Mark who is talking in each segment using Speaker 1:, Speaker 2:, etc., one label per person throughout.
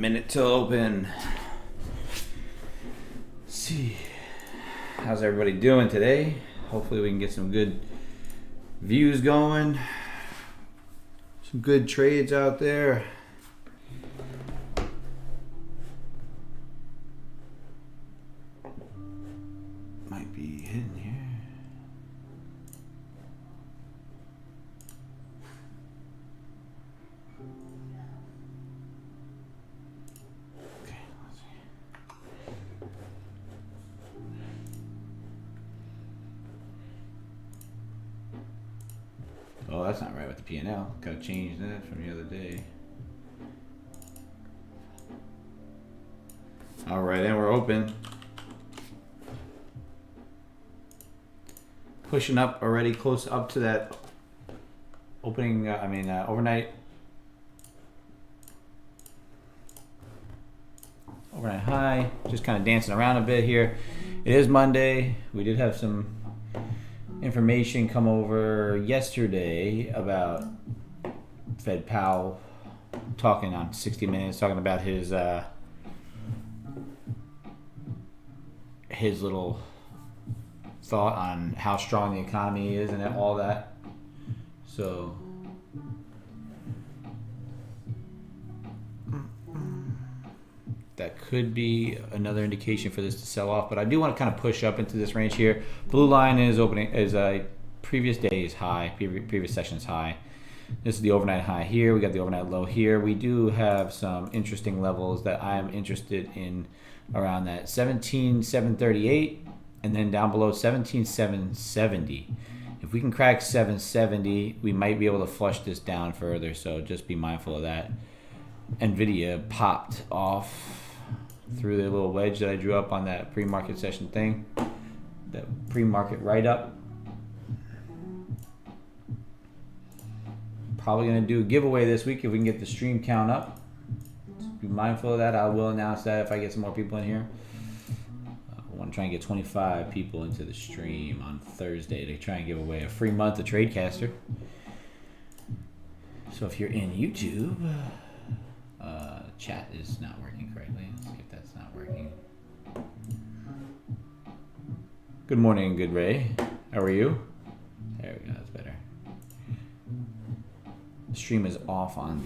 Speaker 1: minute till open. Let's see. How's everybody doing today? Hopefully we can get some good views going. Some good trades out there. Might be hidden here. Okay, let's see. Oh, that's not right with the P&L. Gotta change that from the other day. All right, and we're open. Pushing up already, close up to that opening, overnight high. Just kind of dancing around a bit here. It is Monday. We did have some information come over yesterday about Fed Powell talking on 60 Minutes, talking about his little thought on how strong the economy is and all that. So that could be another indication for this to sell off, but I do want to kind of push up into this range here. Blue line is opening is a previous day's high, previous session's high. This is the overnight high here. We got the overnight low here. We do have some interesting levels that I am interested in around that 17,738 and then down below 17,770. If we can crack 770, we might be able to flush this down further, so just be mindful of that. Nvidia popped off through the little wedge that I drew up on that pre-market session thing, that pre-market write-up. Probably going to do a giveaway this week if we can get the stream count up. Just be mindful of that. I will announce that if I get some more people in here. I want to try and get 25 people into the stream on Thursday to try and give away a free month of TradeCaster. So if you're in YouTube, chat is not working correctly. Let's see if that's not working. Good morning, Good Ray. How are you? There we go. That's better. The stream is off on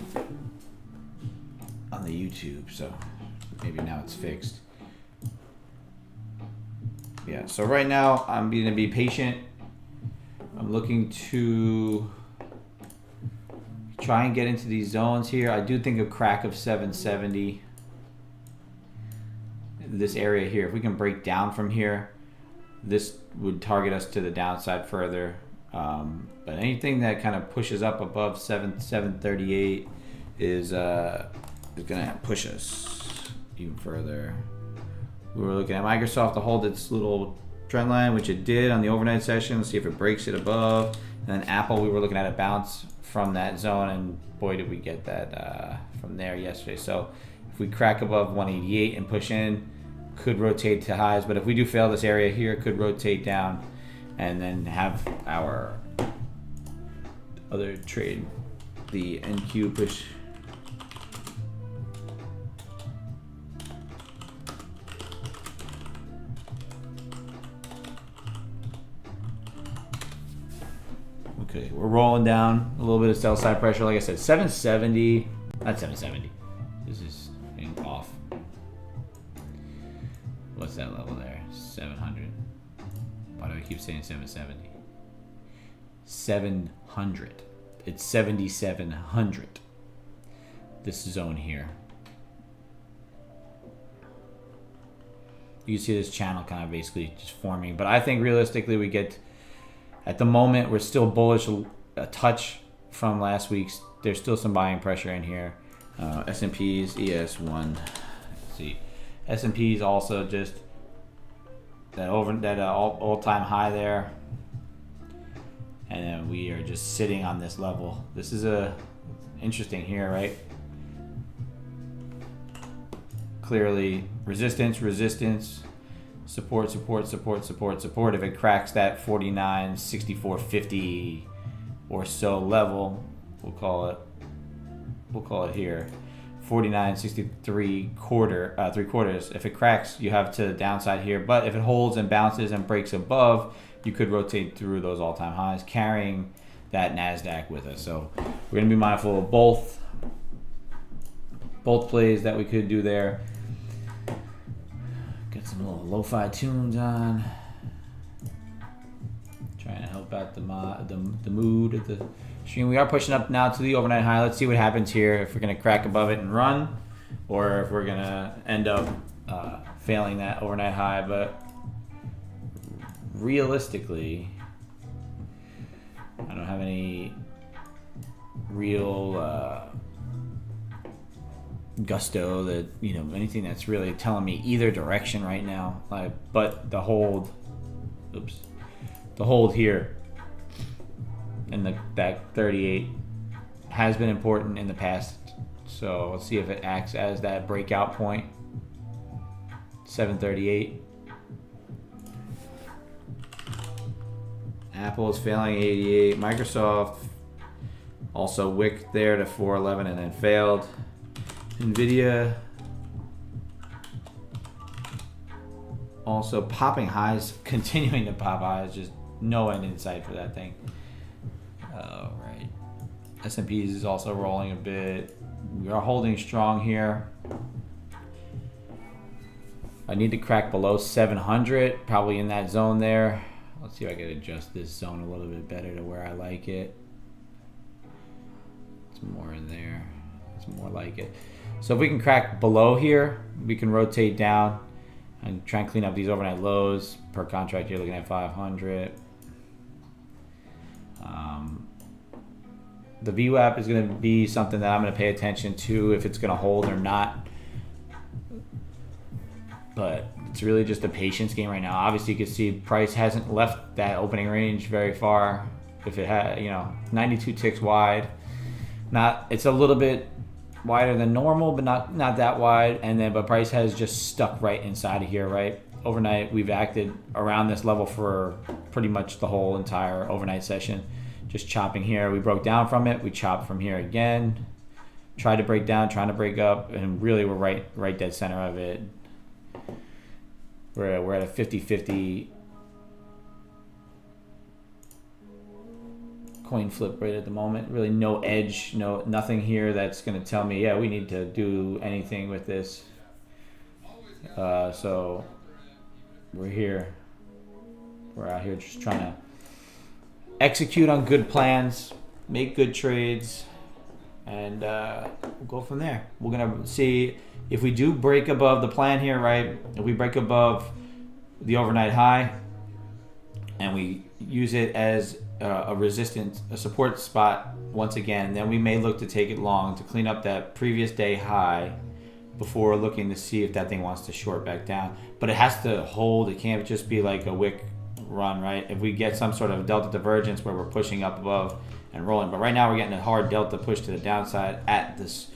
Speaker 1: the YouTube, so maybe now it's fixed. Yeah. So right now I'm going to be patient. I'm looking to try and get into these zones here. I do think a crack of 770. This area here, if we can break down from here, this would target us to the downside further. But anything that kind of pushes up above 738 is going to push us even further. We were looking at Microsoft to hold its little trend line, which it did on the overnight session. Let's see if it breaks it above. And then Apple, we were looking at a bounce from that zone, and boy, did we get that from there yesterday. So if we crack above 188 and push in, could rotate to highs. But if we do fail this area here, could rotate down and then have our other trade, the NQ push. Okay, we're rolling down a little bit of sell side pressure. Like I said, 770, not 770. This is off. What's that level there? 700. Why do I keep saying 770? 700. It's 7,700. This zone here. You can see this channel kind of basically just forming. But I think realistically we get, at the moment, we're still bullish a touch from last week's. There's still some buying pressure in here. S&P's ES1. Let's see. S&P's also just that all-time high there. And then we are just sitting on this level. This is interesting here, right? Clearly resistance, support, support. If it cracks that 49, 64, 50 or so level, we'll call it here. 49.63 three quarters. If it cracks, you have to the downside here. But if it holds and bounces and breaks above, you could rotate through those all-time highs, carrying that NASDAQ with us. So we're going to be mindful of both plays that we could do there. Get some little lo-fi tunes on. Trying to help out the mood of the stream. We are pushing up now to the overnight high. Let's see what happens here. If we're going to crack above it and run, or if we're going to end up failing that overnight high. But realistically, I don't have any real gusto that, you know, anything that's really telling me either direction right now. But the hold here and that 38 has been important in the past. So let's see if it acts as that breakout point. 738. Apple is failing 88. Microsoft also wicked there to 411 and then failed. Nvidia also popping highs, continuing to pop highs, just no end in sight for that thing. All right. S&P is also rolling a bit. We are holding strong here. I need to crack below 700, probably in that zone there. Let's see if I can adjust this zone a little bit better to where I like it. It's more in there. It's more like it. So if we can crack below here, we can rotate down and try and clean up these overnight lows. Per contract, you're looking at 500. The VWAP is going to be something that I'm going to pay attention to if it's going to hold or not. But it's really just a patience game right now. Obviously, you can see price hasn't left that opening range very far. If it had, 92 ticks wide. It's a little bit wider than normal, but not that wide. But price has just stuck right inside of here, right? Overnight, we've acted around this level for pretty much the whole entire overnight session. Just chopping here. We broke down from it. We chopped from here again. Tried to break down, trying to break up, and really we're right dead center of it. We're at a 50-50 coin flip right at the moment. Really no edge, nothing here that's going to tell me, yeah, we need to do anything with this. So we're here. We're out here just trying to execute on good plans, make good trades, and we'll go from there. We're going to see if we do break above the plan here, right? If we break above the overnight high and we use it as a support spot once again, then we may look to take it long to clean up that previous day high before looking to see if that thing wants to short back down. But it has to hold. It can't just be like a wick run, right? If we get some sort of delta divergence where we're pushing up above and rolling, but right now we're getting a hard delta push to the downside at this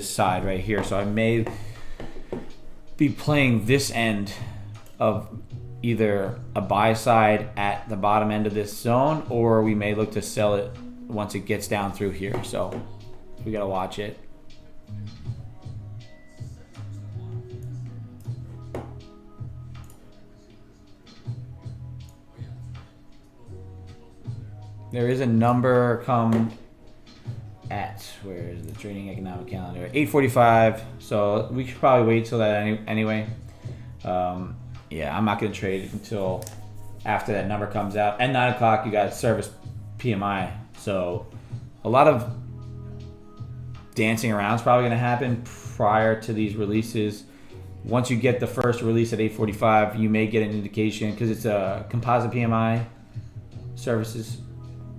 Speaker 1: side right here. So I may be playing this end of either a buy side at the bottom end of this zone, or we may look to sell it once it gets down through here. So we got to watch it. There is a number come at, where is the trading economic calendar? 8:45. So we should probably wait till that anyway. Yeah, I'm not going to trade it until after that number comes out. At 9 o'clock, you got service PMI. So a lot of dancing around is probably going to happen prior to these releases. Once you get the first release at 8:45, you may get an indication, because it's a composite PMI services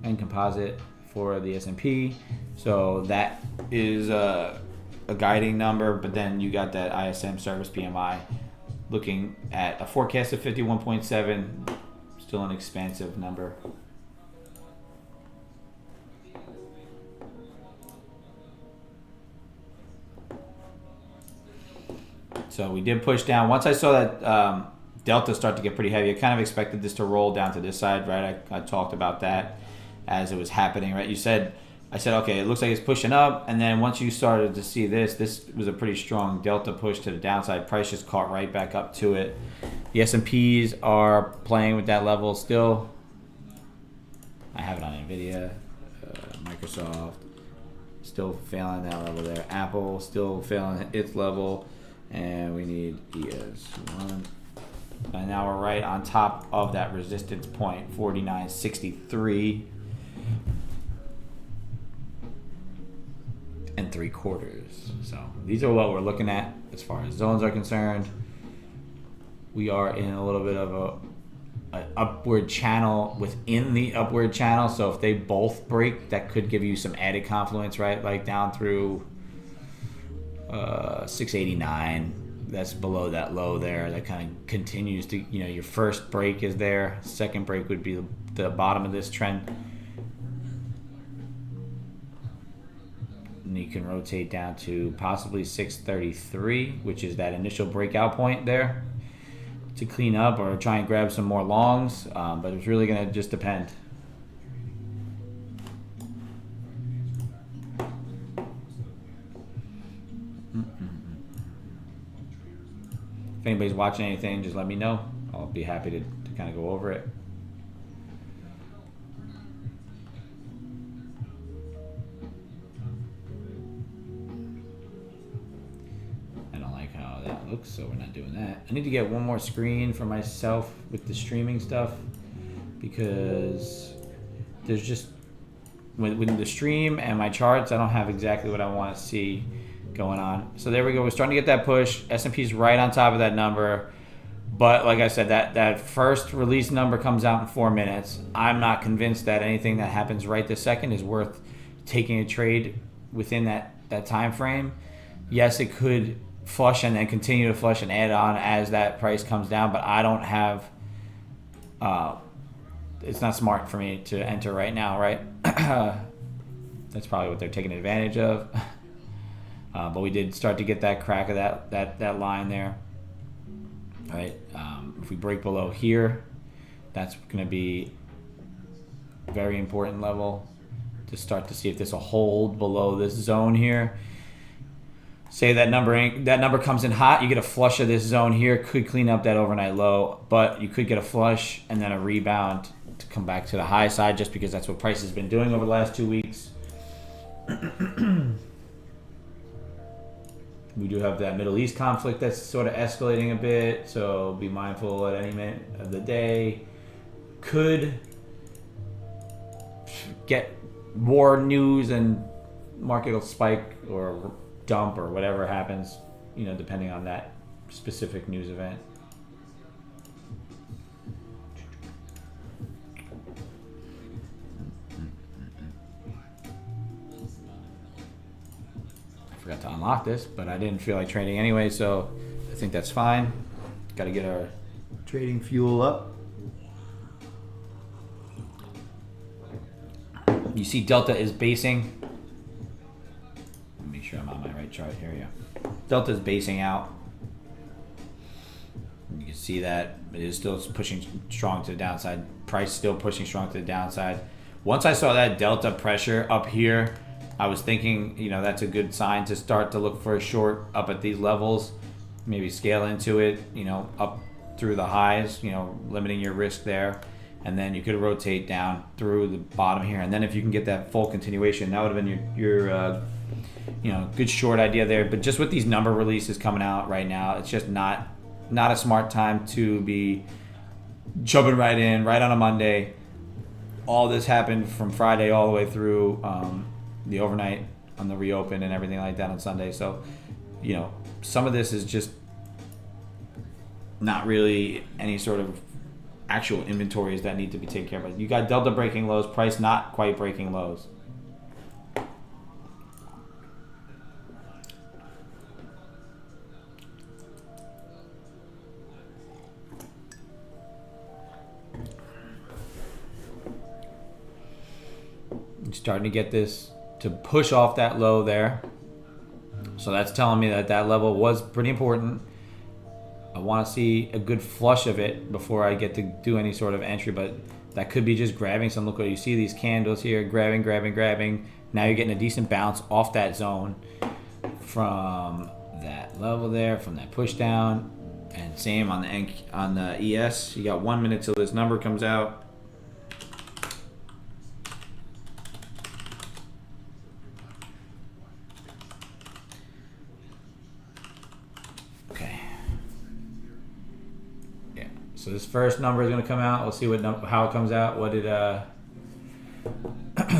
Speaker 1: and composite for the S&P. So that is a guiding number, but then you got that ISM service PMI looking at a forecast of 51.7, still an expansive number. So we did push down. Once I saw that delta start to get pretty heavy, I kind of expected this to roll down to this side, right? I talked about that as it was happening, right? You said I said, okay, it looks like it's pushing up. And then once you started to see this was a pretty strong delta push to the downside. Price just caught right back up to it. The S&Ps are playing with that level still. I have it on NVIDIA, Microsoft, still failing that level there. Apple still failing its level. And we need ES1. And now we're right on top of that resistance point, 49.63 and 3/4. So these are what we're looking at as far as zones are concerned. We are in a little bit of an upward channel within the upward channel. So if they both break, that could give you some added confluence, right? Like down through 689. That's below that low there. That kind of continues to, your first break is there. Second break would be the bottom of this trend. And you can rotate down to possibly 633, which is that initial breakout point there, to clean up or try and grab some more longs. But it's really going to just depend. If anybody's watching anything, just let me know. I'll be happy to kind of go over it. I don't like how that looks, so we're not doing that. I need to get one more screen for myself with the streaming stuff, because there's just, with the stream and my charts, I don't have exactly what I want to see going on. So there we go. We're starting to get that push. S&P's right on top of that number. But like I said, that first release number comes out in 4 minutes. I'm not convinced that anything that happens right this second is worth taking a trade within that time frame. Yes, it could flush and then continue to flush and add on as that price comes down, but I don't have it's not smart for me to enter right now, right? That's probably what they're taking advantage of. But we did start to get that crack of that line there. All right. If we break below here, that's going to be a very important level to start to see if this will hold below this zone here. Say that number comes in hot, you get a flush of this zone here, could clean up that overnight low, but you could get a flush and then a rebound to come back to the high side, just because that's what price has been doing over the last 2 weeks. We do have that Middle East conflict that's sort of escalating a bit, so be mindful at any minute of the day. Could get war news and market will spike or dump or whatever happens, depending on that specific news event. Forgot to unlock this, but I didn't feel like trading anyway, so I think that's fine. Got to get our trading fuel up. You see Delta is basing. Make sure I'm on my right chart here. Yeah, Delta is basing out. You can see that it is still pushing strong to the downside. Price still pushing strong to the downside. Once I saw that Delta pressure up here, I was thinking, that's a good sign to start to look for a short up at these levels. Maybe scale into it, up through the highs, limiting your risk there. And then you could rotate down through the bottom here. And then if you can get that full continuation, that would have been your good short idea there. But just with these number releases coming out right now, it's just not a smart time to be jumping right in, right on a Monday. All this happened from Friday all the way through the overnight on the reopen and everything like that on Sunday. So, some of this is just not really any sort of actual inventories that need to be taken care of. You got Delta breaking lows, price not quite breaking lows. You're starting to get this to push off that low there. So that's telling me that level was pretty important. I want to see a good flush of it before I get to do any sort of entry, but that could be just grabbing some. Look what you see, these candles here, grabbing, Now you're getting a decent bounce off that zone from that level there, from that push down, and same on the ES. You got 1 minute till this number comes out. Okay. Yeah. So this first number is going to come out. We'll see how it comes out. What it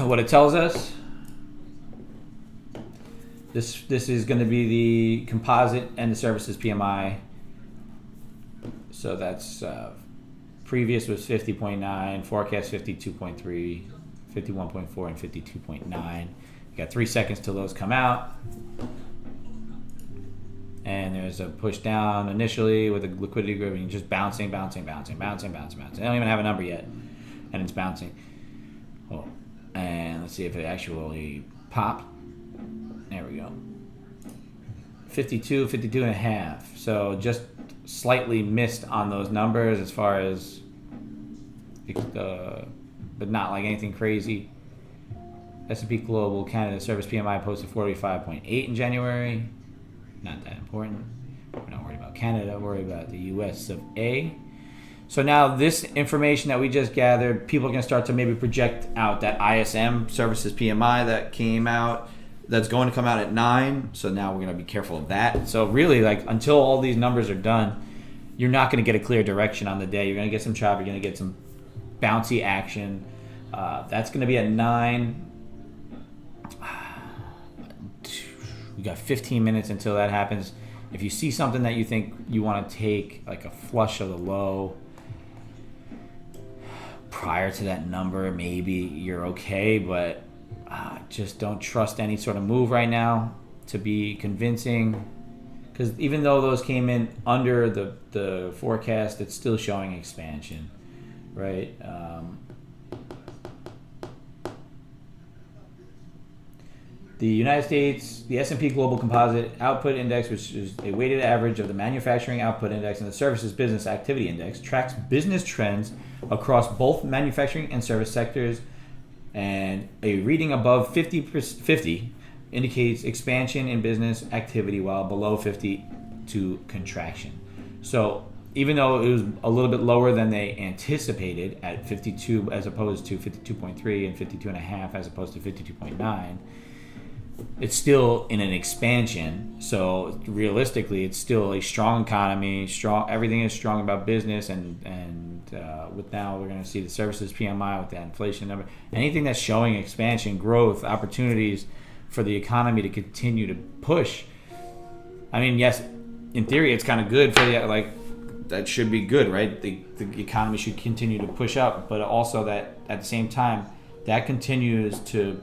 Speaker 1: what it tells us. This is going to be the composite and the services PMI. So that's previous was 50.9, forecast 52.3, 51.4, and 52.9. You got 3 seconds till those come out. And there's a push down initially with a liquidity gradient just bouncing. They don't even have a number yet, and it's bouncing. Oh, and let's see if it actually popped. There we go. 52 and a half. So just slightly missed on those numbers as far as, but not like anything crazy. S&P Global Canada Service PMI posted 45.8 in January. Not that important. We're not worried about Canada. We're worried about the US of A. So now this information that we just gathered, people are going to start to maybe project out that ISM Services PMI that came out. That's going to come out at 9, so now we're going to be careful of that. So really, like, until all these numbers are done, you're not going to get a clear direction on the day. You're going to get some chop. You're going to get some bouncy action. That's going to be at 9. We got 15 minutes until that happens. If you see something that you think you want to take, like a flush of the low, prior to that number, maybe you're okay, but just don't trust any sort of move right now to be convincing, because even though those came in under the forecast, it's still showing expansion, right? The United States, the S&P Global Composite Output Index, which is a weighted average of the Manufacturing Output Index and the Services Business Activity Index, tracks business trends across both manufacturing and service sectors, and a reading above 50 indicates expansion in business activity, while below 50 to contraction. So even though it was a little bit lower than they anticipated at 52 as opposed to 52.3 and 52.5 as opposed to 52.9, it's still in an expansion. So realistically, it's still a strong economy. Everything is strong about business, and with now we're going to see the services PMI with that inflation number. Anything that's showing expansion, growth, opportunities for the economy to continue to push. I mean, yes, in theory, it's kind of good for that should be good, right? The economy should continue to push up, but also that at the same time, that continues to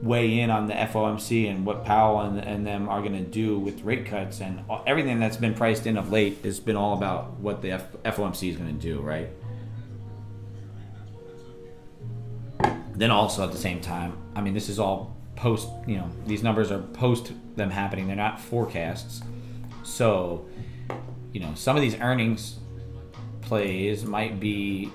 Speaker 1: weigh in on the FOMC and what Powell and them are going to do with rate cuts, and everything that's been priced in of late has been all about what the FOMC is going to do, right? Then also at the same time, I mean, this is all post, these numbers are post them happening. They're not forecasts. So, some of these earnings plays might be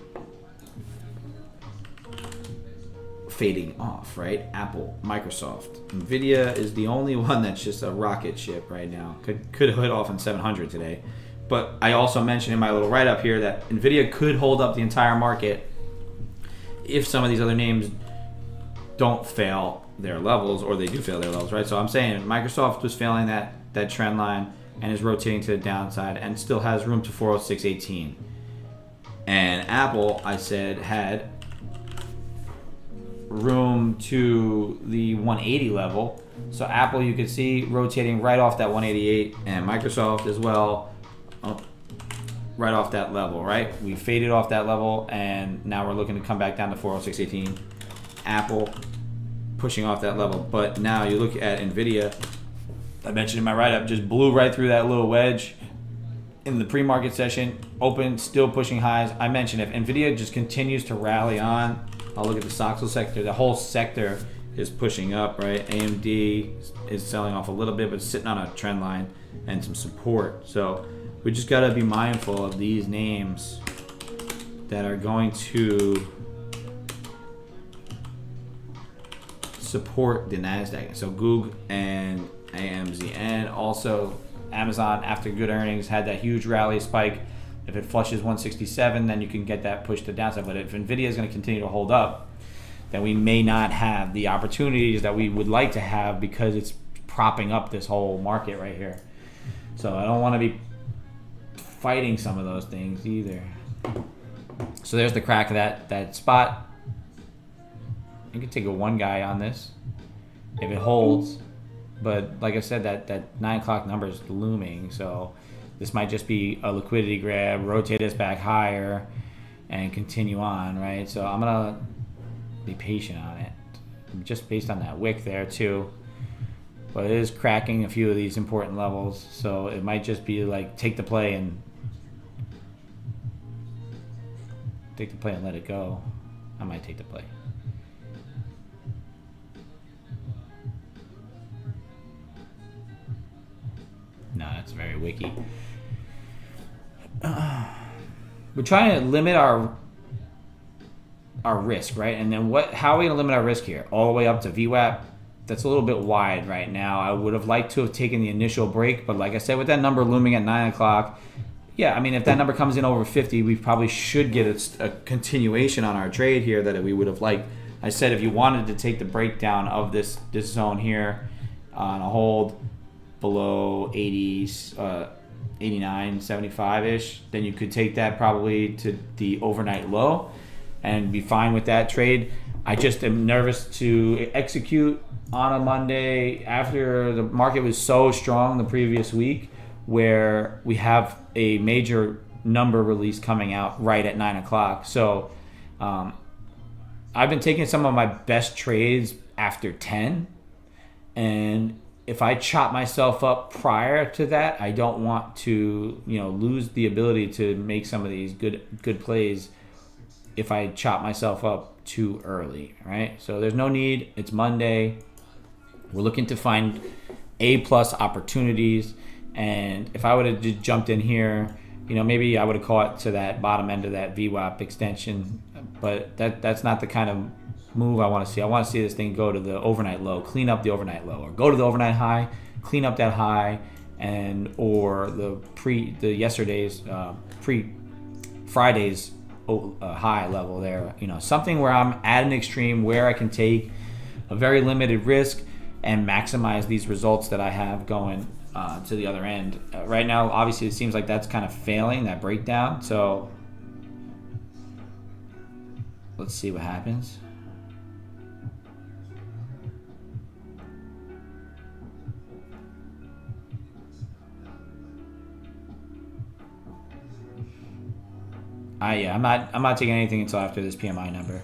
Speaker 1: fading off, right? Apple, Microsoft, Nvidia is the only one that's just a rocket ship right now. Could hit off in 700 today. But I also mentioned in my little write-up here that Nvidia could hold up the entire market if some of these other names don't fail their levels, or they do fail their levels, right? So I'm saying Microsoft was failing that trend line and is rotating to the downside and still has room to 406.18. And Apple, I said, had room to the 180 level. So Apple, you could see rotating right off that 188, and Microsoft as well, right off that level, right? We faded off that level, and now we're looking to come back down to 406.18. Apple pushing off that level, but now you look at Nvidia, I mentioned in my write-up, just blew right through that little wedge in the pre-market session, open, still pushing highs. I mentioned if Nvidia just continues to rally on, I'll look at the Stoxel sector. The whole sector is pushing up, right? AMD is selling off a little bit, but sitting on a trend line and some support. So we just got to be mindful of these names that are going to support the Nasdaq. So Google and AMZ, and also Amazon after good earnings had that huge rally spike. If it flushes 167, then you can get that push to downside. But if Nvidia is going to continue to hold up, then we may not have the opportunities that we would like to have because it's propping up this whole market right here. So I don't want to be fighting some of those things either. So there's the crack of that spot. You can take a one guy on this if it holds. But like I said, that 9 o'clock number is looming. So this might just be a liquidity grab, rotate us back higher, and continue on, right? So I'm going to be patient on it, just based on that wick there too. But it is cracking a few of these important levels. So it might just be like take the play and let it go. I might take the play. No, that's very wicky. We're trying to limit our risk, right? And then how are we gonna limit our risk here? All the way up to VWAP? That's a little bit wide right now. I would have liked to have taken the initial break, but like I said, with that number looming at 9 o'clock, yeah, I mean, if that number comes in over 50, we probably should get a continuation on our trade here that we would have liked. I said if you wanted to take the breakdown of this zone here on a hold below 80, 89, 75-ish, then you could take that probably to the overnight low and be fine with that trade. I just am nervous to execute on a Monday after the market was so strong the previous week, where we have a major number release coming out right at 9 o'clock. So I've been taking some of my best trades after 10, and if I chop myself up prior to that, I don't want to, lose the ability to make some of these good plays if I chop myself up too early, right? So there's no need. It's Monday. We're looking to find A-plus opportunities. And if I would have just jumped in here, maybe I would have caught to that bottom end of that VWAP extension. But that's not the kind of move I want to see. I want to see this thing go to the overnight low, clean up the overnight low, or go to the overnight high, clean up that high, or the yesterday's Friday's high level there. Something where I'm at an extreme where I can take a very limited risk and maximize these results that I have going to the other end. Right now, obviously, it seems like that's kind of failing, that breakdown. So let's see what happens. I'm not taking anything until after this PMI number.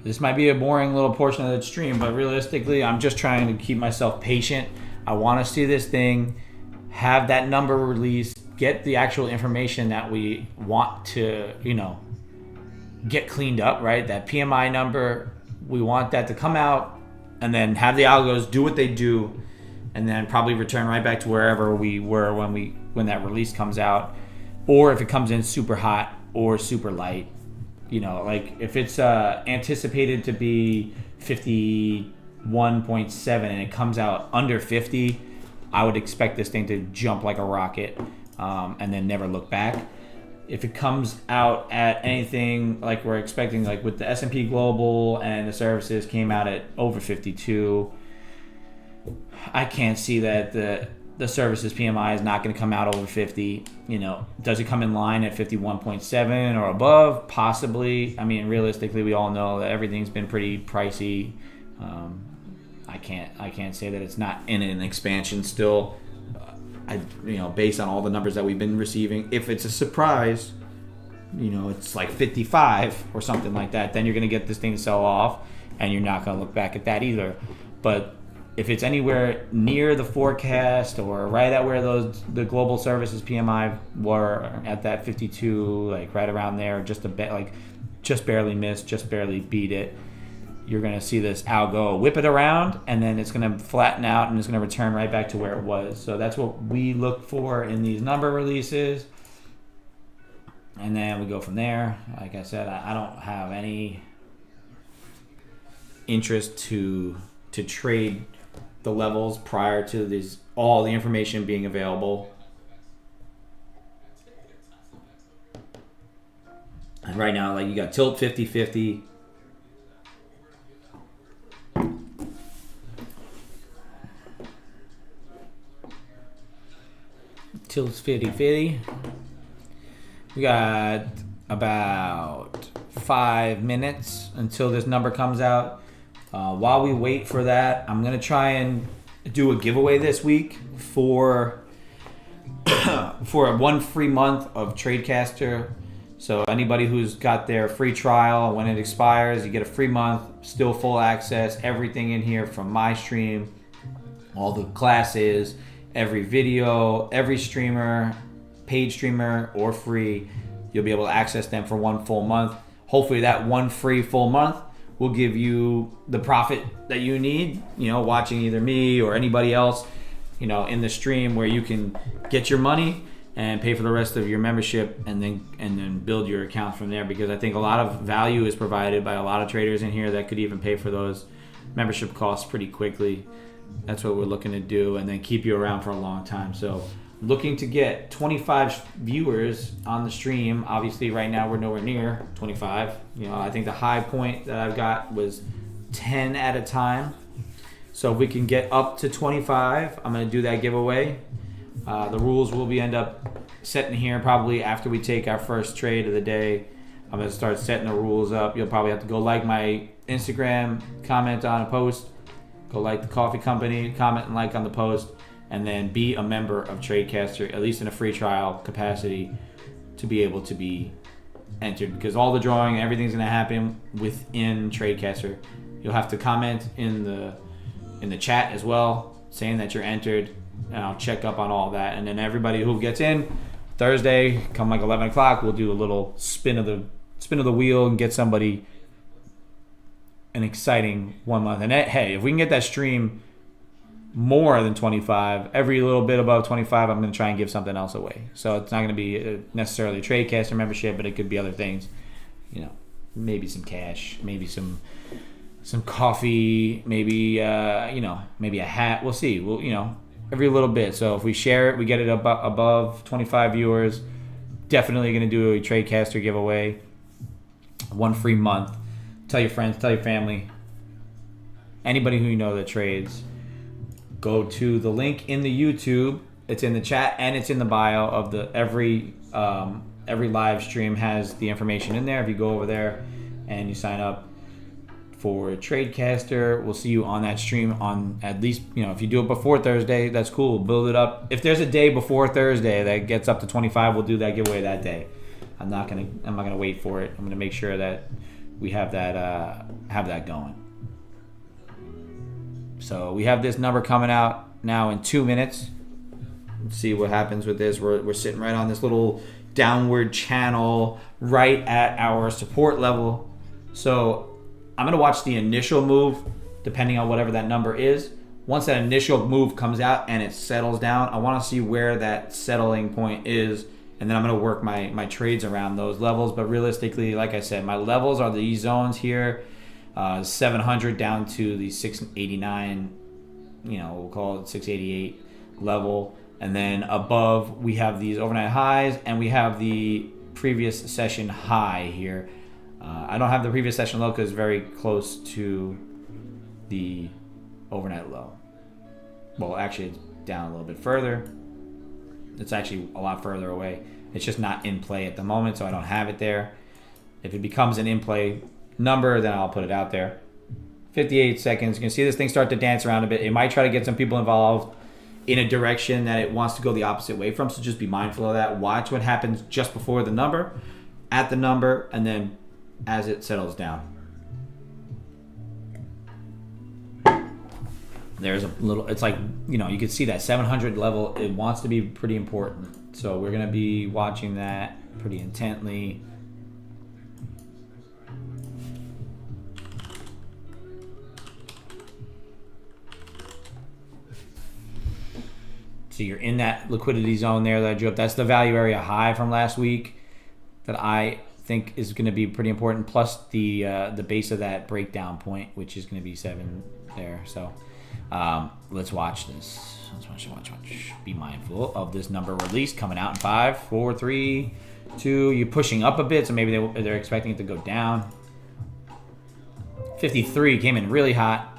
Speaker 1: This might be a boring little portion of the stream, but realistically, I'm just trying to keep myself patient. I want to see this thing, have that number released, get the actual information that we want to, get cleaned up, right? That PMI number, we want that to come out, and then have the algos do what they do, and then probably return right back to wherever we were when that release comes out, or if it comes in super hot or super light. Like if it's anticipated to be 51.7 and it comes out under 50, I would expect this thing to jump like a rocket and then never look back. If it comes out at anything like we're expecting, like with the S&P Global and the services came out at over 52, I can't see that the services PMI is not going to come out over 50. Does it come in line at 51.7 or above? Possibly. I mean, realistically, we all know that everything's been pretty pricey. I can't say that it's not in an expansion still. based on all the numbers that we've been receiving, if it's a surprise, it's like 55 or something like that, then you're going to get this thing to sell off, and you're not going to look back at that either. But if it's anywhere near the forecast or right at where the global services PMI were at that 52, like right around there, just a bit, like just barely missed, just barely beat it, you're going to see this algo whip it around, and then it's going to flatten out and it's going to return right back to where it was. So that's what we look for in these number releases. And then we go from there. Like I said, I don't have any interest to trade the levels prior to all the information being available. And right now, like, you got tilt 50-50. Tilt's 50-50. We got about 5 minutes until this number comes out. While we wait for that, I'm going to try and do a giveaway this week for one free month of TradeCaster. So anybody who's got their free trial, when it expires, you get a free month, still full access, everything in here from my stream, all the classes, every video, every streamer, paid streamer or free, you'll be able to access them for one full month. Hopefully that one free full month will give you the profit that you need, watching either me or anybody else, in the stream, where you can get your money and pay for the rest of your membership, and then build your account from there. Because I think a lot of value is provided by a lot of traders in here that could even pay for those membership costs pretty quickly. That's what we're looking to do, and then keep you around for a long time. So looking to get 25 viewers on the stream. Obviously right now we're nowhere near 25. I think the high point that I've got was 10 at a time. So if we can get up to 25, I'm going to do that giveaway. The rules will end up setting here probably after we take our first trade of the day. I'm going to start setting the rules up. You'll probably have to go like my Instagram, comment on a post, go like the coffee company, comment and like on the post, and then be a member of TradeCaster, at least in a free trial capacity, to be able to be entered. Because all the drawing and everything's going to happen within TradeCaster. You'll have to comment in the chat as well, saying that you're entered, and I'll check up on all that. And then everybody who gets in Thursday, come like 11 o'clock, we'll do a little spin of the wheel and get somebody an exciting 1 month. And hey, if we can get that stream more than 25, every little bit above 25, I'm going to try and give something else away. So it's not going to be necessarily a TradeCaster membership, but it could be other things. Maybe some cash, maybe some coffee, maybe maybe a hat. We'll see. Every little bit. So if we share it, we get it above 25 viewers, definitely going to do a TradeCaster giveaway. One free month. Tell your friends, tell your family, anybody who you know that trades. Go to the link in the YouTube. It's in the chat and it's in the bio of every live stream has the information in there. If you go over there and you sign up for TradeCaster, we'll see you on that stream on at least, if you do it before Thursday, that's cool. Build it up. If there's a day before Thursday that gets up to 25, we'll do that giveaway that day. I'm not gonna wait for it. I'm gonna make sure that we have that going. So we have this number coming out now in 2 minutes. Let's see what happens with this. We're sitting right on this little downward channel right at our support level. So I'm going to watch the initial move depending on whatever that number is. Once that initial move comes out and it settles down, I want to see where that settling point is, and then I'm going to work my trades around those levels. But realistically, like I said, my levels are these zones here. 700 down to the 689, we'll call it 688 level. And then above, we have these overnight highs, and we have the previous session high here. I don't have the previous session low because it's very close to the overnight low. Well, actually, it's down a little bit further. It's actually a lot further away. It's just not in play at the moment, so I don't have it there. If it becomes an in-play number, then I'll put it out there. 58 seconds. You can see this thing start to dance around a bit. It might try to get some people involved in a direction that it wants to go the opposite way from. So just be mindful of that. Watch what happens just before the number, at the number, and then as it settles down. There's a little, it's like, you know, you can see that 700 level, it wants to be pretty important. So we're going to be watching that pretty intently. So you're in that liquidity zone there that I drew up. That's the value area high from last week that I think is going to be pretty important. Plus the base of that breakdown point, which is going to be 7 there. So let's watch this. Let's watch. Be mindful of this number release coming out in 5, 4, 3, 2. You're pushing up a bit, so maybe they're expecting it to go down. 53 came in really hot.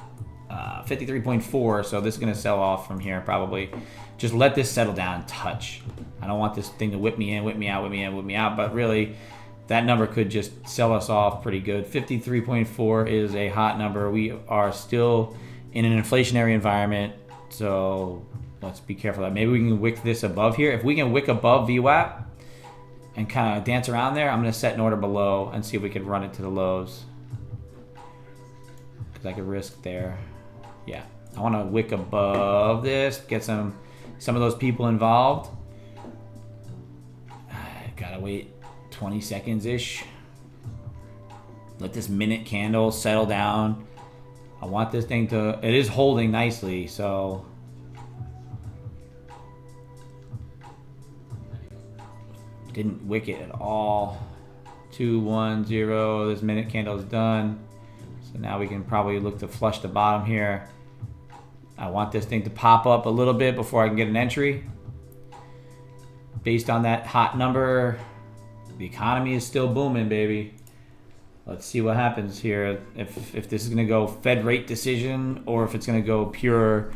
Speaker 1: 53.4, so this is going to sell off from here probably. Just let this settle down and touch. I don't want this thing to whip me in, whip me out, whip me in, whip me out, but really that number could just sell us off pretty good. 53.4 is a hot number. We are still in an inflationary environment, so let's be careful. Maybe we can wick this above here. If we can wick above VWAP and kind of dance around there, I'm going to set an order below and see if we can run it to the lows. Because I could risk there. Yeah, I want to wick above this, get some of those people involved. I gotta wait 20 seconds-ish. Let this minute candle settle down. I want this thing to, it is holding nicely, so. Didn't wick it at all. 2, 1, 0, this minute candle is done. So now we can probably look to flush the bottom here. I want this thing to pop up a little bit before I can get an entry. Based on that hot number, the economy is still booming, baby. Let's see what happens here. If this is going to go Fed rate decision or if it's going to go pure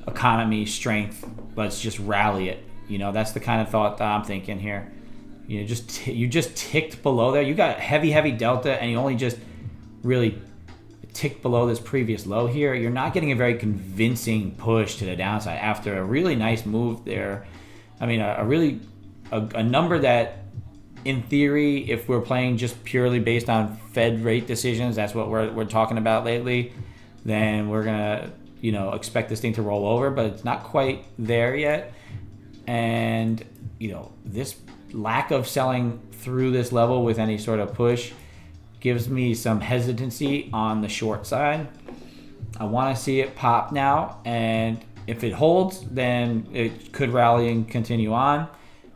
Speaker 1: economy strength, let's just rally it. You know, that's the kind of thought that I'm thinking here. You know, you just ticked below there. You got heavy delta, and you only just really ticked below this previous low here. You're not getting a very convincing push to the downside after a really nice move there. I mean, a number that, in theory, if we're playing just purely based on Fed rate decisions, that's what we're talking about lately, then we're gonna, you know, expect this thing to roll over, but it's not quite there yet. And, you know, this lack of selling through this level with any sort of push gives me some hesitancy on the short side. I want to see it pop now, and if it holds, then it could rally and continue on.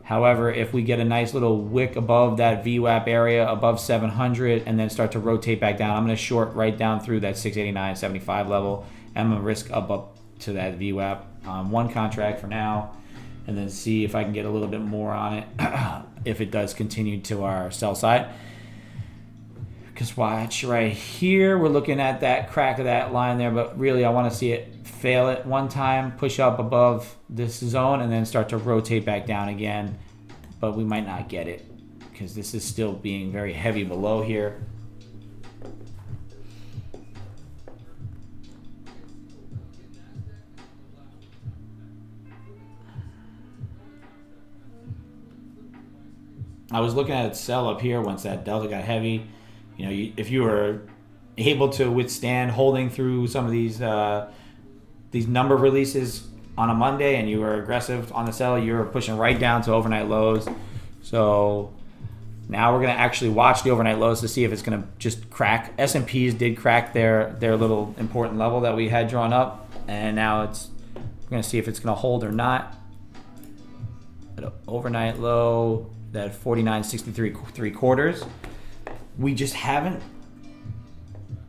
Speaker 1: However, if we get a nice little wick above that VWAP area, above 700, and then start to rotate back down, I'm going to short right down through that 689.75 level, and I'm going to risk up to that VWAP on one contract for now, and then see if I can get a little bit more on it if it does continue to our sell side. Because watch right here, we're looking at that crack of that line there, but really I want to see it fail it one time, push up above this zone, and then start to rotate back down again. But we might not get it because this is still being very heavy below here. I was looking at it sell up here once that delta got heavy. You know, if you were able to withstand holding through some of these number releases on a Monday and you were aggressive on the sell, you were pushing right down to overnight lows. So now we're going to actually watch the overnight lows to see if it's going to just crack. S&Ps did crack their little important level that we had drawn up, and now we're going to see if it's going to hold or not. At an overnight low, that 49.63 we just haven't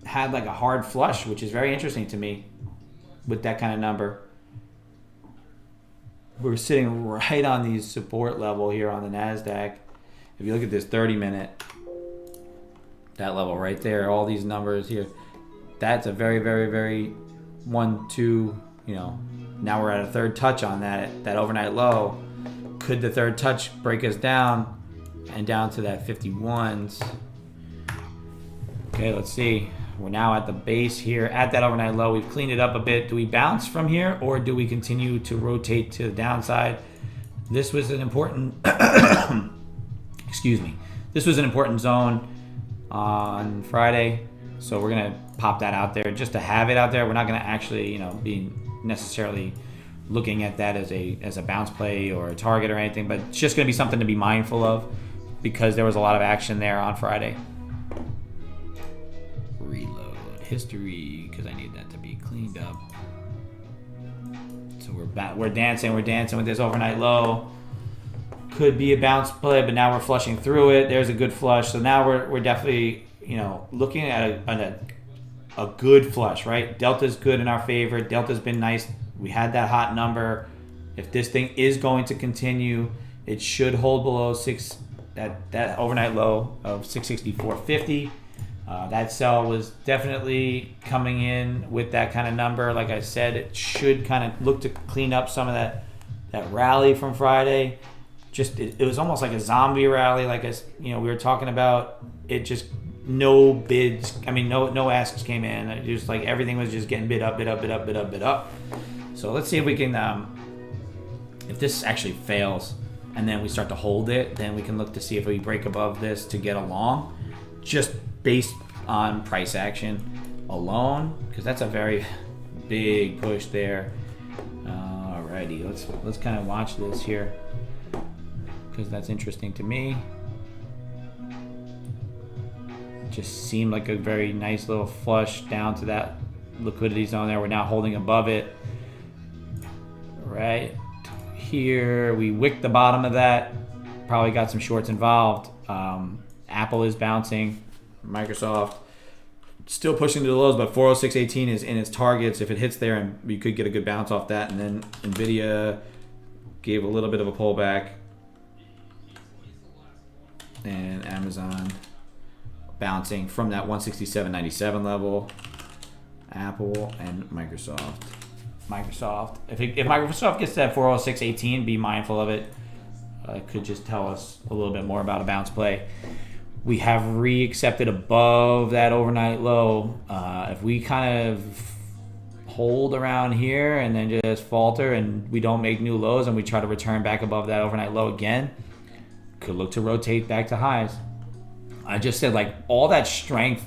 Speaker 1: had like a hard flush, which is very interesting to me with that kind of number. We're sitting right on the support level here on the NASDAQ. If you look at this 30-minute, that level right there, all these numbers here, that's a very, very, very 1, 2, you know, now we're at a third touch on that overnight low. Could the third touch break us down and down to that 51s? Okay, let's see. We're now at the base here at that overnight low. We've cleaned it up a bit. Do we bounce from here, or do we continue to rotate to the downside? This was an important excuse me. This was an important zone on Friday, so we're gonna pop that out there just to have it out there. We're not gonna actually, be necessarily looking at that as a bounce play or a target or anything, but it's just gonna be something to be mindful of because there was a lot of action there on Friday. Reload history because I need that to be cleaned up. So we're dancing with this overnight low. Could be a bounce play, but now we're flushing through it. There's a good flush. So now we're definitely, looking at a good flush, right? Delta's good in our favor. Delta's been nice. We had that hot number. If this thing is going to continue, it should hold below that overnight low of 664.50. That sell was definitely coming in with that kind of number. Like I said, it should kind of look to clean up some of that rally from Friday. It was almost like a zombie rally, like we were talking about. It just no bids. I mean, no asks came in. It just like everything was just getting bid up. So let's see if we can. If this actually fails, and then we start to hold it, then we can look to see if we break above this to get a long, just based on price action alone, because that's a very big push there. Alrighty, let's kind of watch this here, because that's interesting to me. Just seemed like a very nice little flush down to that liquidity zone there. We're now holding above it. Right here, we wicked the bottom of that. Probably got some shorts involved. Apple is bouncing. Microsoft still pushing to the lows, but 406.18 is in its targets. If it hits there, and we could get a good bounce off that. And then Nvidia gave a little bit of a pullback, and Amazon bouncing from that 167.97 level. Apple and Microsoft. If Microsoft gets to that 406.18, be mindful of it. It could just tell us a little bit more about a bounce play. We have re-accepted above that overnight low. If we kind of hold around here and then just falter and we don't make new lows and we try to return back above that overnight low again, could look to rotate back to highs. I just said, like, all that strength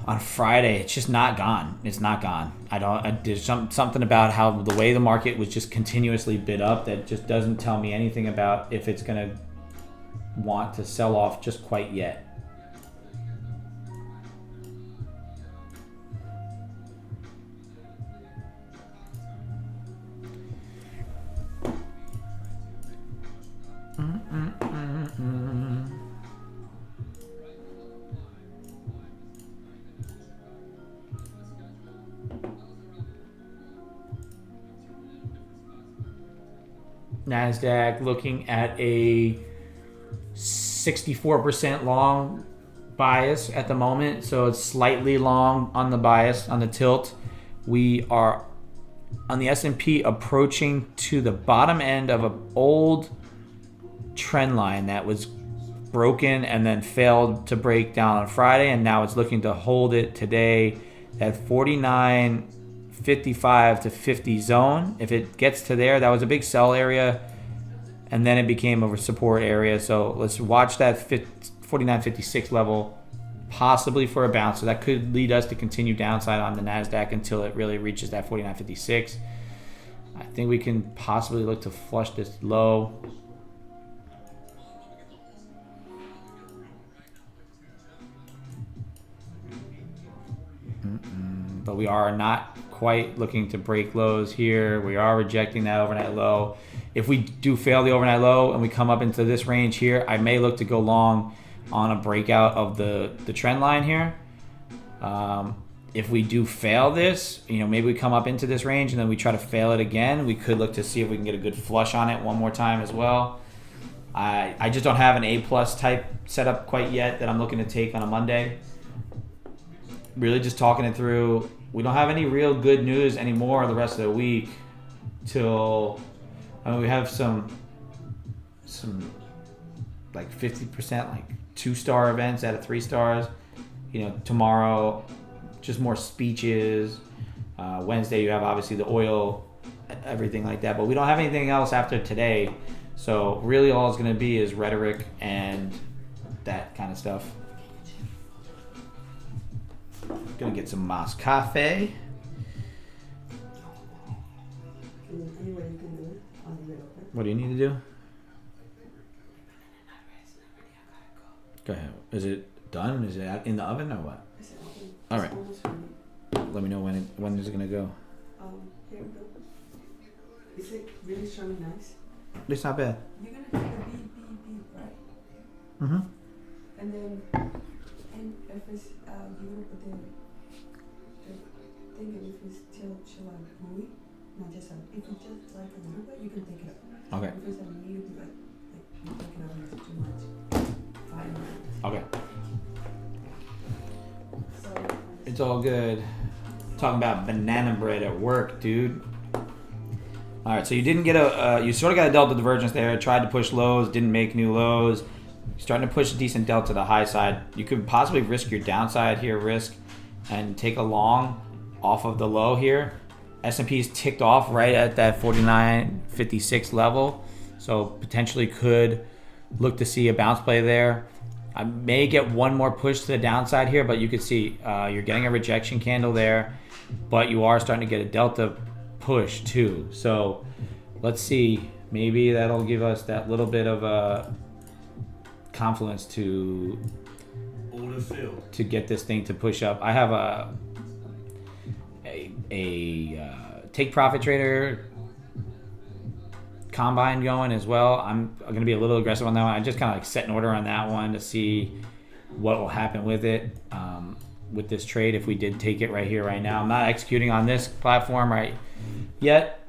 Speaker 1: on Friday, it's just not gone. It's not gone. There's something about how the way the market was just continuously bid up that just doesn't tell me anything about if it's going to want to sell off just quite yet. NASDAQ looking at a 64% long bias at the moment, so it's slightly long on the bias, on the tilt. We are on the S&P approaching to the bottom end of an old trend line that was broken and then failed to break down on Friday, and now it's looking to hold it today at 49.55 to 50 zone. If it gets to there, that was a big sell area, and then it became a support area. So let's watch that 49.56 level, possibly for a bounce. So that could lead us to continue downside on the NASDAQ until it really reaches that 49.56. I think we can possibly look to flush this low. But we are not quite looking to break lows here. We are rejecting that overnight low. If we do fail the overnight low and we come up into this range here, I may look to go long on a breakout of the trend line here. If we do fail this, maybe we come up into this range and then we try to fail it again, we could look to see if we can get a good flush on it one more time as well. I just don't have an A+ type setup quite yet that I'm looking to take on a Monday. Really just talking it through. We don't have any real good news anymore the rest of the week till we have some like 50% like 2-star events out of 3 stars. You know, tomorrow, just more speeches. Wednesday, you have obviously the oil, everything like that. But we don't have anything else after today. So really all it's going to be is rhetoric and that kind of stuff. Gonna get some Mas Cafe. What do you need to do? Go ahead. Is it done? Is it in the oven or what? All right. Let me know when is it gonna go.
Speaker 2: Here we go. Is it really strong and nice?
Speaker 1: It's not bad.
Speaker 2: You're gonna have the beep, right?
Speaker 1: Mm-hmm.
Speaker 2: And then, if it's you're gonna put the thing, and if it's still like gooey, not just if it's just like a little bit, you can take it up.
Speaker 1: Okay.
Speaker 2: If it's a little bit like you take it up, it's too much. 5 minutes.
Speaker 1: Okay.
Speaker 2: So
Speaker 1: It's all good. Talking about banana bread at work, dude. All right, so you didn't get you sort of got a delta divergence there. Tried to push lows, didn't make new lows. Starting to push a decent delta to the high side. You could possibly risk your downside here, and take a long off of the low here. S&P's ticked off right at that 49.56 level, so potentially could look to see a bounce play there. I may get one more push to the downside here, but you could see you're getting a rejection candle there, but you are starting to get a delta push too. So let's see, maybe that'll give us that little bit of a confluence to get this thing to push up. I have a take profit trader combine going as well. I'm going to be a little aggressive on that one. I just kind of like set an order on that one to see what will happen with it, with this trade if we did take it right here, right now. I'm not executing on this platform right yet.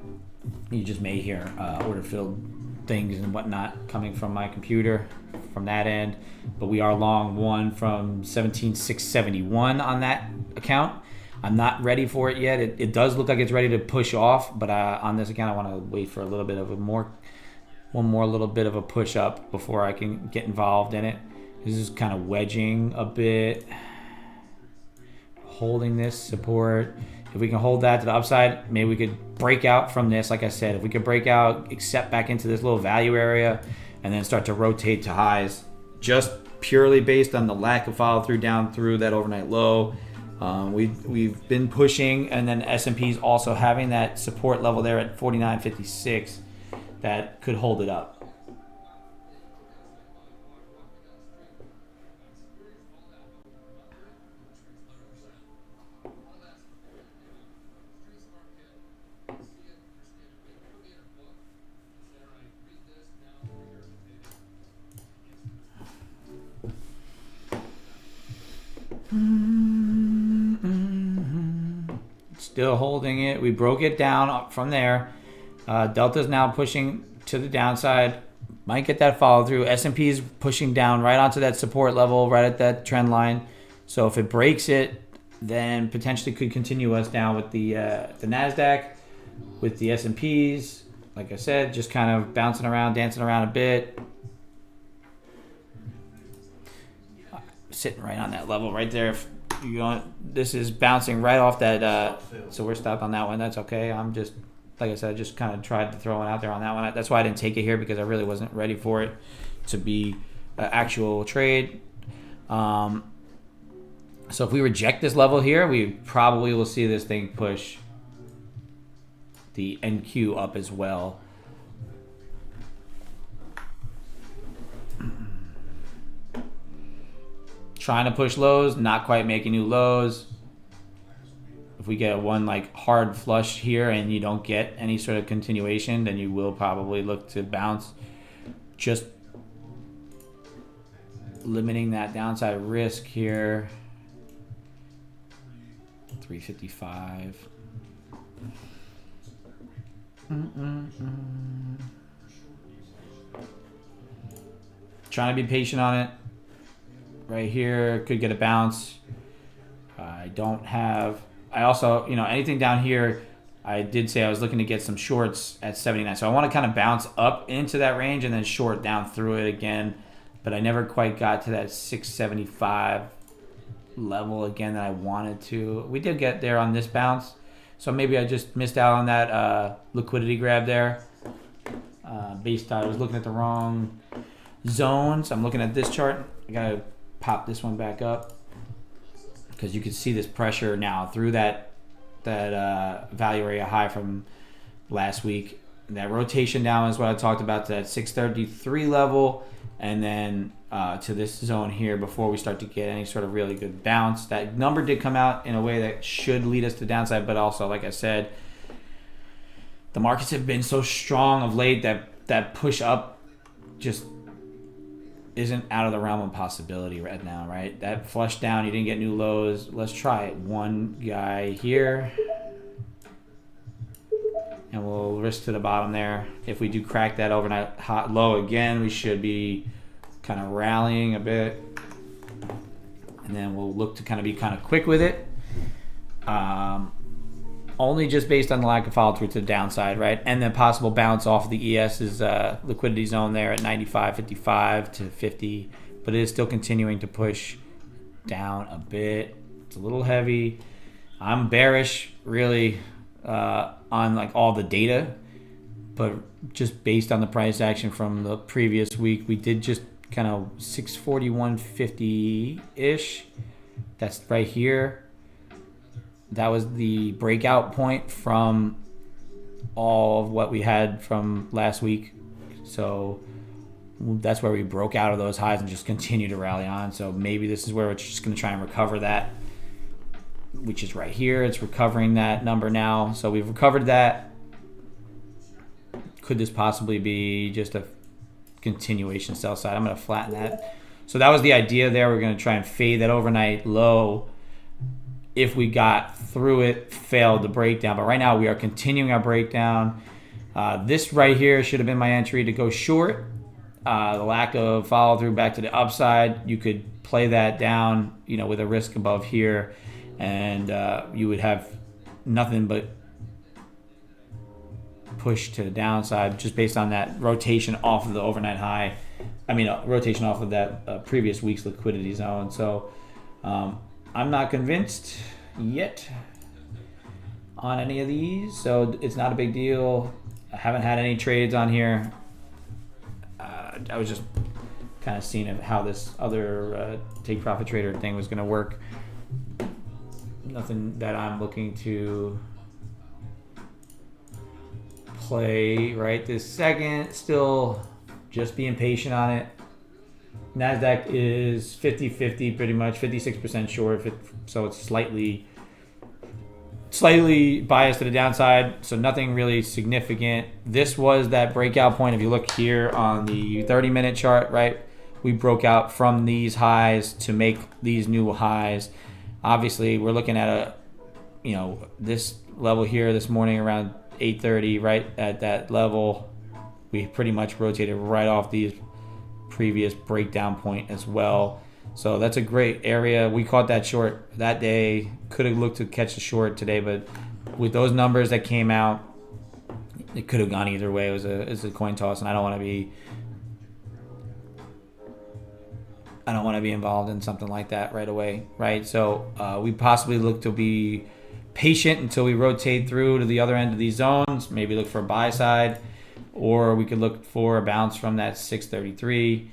Speaker 1: You just may hear order filled things and whatnot coming from my computer from that end, but we are long one from 17,671 on that account. I'm not ready for it yet. It does look like it's ready to push off, but on this account I want to wait for a little bit of one more little bit of a push up before I can get involved in it. This is kind of wedging a bit, holding this support. If we can hold that to the upside, maybe we could break out from this. Like I said, if we could break out, accept back into this little value area, and then start to rotate to highs, just purely based on the lack of follow through down through that overnight low. We've been pushing, and then S&P's also having that support level there at 49.56 that could hold it up. Still holding it. We broke it down up from there. Delta's now pushing to the downside. Might get that follow through. S&P's pushing down right onto that support level, right at that trend line. So if it breaks it, then potentially could continue us down with the NASDAQ, with the S&P's. Like I said, just kind of bouncing around, dancing around a bit. Sitting right on that level right there. If you want, this is bouncing right off that, so we're stopped on that one. That's okay. I'm just, like I said, I just kind of tried to throw one out there on that one. That's why I didn't take it here, because I really wasn't ready for it to be an actual trade. So if we reject this level here, we probably will see this thing push the NQ up as well. Trying to push lows, not quite making new lows. If we get one like hard flush here and you don't get any sort of continuation, then you will probably look to bounce. Just limiting that downside risk here. 355. Trying to be patient on it. Right here, could get a bounce. I also, anything down here, I did say I was looking to get some shorts at 79. So I want to kind of bounce up into that range and then short down through it again. But I never quite got to that 675 level again that I wanted to. We did get there on this bounce, so maybe I just missed out on that liquidity grab there. Based on I was looking at the wrong zones. I'm looking at this chart. I gotta pop this one back up because you can see this pressure now through that value area high from last week. That rotation down is what I talked about, that 633 level, and then to this zone here before we start to get any sort of really good bounce. That number did come out in a way that should lead us to downside, but also, like I said, the markets have been so strong of late that push up just isn't out of the realm of possibility right now, right? That flush down, you didn't get new lows. Let's try it. One guy here. And we'll risk to the bottom there. If we do crack that overnight hot low again, we should be kind of rallying a bit. And then we'll look to kind of be kind of quick with it. Only just based on the lack of follow through to the downside, right? And then possible bounce off the ES's liquidity zone there at 95.55 to 50. But it is still continuing to push down a bit. It's a little heavy. I'm bearish, really, on like all the data, but just based on the price action from the previous week, we did just kind of 641.50 ish. That's right here. That was the breakout point from all of what we had from last week. So that's where we broke out of those highs and just continue to rally on. So maybe this is where we're just going to try and recover that, which is right here. It's recovering that number now. So we've recovered that. Could this possibly be just a continuation sell side? I'm going to flatten that. So that was the idea there. We're going to try and fade that overnight low. If we got through it, failed the breakdown. But right now we are continuing our breakdown. This right here should have been my entry to go short. The lack of follow through back to the upside. You could play that down, with a risk above here. And you would have nothing but push to the downside just based on that rotation off of the overnight high. Rotation off of that previous week's liquidity zone. So I'm not convinced yet on any of these. So it's not a big deal. I haven't had any trades on here. I was just kind of seeing how this other take profit trader thing was going to work. Nothing that I'm looking to play right this second. Still just being patient on it. NASDAQ is 50-50 pretty much, 56% short, so it's slightly biased to the downside, so nothing really significant. This was that breakout point. If you look here on the 30-minute chart, right, we broke out from these highs to make these new highs. Obviously, we're looking at this level here this morning around 8:30, right at that level. We pretty much rotated right off these previous breakdown point as well. So that's a great area. We caught that short that day. Could have looked to catch the short today, but with those numbers that came out, it could have gone either way. It was a coin toss, and I don't want to be involved in something like that right away, right? So we possibly look to be patient until we rotate through to the other end of these zones. Maybe look for a buy side, or we could look for a bounce from that 633.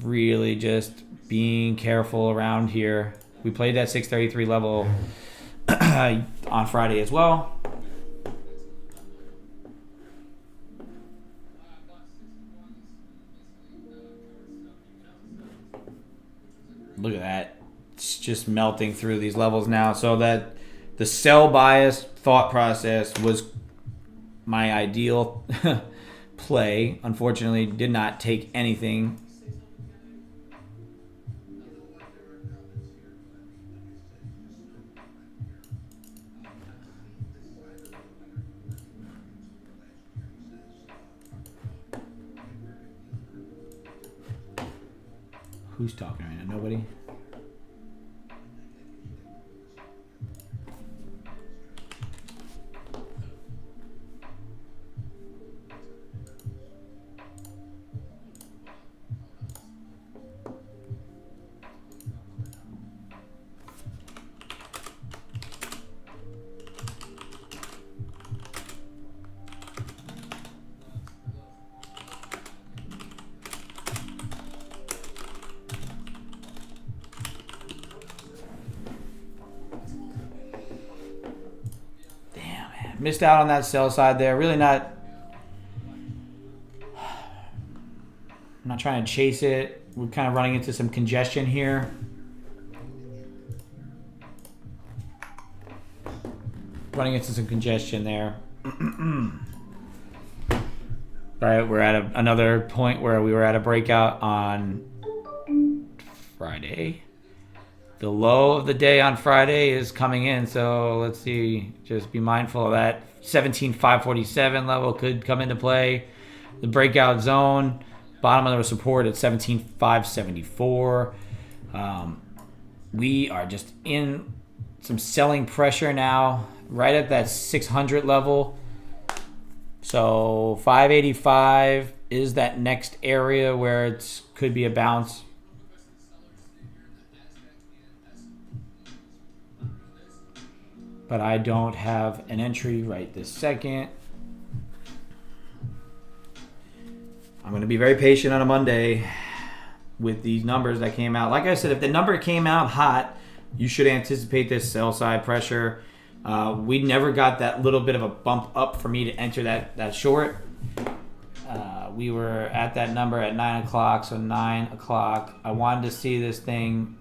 Speaker 1: Really just being careful around here. We played that 633 level on Friday as well. Look at that. It's just melting through these levels now. So that the sell bias thought process was my ideal play. Unfortunately, did not take anything. Who's talking right now? Nobody? missed out on that sell side there. Really not. I'm not trying to chase it. We're kind of running into some congestion here. Running into some congestion there. Right, we're at another point where we were at a breakout on Friday. The low of the day on Friday is coming in, so let's see. Just be mindful of that. 17,547 level could come into play. The breakout zone, bottom of the support at 17,574. We are just in some selling pressure now, right at that 600 level. So 585 is that next area where it could be a bounce. But I don't have an entry right this second. I'm going to be very patient on a Monday with these numbers that came out. Like I said, if the number came out hot, you should anticipate this sell side pressure. We never got that little bit of a bump up for me to enter that short. We were at that number at 9 o'clock, so 9 o'clock. I wanted to see this thing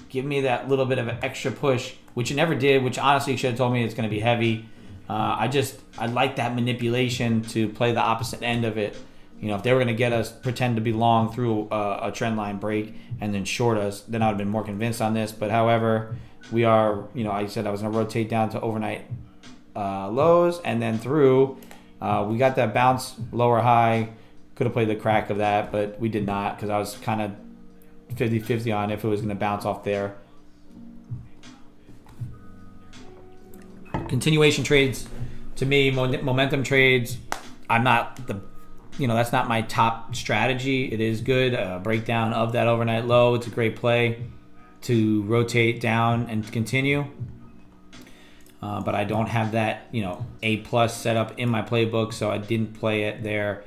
Speaker 1: give me that little bit of an extra push, which it never did, which honestly should have told me it's going to be heavy. I like that manipulation to play the opposite end of it. You know, if they were going to get us, pretend to be long through a trend line break and then short us, then I would have been more convinced on this. But however, we are, I said I was going to rotate down to overnight lows and then through. We got that bounce lower high. Could have played the crack of that, but we did not because I was kind of 50-50 on if it was going to bounce off there. Continuation trades, to me, momentum trades, I'm not that's not my top strategy. It is good. Breakdown of that overnight low. It's a great play to rotate down and continue. But I don't have that, A+ set up in my playbook, so I didn't play it there.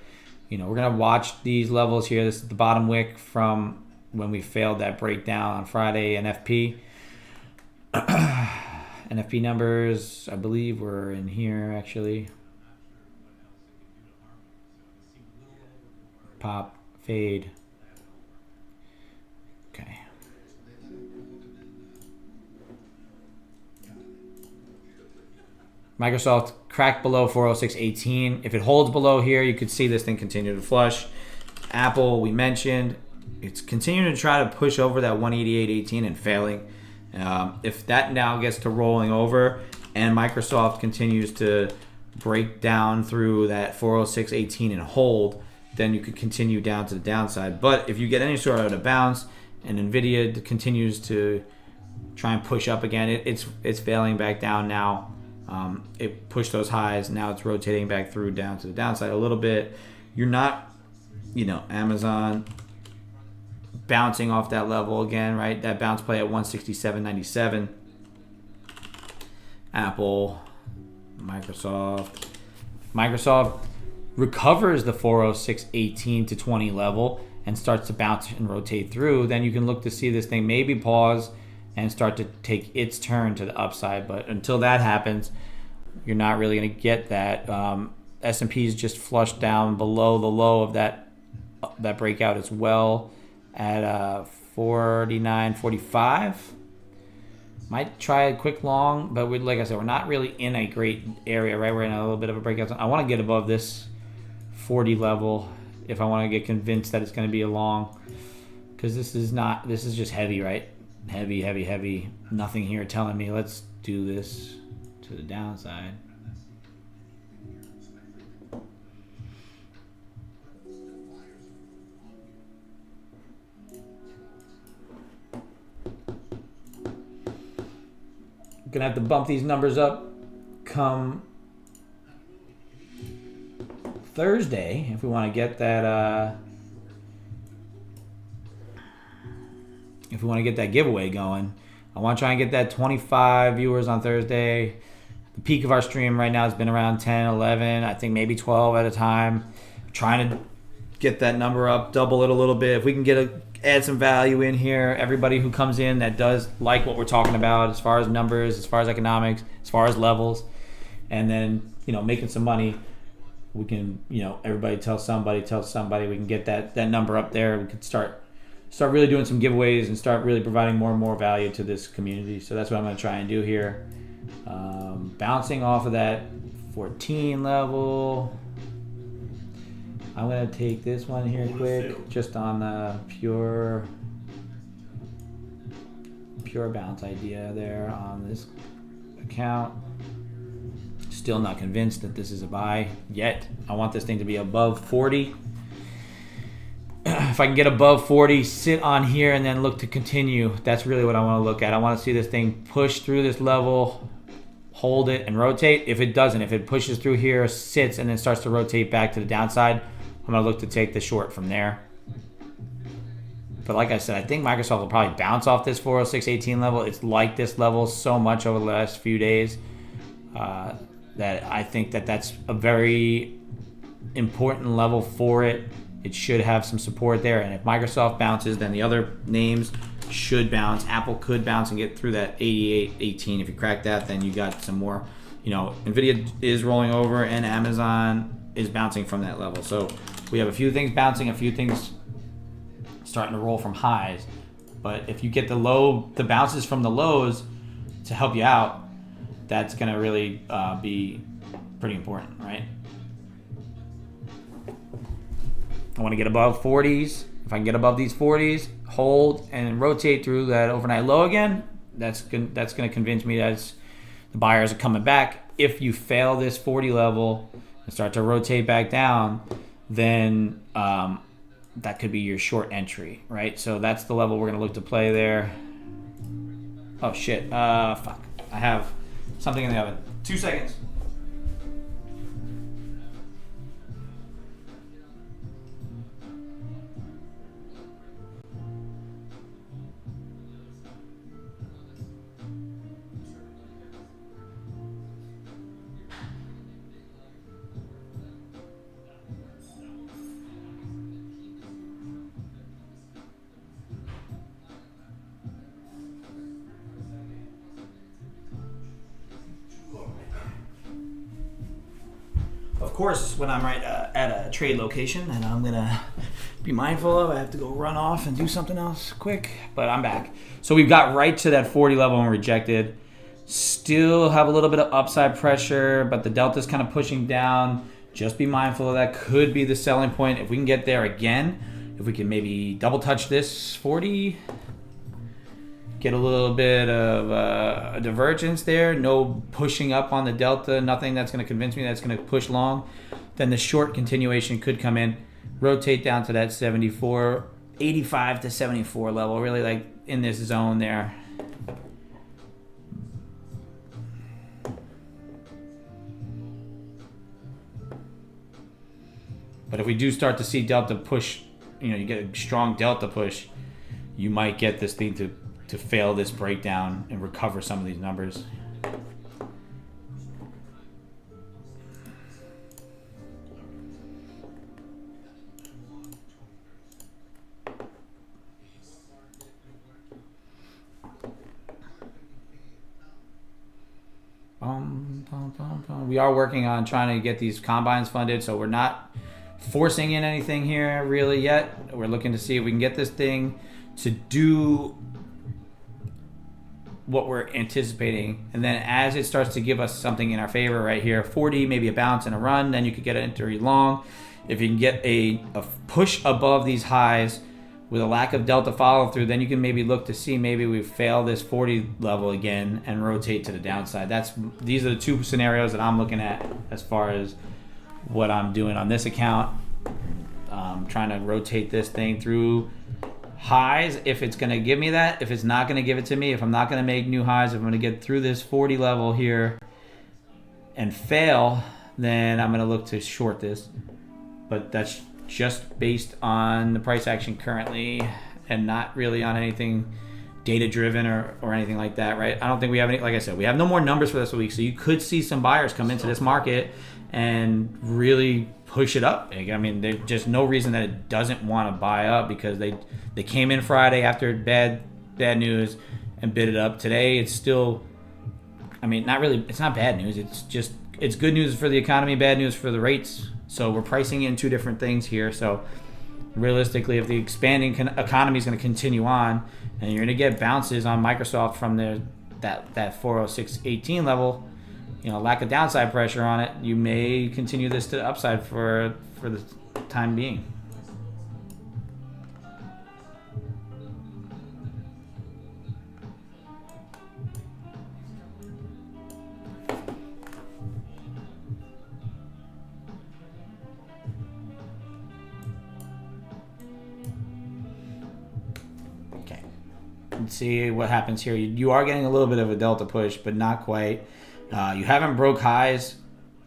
Speaker 1: We're going to watch these levels here. This is the bottom wick from when we failed that breakdown on Friday, NFP. NFP numbers, I believe, were in here, actually. Pop, fade. Okay. Microsoft cracked below 406.18. If it holds below here, you could see this thing continue to flush. Apple, we mentioned, it's continuing to try to push over that 188.18 and failing. If that now gets to rolling over and Microsoft continues to break down through that 406.18 and hold, then you could continue down to the downside. But if you get any sort of a bounce and NVIDIA continues to try and push up again, it's failing back down now. It pushed those highs. Now it's rotating back through down to the downside a little bit. You're not, Amazon bouncing off that level again, right? That bounce play at 167.97. Apple, Microsoft recovers the 406.18 to 20 level and starts to bounce and rotate through, then you can look to see this thing maybe pause and start to take its turn to the upside. But until that happens, you're not really going to get that. S&P is just flushed down below the low of that breakout as well at 49.45. Might try a quick long, but like I said, we're not really in a great area, right? We're in a little bit of a breakout zone. I want to get above this 40 level if I want to get convinced that it's going to be a long, because this is just heavy, right? Heavy. Nothing here telling me let's do this to the downside. Gonna have to bump these numbers up come Thursday if we want to get that giveaway going. I want to try and get that 25 viewers on Thursday. The peak of our stream right now has been around 10, 11, I think maybe 12 at a time. Trying to get that number up, double it a little bit. If we can add some value in here, everybody who comes in that does like what we're talking about as far as numbers, as far as economics, as far as levels, and then, you know, making some money. We can, you know, everybody tell somebody, we can get that number up there. We could start really doing some giveaways and start really providing more and more value to this community. So that's what I'm going to try and do here. Bouncing off of that 14 level, I'm going to take this one here quick, just on the pure bounce idea there on this account. Still not convinced that this is a buy yet. I want this thing to be above 40. If I can get above 40, sit on here and then look to continue. That's really what I want to look at. I want to see this thing push through this level, hold it, and rotate. If it doesn't, if it pushes through here, sits, and then starts to rotate back to the downside, I'm going to look to take the short from there. But like I said, I think Microsoft will probably bounce off this 406.18 level. It's like this level so much over the last few days that I think that that's a very important level for it. It should have some support there. And if Microsoft bounces, then the other names should bounce. Apple could bounce and get through that 88.18. If you crack that, then you got some more. You know, NVIDIA is rolling over and Amazon is bouncing from that level. So we have a few things bouncing, a few things starting to roll from highs. But if you get the bounces from the lows to help you out, that's going to really be pretty important, right? I want to get above 40s. If I can get above these 40s, hold and rotate through that overnight low again, that's going to convince me that the buyers are coming back. If you fail this 40 level and start to rotate back down, then that could be your short entry, right? So that's the level we're going to look to play there. Oh, shit. Fuck. I have something in the oven. 2 seconds. Of course, when I'm right at a trade location and I'm gonna be mindful of, I have to go run off and do something else quick, but I'm back. So we've got right to that 40 level and rejected. Still have a little bit of upside pressure, but the delta's kind of pushing down. Just be mindful of that. Could be the selling point. If we can get there again, if we can maybe double touch this 40, get a little bit of a divergence there, no pushing up on the delta, nothing that's going to convince me that's going to push long, then the short continuation could come in, rotate down to that 74, 85 to 74 level, really like in this zone there. But if we do start to see delta push, you know, you get a strong delta push, you might get this thing to fail this breakdown and recover some of these numbers. We are working on trying to get these combines funded, so we're not forcing in anything here really yet. We're looking to see if we can get this thing to do what we're anticipating, and then as it starts to give us something in our favor right here, 40, maybe a bounce and a run, then you could get an entry long. If you can get a push above these highs with a lack of delta follow through, then you can maybe look to see maybe we fail this 40 level again and rotate to the downside. These are the two scenarios that I'm looking at as far as what I'm doing on this account. Trying to rotate this thing through highs if it's going to give me that. If it's not going to give it to me, if I'm not going to make new highs, if I'm going to get through this 40 level here and fail, then I'm going to look to short this. But that's just based on the price action currently and not really on anything data driven or anything like that, right? I don't think we have any, like I said, we have no more numbers for this week, so you could see some buyers come into this market and really push it up. I mean, there's just no reason that it doesn't want to buy up, because they came in Friday after bad news and bid it up. Today it's still I mean, not really. It's not bad news. It's good news for the economy, bad news for the rates. So we're pricing in two different things here. So realistically, if the expanding economy is going to continue on, and you're going to get bounces on Microsoft from that 406.18 level, lack of downside pressure on it, you may continue this to the upside for the time being. Let's see what happens here. You are getting a little bit of a delta push, but not quite. You haven't broke highs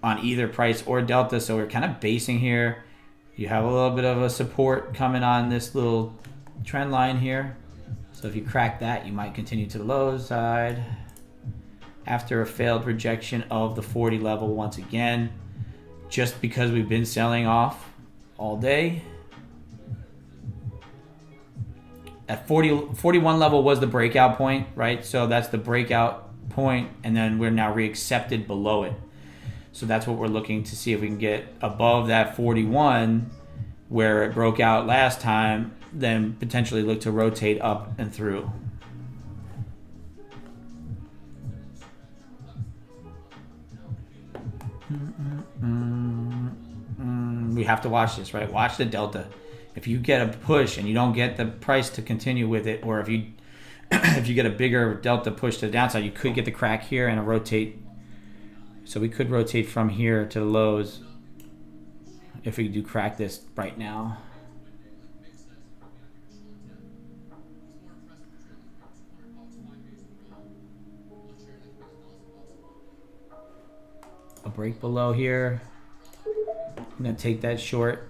Speaker 1: on either price or delta, so we're kind of basing here. You have a little bit of a support coming on this little trend line here. So if you crack that, you might continue to the low side after a failed rejection of the 40 level once again, just because we've been selling off all day. At 41 level was the breakout point, right? So that's the breakout point, and then we're now reaccepted below it. So that's what we're looking to see if we can get above that 41 where it broke out last time, then potentially look to rotate up and through. We have to watch this, right? Watch the delta. If you get a push and you don't get the price to continue with it, or if you if you get a bigger delta push to the downside, you could get the crack here and a rotate. So we could rotate from here to the lows if we do crack this right now. A break below here. I'm going to take that short.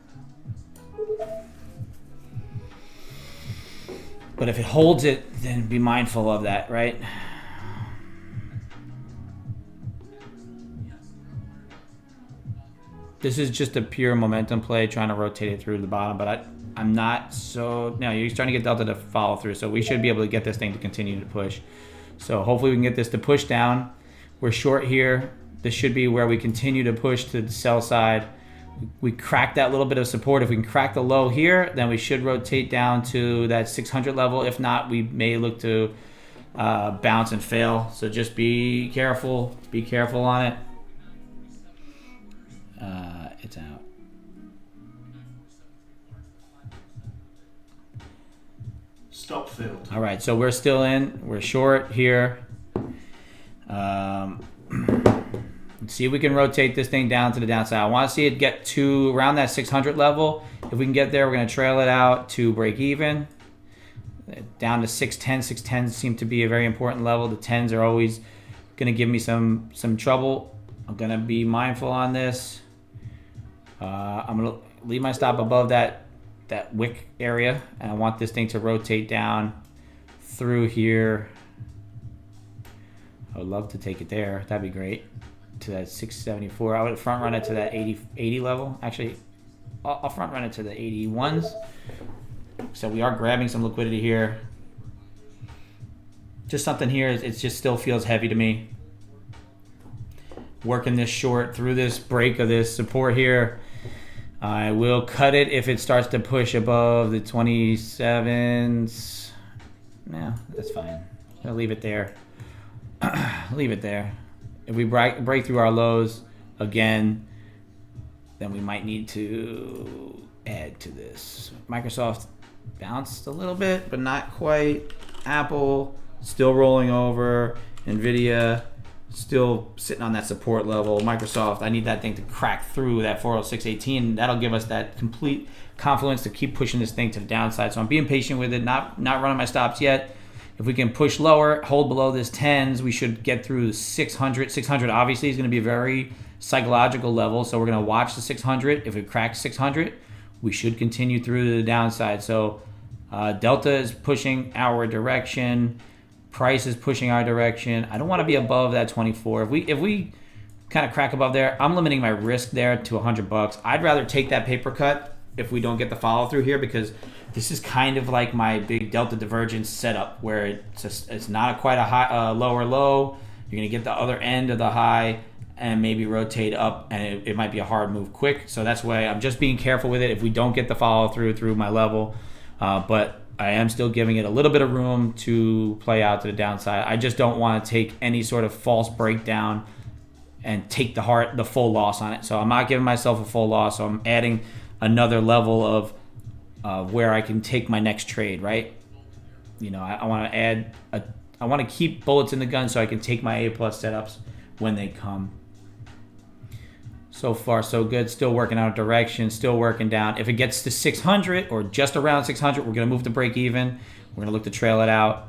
Speaker 1: But if it holds it, then be mindful of that, right? This is just a pure momentum play, trying to rotate it through the bottom, but I'm not so... No, you're starting to get delta to follow through, so we should be able to get this thing to continue to push. So hopefully we can get this to push down. We're short here. This should be where we continue to push to the sell side. We crack that little bit of support. If we can crack the low here, then we should rotate down to that 600 level. If not, we may look to bounce and fail. So just be careful. Be careful on it. It's out.
Speaker 3: Stop filled.
Speaker 1: All right, so we're still in. We're short here. Let's see if we can rotate this thing down to the downside. I want to see it get to around that 600 level. If we can get there, we're going to trail it out to break even. Down to 610. 610 seem to be a very important level. The 10s are always going to give me some trouble. I'm going to be mindful on this. I'm going to leave my stop above that wick area, and I want this thing to rotate down through here. I would love to take it there. That'd be great. To that 674. I would front run it to that 80 level. Actually, I'll front run it to the 81s. So we are grabbing some liquidity here. Just something here. It just still feels heavy to me. Working this short through this break of this support here. I will cut it if it starts to push above the 27s. Yeah, that's fine. I'll leave it there. Leave it there. If we break through our lows again, then we might need to add to this. Microsoft bounced a little bit, but not quite. Apple still rolling over. Nvidia still sitting on that support level. Microsoft, I need that thing to crack through that 406.18. That'll give us that complete confluence to keep pushing this thing to the downside. So I'm being patient with it, not running my stops yet. If we can push lower, hold below this 10s, we should get through 600. 600 obviously is going to be a very psychological level, so we're going to watch the 600. If it cracks 600, we should continue through to the downside. So Delta is pushing our direction. Price is pushing our direction. I don't want to be above that 24. If we kind of crack above there, I'm limiting my risk there to $100. I'd rather take that paper cut if we don't get the follow through here, because this is kind of like my big delta divergence setup where it's not quite a high lower low. You're going to get the other end of the high and maybe rotate up, and it might be a hard move quick. So that's why I'm just being careful with it if we don't get the follow through my level. But I am still giving it a little bit of room to play out to the downside. I just don't want to take any sort of false breakdown and take the full loss on it. So I'm not giving myself a full loss. So I'm adding another level of where I can take my next trade, right? I want to I want to keep bullets in the gun so I can take my A+ setups when they come. So far, so good. Still working out a direction, still working down. If it gets to 600 or just around 600, we're going to move to break even. We're going to look to trail it out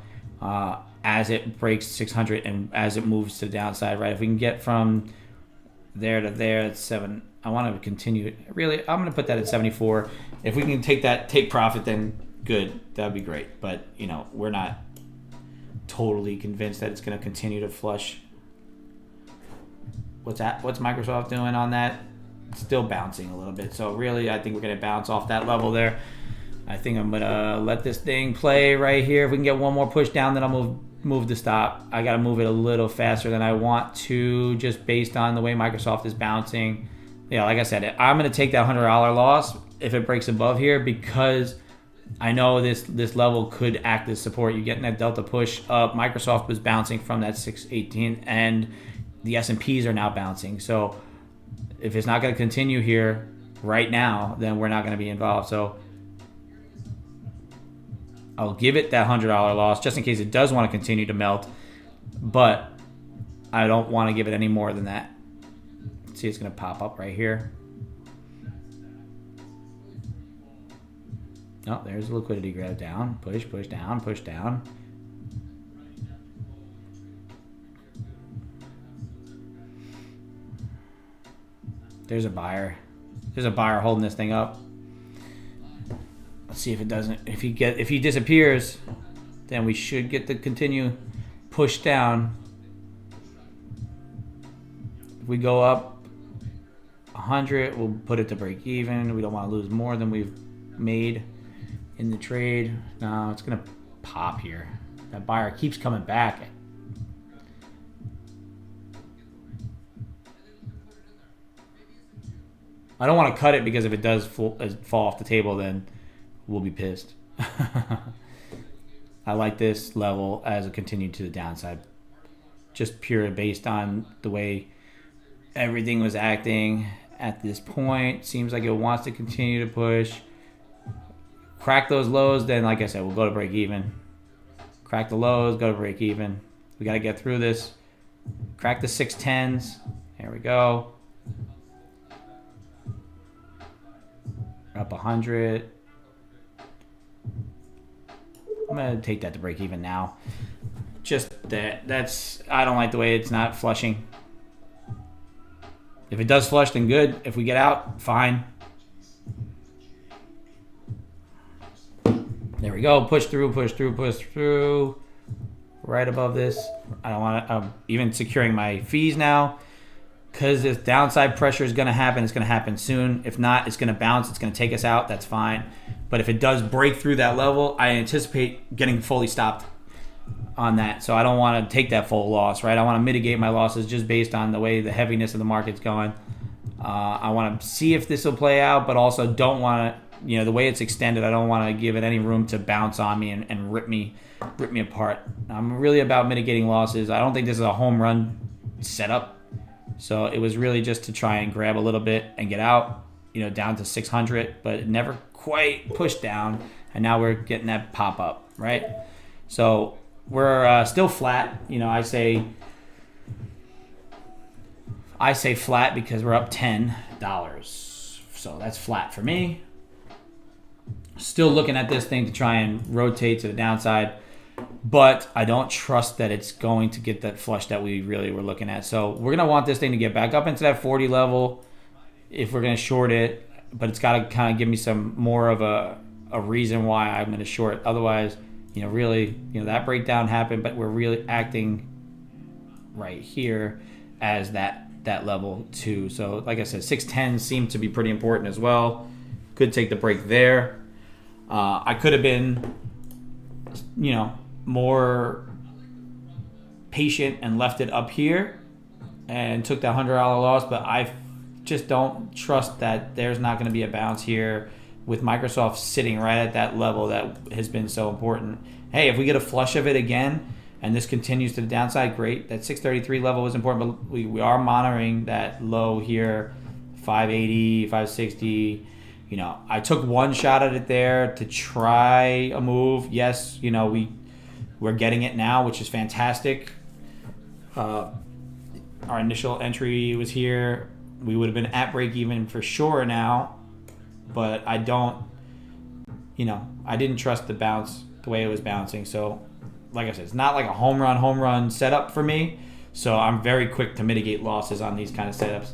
Speaker 1: as it breaks 600 and as it moves to the downside, right? If we can get from there to there, it's 7. I want to continue. Really, I'm going to put that at 74. If we can take profit, then good. That would be great. But, we're not totally convinced that it's going to continue to flush. What's Microsoft doing on that? Still bouncing a little bit. So really, I think we're going to bounce off that level there. I think I'm going to let this thing play right here. If we can get one more push down, then I'll move the stop. I got to move it a little faster than I want to, just based on the way Microsoft is bouncing. Yeah, like I said, I'm going to take that $100 loss if it breaks above here, because I know this level could act as support. You're getting that delta push up. Microsoft was bouncing from that 618, and the S&Ps are now bouncing. So if it's not going to continue here right now, then we're not going to be involved. So I'll give it that $100 loss just in case it does want to continue to melt, but I don't want to give it any more than that. See, it's going to pop up right here. Oh, there's the liquidity grab down. Push down, push down. There's a buyer. There's a buyer holding this thing up. Let's see if it doesn't. If he disappears, then we should get the continue push down. If we go up 100, we'll put it to break even. We don't want to lose more than we've made in the trade. No, it's gonna pop here. That buyer keeps coming back. I don't want to cut it, because if it does fall off the table, then we'll be pissed. I like this level as a continue to the downside, just pure based on the way everything was acting at this point. Seems like it wants to continue to push. Crack those lows, then like I said, we'll go to break even. Crack the lows, go to break even. We got to get through this. Crack the 610s. There we go. Up 100. I'm gonna take that to break even now. Just that's I don't like the way it's not flushing. If it does flush, then good. If we get out, fine. There we go. Push through, push through, push through. Right above this. I don't want to. I'm even securing my fees now, because if downside pressure is going to happen, it's going to happen soon. If not, it's going to bounce. It's going to take us out. That's fine. But if it does break through that level, I anticipate getting fully stopped on that. So I don't want to take that full loss, right? I want to mitigate my losses just based on the way the heaviness of the market's going. I want to see if this will play out, but also don't want to, the way it's extended, I don't want to give it any room to bounce on me and rip me apart. I'm really about mitigating losses. I don't think this is a home run setup. So it was really just to try and grab a little bit and get out, down to 600, but it never quite pushed down. And now we're getting that pop up, right? So we're still flat. I say flat because we're up $10. So that's flat for me. Still looking at this thing to try and rotate to the downside, but I don't trust that it's going to get that flush that we really were looking at. So we're going to want this thing to get back up into that 40 level if we're going to short it, but it's got to kind of give me some more of a reason why I'm going to short. Otherwise, really, that breakdown happened, but we're really acting right here as that level too. So like I said, 610 seemed to be pretty important as well. Could take the break there. I could have been, more patient and left it up here and took that $100 loss, but I just don't trust that there's not going to be a bounce here with Microsoft sitting right at that level that has been so important. Hey, if we get a flush of it again and this continues to the downside, great. That 633 level is important, but we are monitoring that low here, 580, 560. You know, I took one shot at it there to try a move. Yes, you know, we're getting it now, which is fantastic. Our initial entry was here. We would have been at break even for sure now, but I didn't trust the bounce the way it was bouncing. So, like I said, it's not like a home run setup for me. So I'm very quick to mitigate losses on these kind of setups.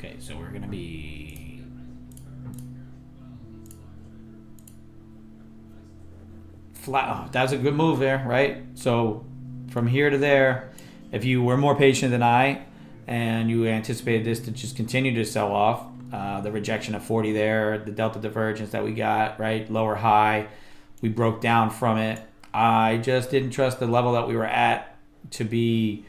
Speaker 1: Okay, so we're going to be flat. Oh, that was a good move there, right? So from here to there, if you were more patient than I and you anticipated this to just continue to sell off, the rejection of 40 there, the delta divergence that we got, right? Lower high, we broke down from it. I just didn't trust the level that we were at to be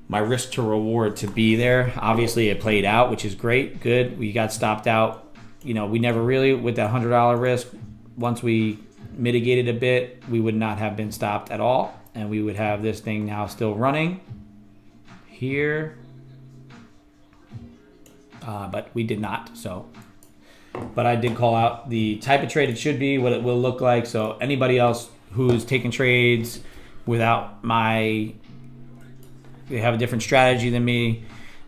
Speaker 1: my risk to reward to be there. Obviously it played out, which is great, good. We got stopped out. You know, we never really, with that $100 risk, once we mitigated a bit, we would not have been stopped at all. And we would have this thing now still running here. But we did not, so. But I did call out the type of trade it should be, what it will look like. So anybody else who's taking trades without they have a different strategy than me,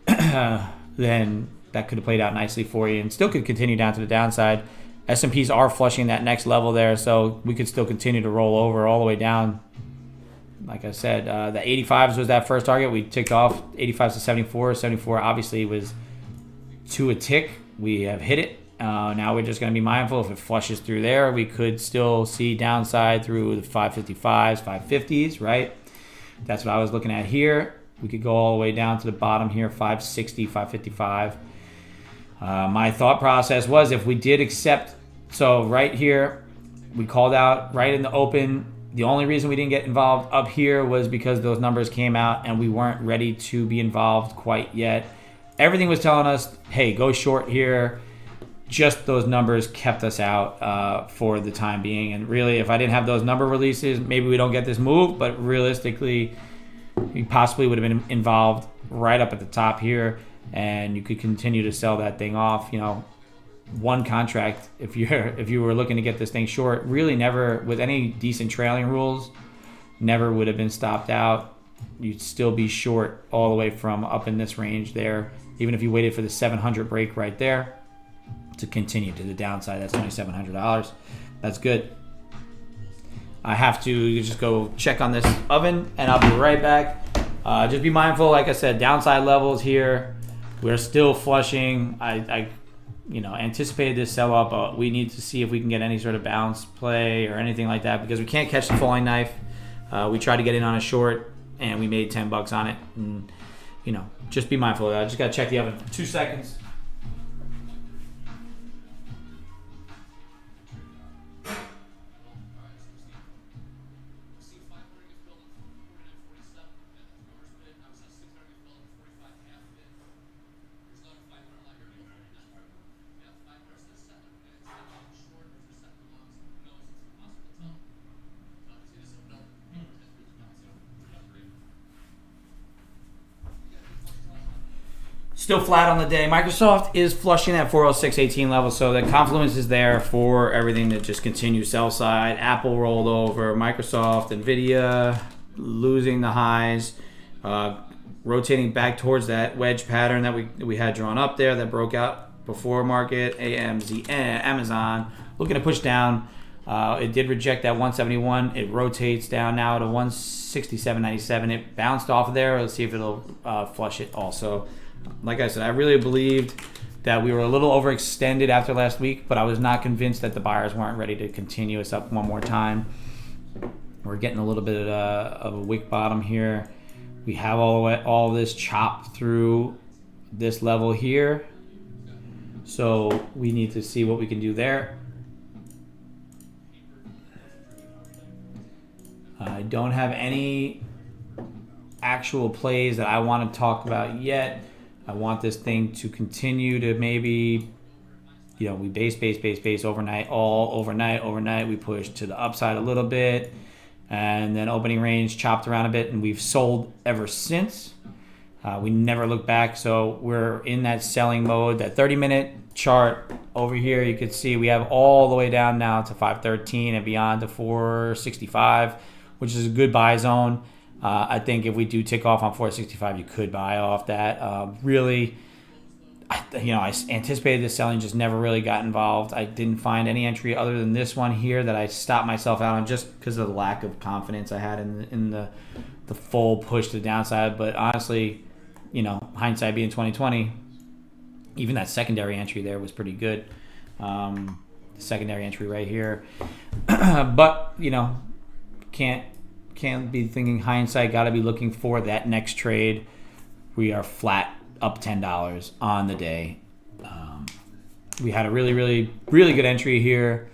Speaker 1: then that could have played out nicely for you and still could continue down to the downside. S&Ps are flushing that next level there, so we could still continue to roll over all the way down. Like I said, the 85s was that first target. We ticked off 85s to 74. 74 obviously was to a tick. We have hit it. Now we're just going to be mindful if it flushes through there, we could still see downside through the 555s, 550s, right? That's what I was looking at here. We could go all the way down to the bottom here, 560, 555. My thought process was if we did accept, so right here, we called out right in the open. The only reason we didn't get involved up here was because those numbers came out and we weren't ready to be involved quite yet. Everything was telling us, hey, go short here. Just those numbers kept us out for the time being. And really, if I didn't have those number releases, maybe we don't get this move. But realistically, we possibly would have been involved right up at the top here. And you could continue to sell that thing off. You know, one contract, if you were looking to get this thing short, really never, with any decent trailing rules, never would have been stopped out. You'd still be short all the way from up in this range there. Even if you waited for the 700 break right there to continue to the downside, that's only $700. That's good. I have to just go check on this oven and I'll be right back. Just be mindful, like I said, downside levels here. We're still flushing. I anticipated this sell up, but we need to see if we can get any sort of bounce play or anything like that because we can't catch the falling knife. We tried to get in on a short and we made $10 on it. And, just be mindful of that. I just got to check the oven for 2 seconds. Still flat on the day. Microsoft is flushing that 406.18 level, so the confluence is there for everything to just continue sell side. Apple rolled over. Microsoft, Nvidia losing the highs, rotating back towards that wedge pattern that we had drawn up there that broke out before market. Amazon looking to push down. It did reject that 171. It rotates down now to 167.97. It bounced off of there. Let's see if it'll flush it also. Like I said, I really believed that we were a little overextended after last week, but I was not convinced that the buyers weren't ready to continue us up one more time. We're getting a little bit of a wick bottom here. We have all this chopped through this level here. So we need to see what we can do there. I don't have any actual plays that I want to talk about yet. I want this thing to continue to maybe, we base overnight. We push to the upside a little bit, and then opening range chopped around a bit, and we've sold ever since. We never look back, so we're in that selling mode. That 30-minute chart over here, you can see we have all the way down now to 513 and beyond to 465, which is a good buy zone. I think if we do tick off on 465, you could buy off that. I anticipated this selling, just never really got involved. I didn't find any entry other than this one here that I stopped myself out on just because of the lack of confidence I had in the full push to the downside. But honestly, hindsight being 2020, even that secondary entry there was pretty good. The secondary entry right here, but can't be thinking hindsight. Got to be looking for that next trade. We are flat up $10 on the day. We had a really, really, really good entry here.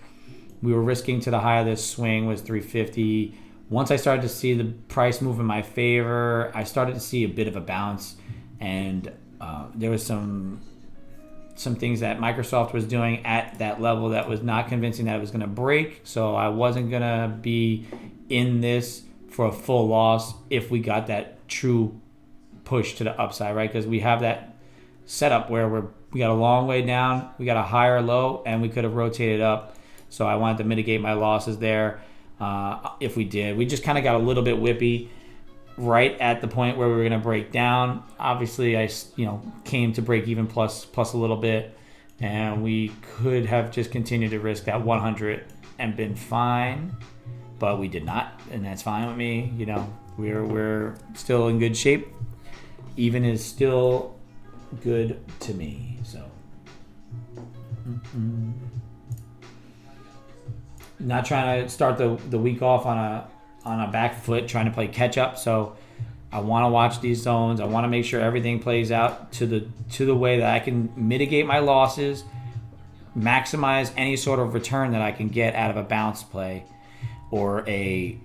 Speaker 1: We were risking to the high of this swing was 350. Once I started to see the price move in my favor, I started to see a bit of a bounce, and there was some things that Microsoft was doing at that level that was not convincing that it was going to break. So I wasn't going to be in this for a full loss if we got that true push to the upside, right? Because we have that setup where we got a long way down, we got a higher low, and we could have rotated up. So I wanted to mitigate my losses there. If we did, we just kind of got a little bit whippy right at the point where we were going to break down. Obviously, I came to break even plus a little bit, and we could have just continued to risk that 100 and been fine. But we did not, and that's fine with me. We're still in good shape. Even is still good to me. So, not trying to start the week off on a back foot, trying to play catch up. So, I want to watch these zones. I want to make sure everything plays out to the way that I can mitigate my losses, maximize any sort of return that I can get out of a bounce play or a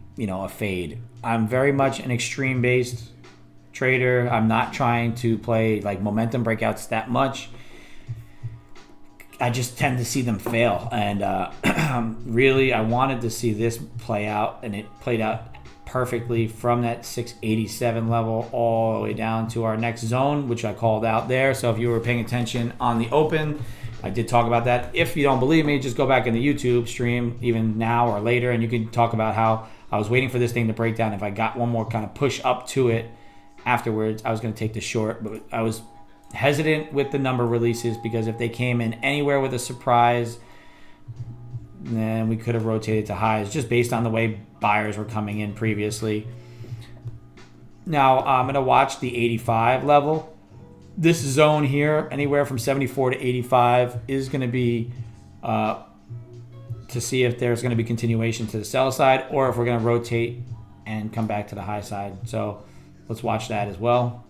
Speaker 1: fade. I'm very much an extreme based trader. I'm not trying to play like momentum breakouts that much. I just tend to see them fail, and really I wanted to see this play out, and it played out perfectly from that 687 level all the way down to our next zone, which I called out there. So if you were paying attention on the open, I did talk about that. If you don't believe me, just go back in the YouTube stream, even now or later, and you can talk about how I was waiting for this thing to break down. If I got one more kind of push up to it afterwards, I was going to take the short. But I was hesitant with the number releases because if they came in anywhere with a surprise, then we could have rotated to highs just based on the way buyers were coming in previously. Now, I'm going to watch the 85 level. This zone here, anywhere from 74 to 85, is going to be to see if there's going to be continuation to the sell side or if we're going to rotate and come back to the high side. So let's watch that as well.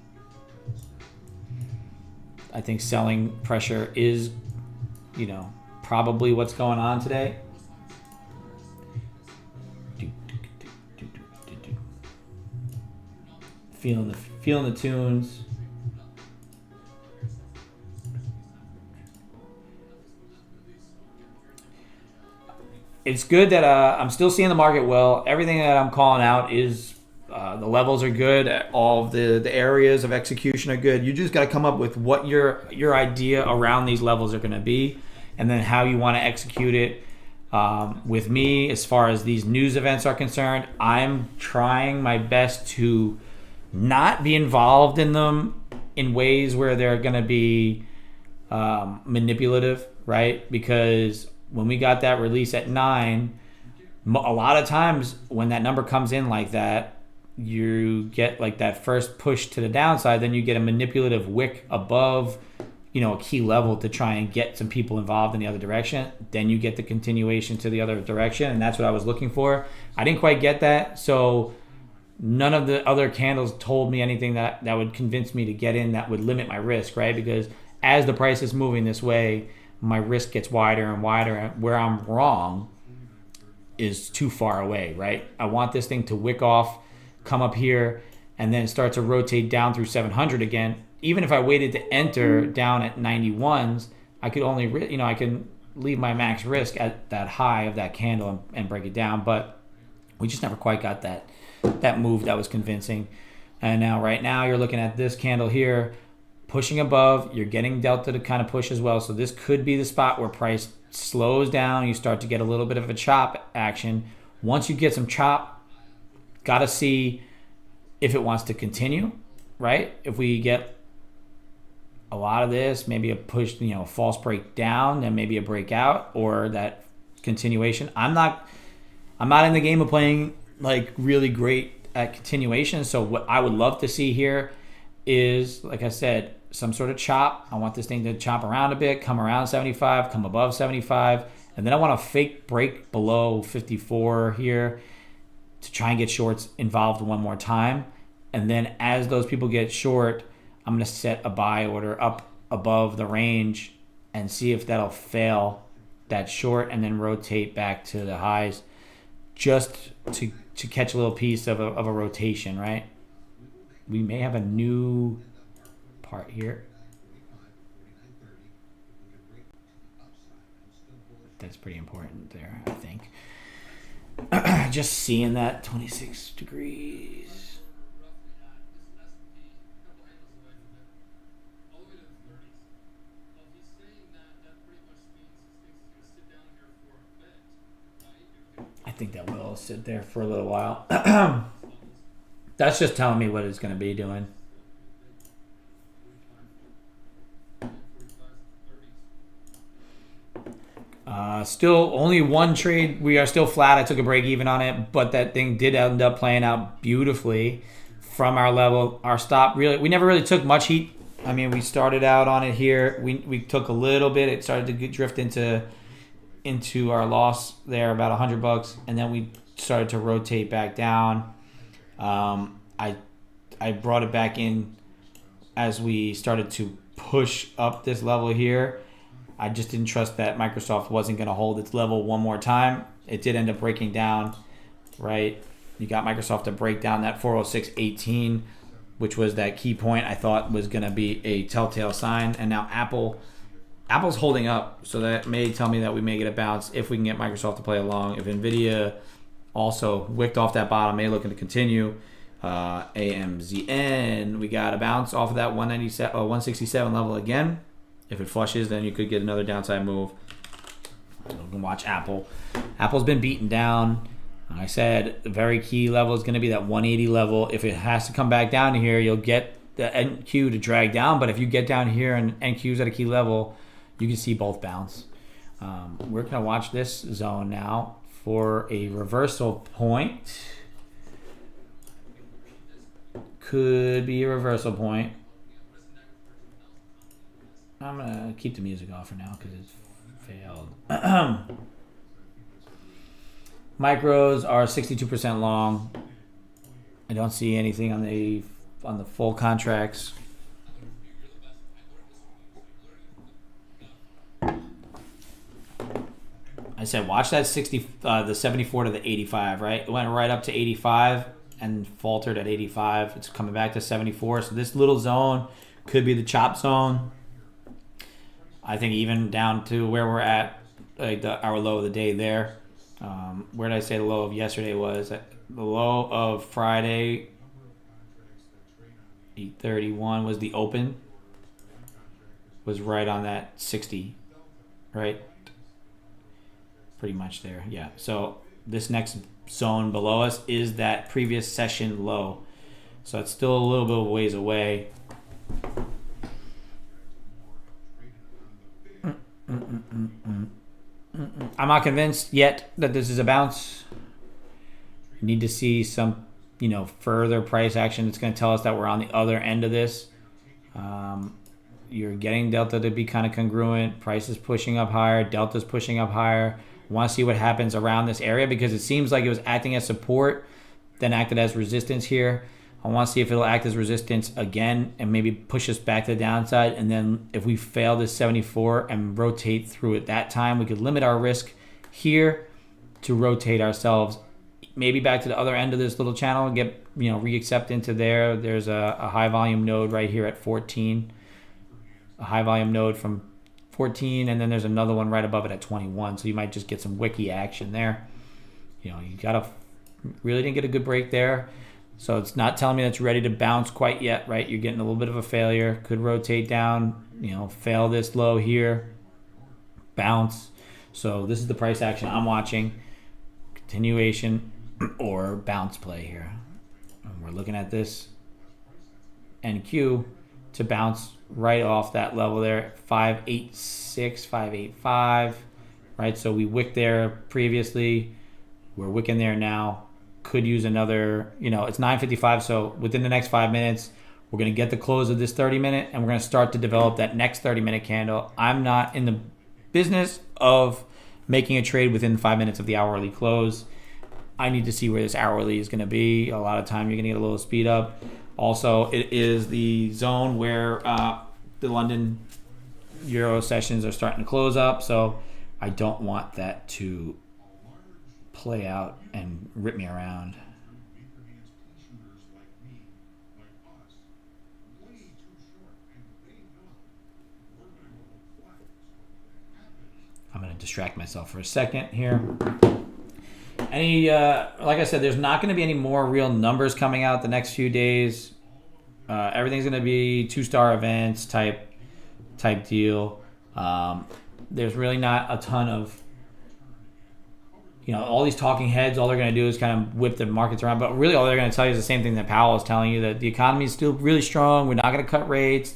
Speaker 1: I think selling pressure is, probably what's going on today. Feeling the tunes. It's good that I'm still seeing the market well. Everything that I'm calling out is the levels are good. All of the areas of execution are good. You just got to come up with what your idea around these levels are going to be, and then how you want to execute it. With me, as far as these news events are concerned, I'm trying my best to not be involved in them in ways where they're going to be manipulative, right? Because when we got that release at 9, a lot of times when that number comes in like that, you get like that first push to the downside, then you get a manipulative wick above a key level to try and get some people involved in the other direction. Then you get the continuation to the other direction, and that's what I was looking for. I didn't quite get that, so none of the other candles told me anything that would convince me to get in that would limit my risk, right? Because as the price is moving this way, my risk gets wider and wider, and where I'm wrong is too far away, right? I want this thing to wick off, come up here, and then start to rotate down through 700 again. Even if I waited to enter down at 91s, I could only, I can leave my max risk at that high of that candle and break it down. But we just never quite got that move that was convincing. And now, right now, you're looking at this candle here, pushing above. You're getting delta to kind of push as well. So this could be the spot where price slows down. You start to get a little bit of a chop action. Once you get some chop, got to see if it wants to continue, right? If we get a lot of this, maybe a push, false break down, then maybe a breakout or that continuation. I'm not in the game of playing like really great at continuation. So what I would love to see here is, like I said, some sort of chop. I want this thing to chop around a bit, come around 75, come above 75, and then I want a fake break below 54 here to try and get shorts involved one more time. And then as those people get short, I'm going to set a buy order up above the range and see if that'll fail that short and then rotate back to the highs just to catch a little piece of a rotation, right? We may have a new part here. That's pretty important there, I think. Just seeing that 26 degrees. I think that will sit there for a little while. That's just telling me what it's going to be doing. Still only one trade. We are still flat. I took a break even on it, but that thing did end up playing out beautifully from our level. Our stop, really, we never really took much heat. I mean, we started out on it here. We took a little bit. It started to drift into our loss there, about $100, and then we started to rotate back down. I brought it back in as we started to push up this level here. I just didn't trust that Microsoft wasn't going to hold its level one more time. It did end up breaking down, right? You got Microsoft to break down that 406.18, which was that key point I thought was going to be a telltale sign. And now Apple's holding up, so that may tell me that we may get a bounce if we can get Microsoft to play along. If NVIDIA also wicked off that bottom, may looking to continue. AMZN, we got a bounce off of that 167 level again. If it flushes, then you could get another downside move. We can watch Apple. Apple's been beaten down. I said the very key level is going to be that 180 level. If it has to come back down to here, you'll get the NQ to drag down. But if you get down here and NQ's at a key level, you can see both bounce. We're going to watch this zone now for a reversal point. Could be a reversal point. I'm going to keep the music off for now because it's failed. Micros are 62% long. I don't see anything on the full contracts. I said watch that the 74 to the 85, right? It went right up to 85 and faltered at 85. It's coming back to 74. So this little zone could be the chop zone. I think even down to where we're at, like our low of the day there. Where did I say the low of yesterday was? The low of Friday, 831 was the open. Was right on that 60, right? Pretty much there, yeah. So this next zone below us is that previous session low. So it's still a little bit of a ways away. I'm not convinced yet that this is a bounce. We need to see some, further price action that's going to tell us that we're on the other end of this. you're getting delta to be kind of congruent. Price is pushing up higher. Delta's pushing up higher. Want to see what happens around this area because it seems like it was acting as support, then acted as resistance here. I want to see if it'll act as resistance again and maybe push us back to the downside. And then if we fail this 74 and rotate through at that time, we could limit our risk here to rotate ourselves maybe back to the other end of this little channel and get, re-accept into there. There's a high volume node right here at 14, a high volume node from 14, and then there's another one right above it at 21. So you might just get some wiki action there. You gotta really didn't get a good break there. So it's not telling me that it's ready to bounce quite yet, right? You're getting a little bit of a failure. Could rotate down, fail this low here, bounce. So this is the price action I'm watching. Continuation or bounce play here. And we're looking at this NQ to bounce right off that level there, 586, 585, right? So we wicked there previously. We're wicking there now. Could use another, it's 9:55, so within the next 5 minutes, we're going to get the close of this 30-minute, and we're going to start to develop that next 30-minute candle. I'm not in the business of making a trade within 5 minutes of the hourly close. I need to see where this hourly is going to be. A lot of time you're going to get a little speed up. Also, it is the zone where the London Euro sessions are starting to close up, so I don't want that to play out and rip me around. I'm going to distract myself for a second here. Like I said, there's not going to be any more real numbers coming out the next few days. Everything's going to be 2-star events type deal. There's really not a ton of all these talking heads, all they're going to do is kind of whip the markets around. But really all they're going to tell you is the same thing that Powell is telling you, that the economy is still really strong. We're not going to cut rates,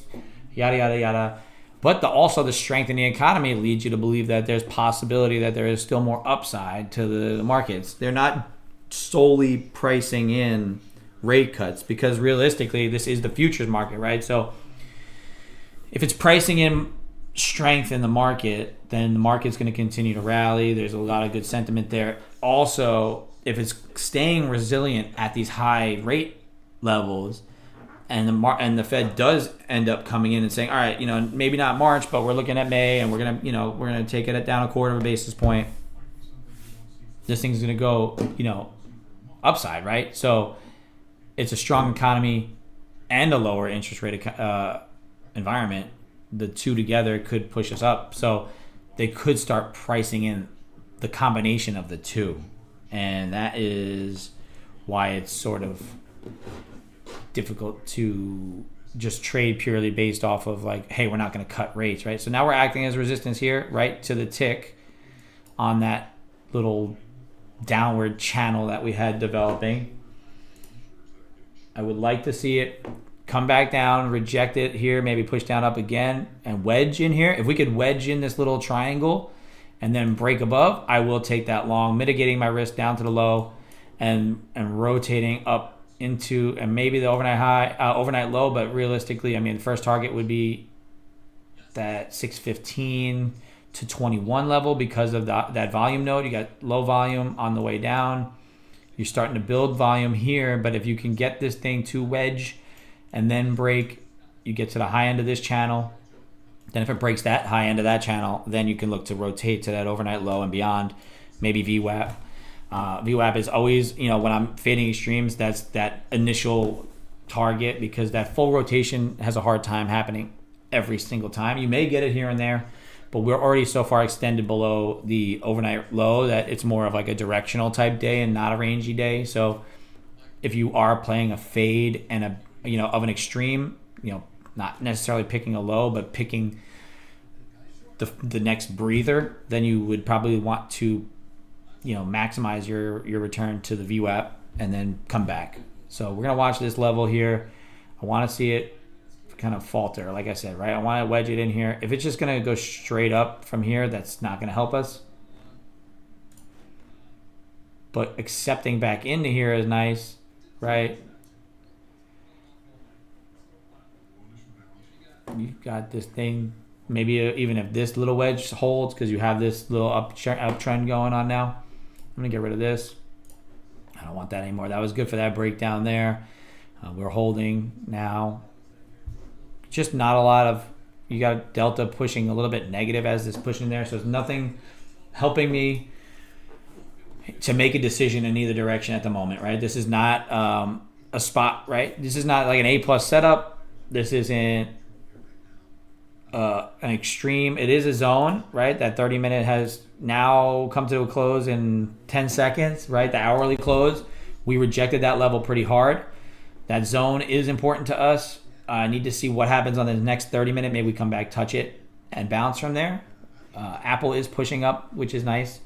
Speaker 1: yada, yada, yada. But also the strength in the economy leads you to believe that there's possibility that there is still more upside to the markets. They're not solely pricing in rate cuts because realistically this is the futures market, right? So if it's pricing in strength in the market, then the market's going to continue to rally. There's a lot of good sentiment there. Also, if it's staying resilient at these high rate levels, and the Fed does end up coming in and saying, all right, maybe not March, but we're looking at May, and we're gonna take it down a quarter of a basis point. This thing's gonna go, upside, right? So it's a strong economy and a lower interest rate environment. The two together could push us up. So they could start pricing in the combination of the two. And that is why it's sort of difficult to just trade purely based off of like, hey, we're not going to cut rates, right? So now we're acting as resistance here, right, to the tick on that little downward channel that we had developing. I would like to see it come back down, reject it here, maybe push down up again and wedge in here. If we could wedge in this little triangle and then break above, I will take that long, mitigating my risk down to the low and rotating up into, and maybe the overnight high, overnight low, but realistically, the first target would be that 615 to 21 level because of that volume node. You got low volume on the way down. You're starting to build volume here, but if you can get this thing to wedge and then break, you get to the high end of this channel. Then if it breaks that high end of that channel, then you can look to rotate to that overnight low and beyond, maybe VWAP. VWAP is always, when I'm fading extremes, that's that initial target because that full rotation has a hard time happening every single time. You may get it here and there, but we're already so far extended below the overnight low that it's more of like a directional type day and not a rangy day. So if you are playing a fade and of an extreme, not necessarily picking a low, but picking the next breather, then you would probably want to maximize your return to the VWAP and then come back. So we're gonna watch this level here. I want to see it kind of falter, like I said, right? I want to wedge it in here. If it's just gonna go straight up from here, that's not gonna help us. But accepting back into here is nice, right? you got this thing. Maybe even if this little wedge holds, because you have this little uptrend going on now. I'm gonna get rid of this. I don't want that anymore. That was good for that breakdown there. We're holding now. Just not a lot of. You got Delta pushing a little bit negative as this pushing there, so there's nothing helping me to make a decision in either direction at the moment, right? This is not a spot, right? This is not like an A+ setup. This isn't an extreme. It is a zone, right? That 30-minute has now come to a close in 10 seconds, right? The hourly close. We rejected that level pretty hard. That zone is important to us. I need to see what happens on the next 30-minute. Maybe we come back, touch it, and bounce from there. Apple is pushing up, which is nice.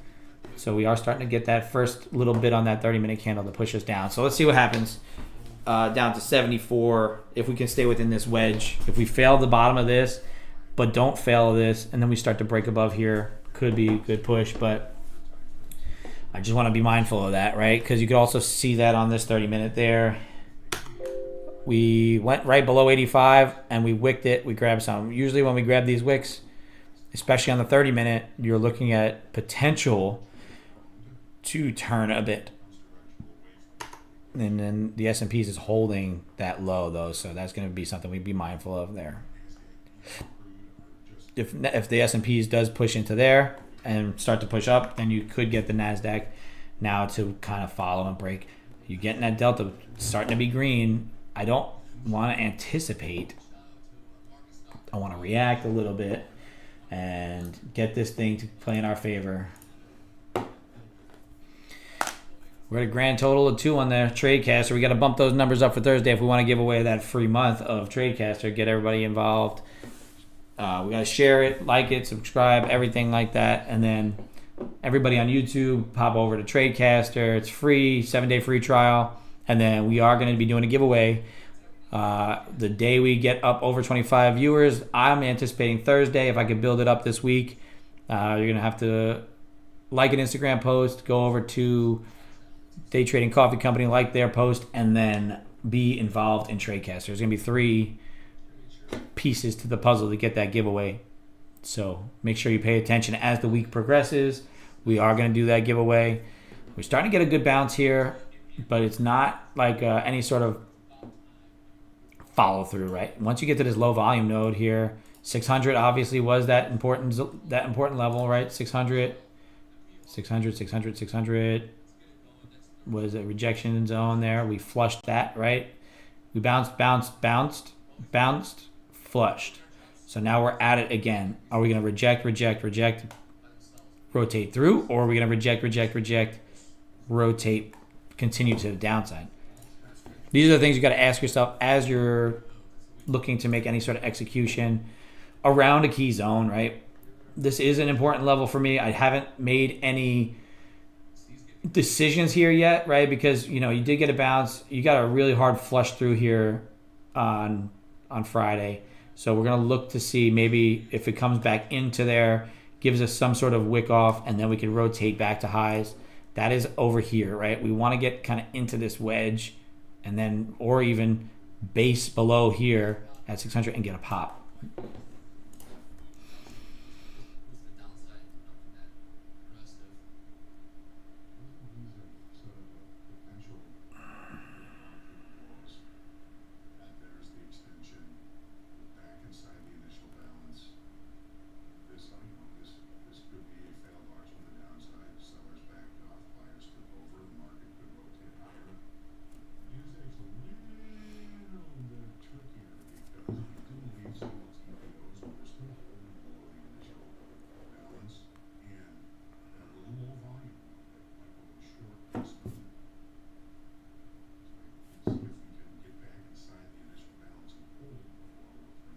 Speaker 1: So we are starting to get that first little bit on that 30-minute candle to push us down. So let's see what happens. Down to 74. If we can stay within this wedge. If we fail the bottom of this, but don't fail this, and then we start to break above here, could be a good push. But I just want to be mindful of that, right? Because you could also see that on this 30-minute there. We went right below 85 and we wicked it. We grabbed some. Usually when we grab these wicks, especially on the 30-minute, you're looking at potential to turn a bit. And then the S&P is holding that low, though, so that's going to be something we'd be mindful of there. If the S&P does push into there and start to push up, then you could get the NASDAQ now to kind of follow and break. You're getting that delta starting to be green. I don't want to anticipate. I want to react a little bit and get this thing to play in our favor. We're at a grand total of 2 on the TradeCaster. We got to bump those numbers up for Thursday if we want to give away that free month of TradeCaster, get everybody involved. We got to share it, like it, subscribe, everything like that. And then everybody on YouTube, pop over to TradeCaster. It's free, 7-day free trial. And then we are going to be doing a giveaway the day we get up over 25 viewers. I'm anticipating Thursday. If I could build it up this week, you're going to have to like an Instagram post, go over to Day Trading Coffee Company, like their post, and then be involved in TradeCaster. There's going to be 3 pieces to the puzzle to get that giveaway. So make sure you pay attention as the week progresses. We are going to do that giveaway. We're starting to get a good bounce here, but it's not like any sort of follow through, right? Once you get to this low volume node here, 600 obviously was that important level, right? 600 was a rejection zone there. We flushed that, right? We bounced, flushed. So now we're at it again. Are we going to reject, rotate through, or are we going to reject, rotate, continue to the downside? These are the things you got to ask yourself as you're looking to make any sort of execution around a key zone, right? This is an important level for me. I haven't made any decisions here yet, right? Because, you did get a bounce. You got a really hard flush through here on Friday. So we're going to look to see maybe if it comes back into there, gives us some sort of wick off, and then we can rotate back to highs. That is over here, right? We want to get kind of into this wedge and then, or even base below here at 600 and get a pop.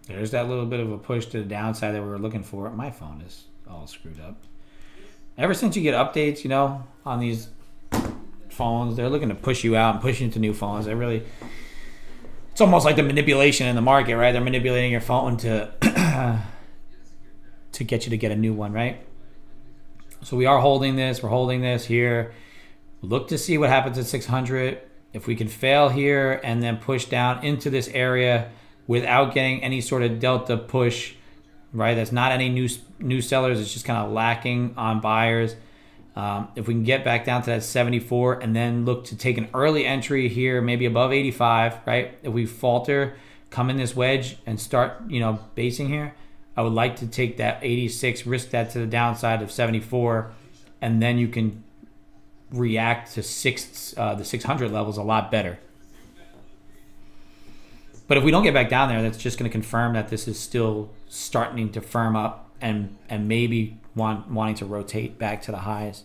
Speaker 1: There's that little bit of a push to the downside that we were looking for. My phone is all screwed up. Ever since you get updates, on these phones, they're looking to push you out and push you into new phones. It's almost like the manipulation in the market, right? They're manipulating your phone to get you to get a new one, right? So we are holding this. We're holding this here. Look to see what happens at 600. If we can fail here and then push down into this area, without getting any sort of delta push, right? That's not any new sellers. It's just kind of lacking on buyers. If we can get back down to that 74 and then look to take an early entry here, maybe above 85, right? If we falter, come in this wedge and start, basing here, I would like to take that 86, risk that to the downside of 74, and then you can react to the 600 levels a lot better. But if we don't get back down there, that's just going to confirm that this is still starting to firm up and maybe wanting to rotate back to the highs.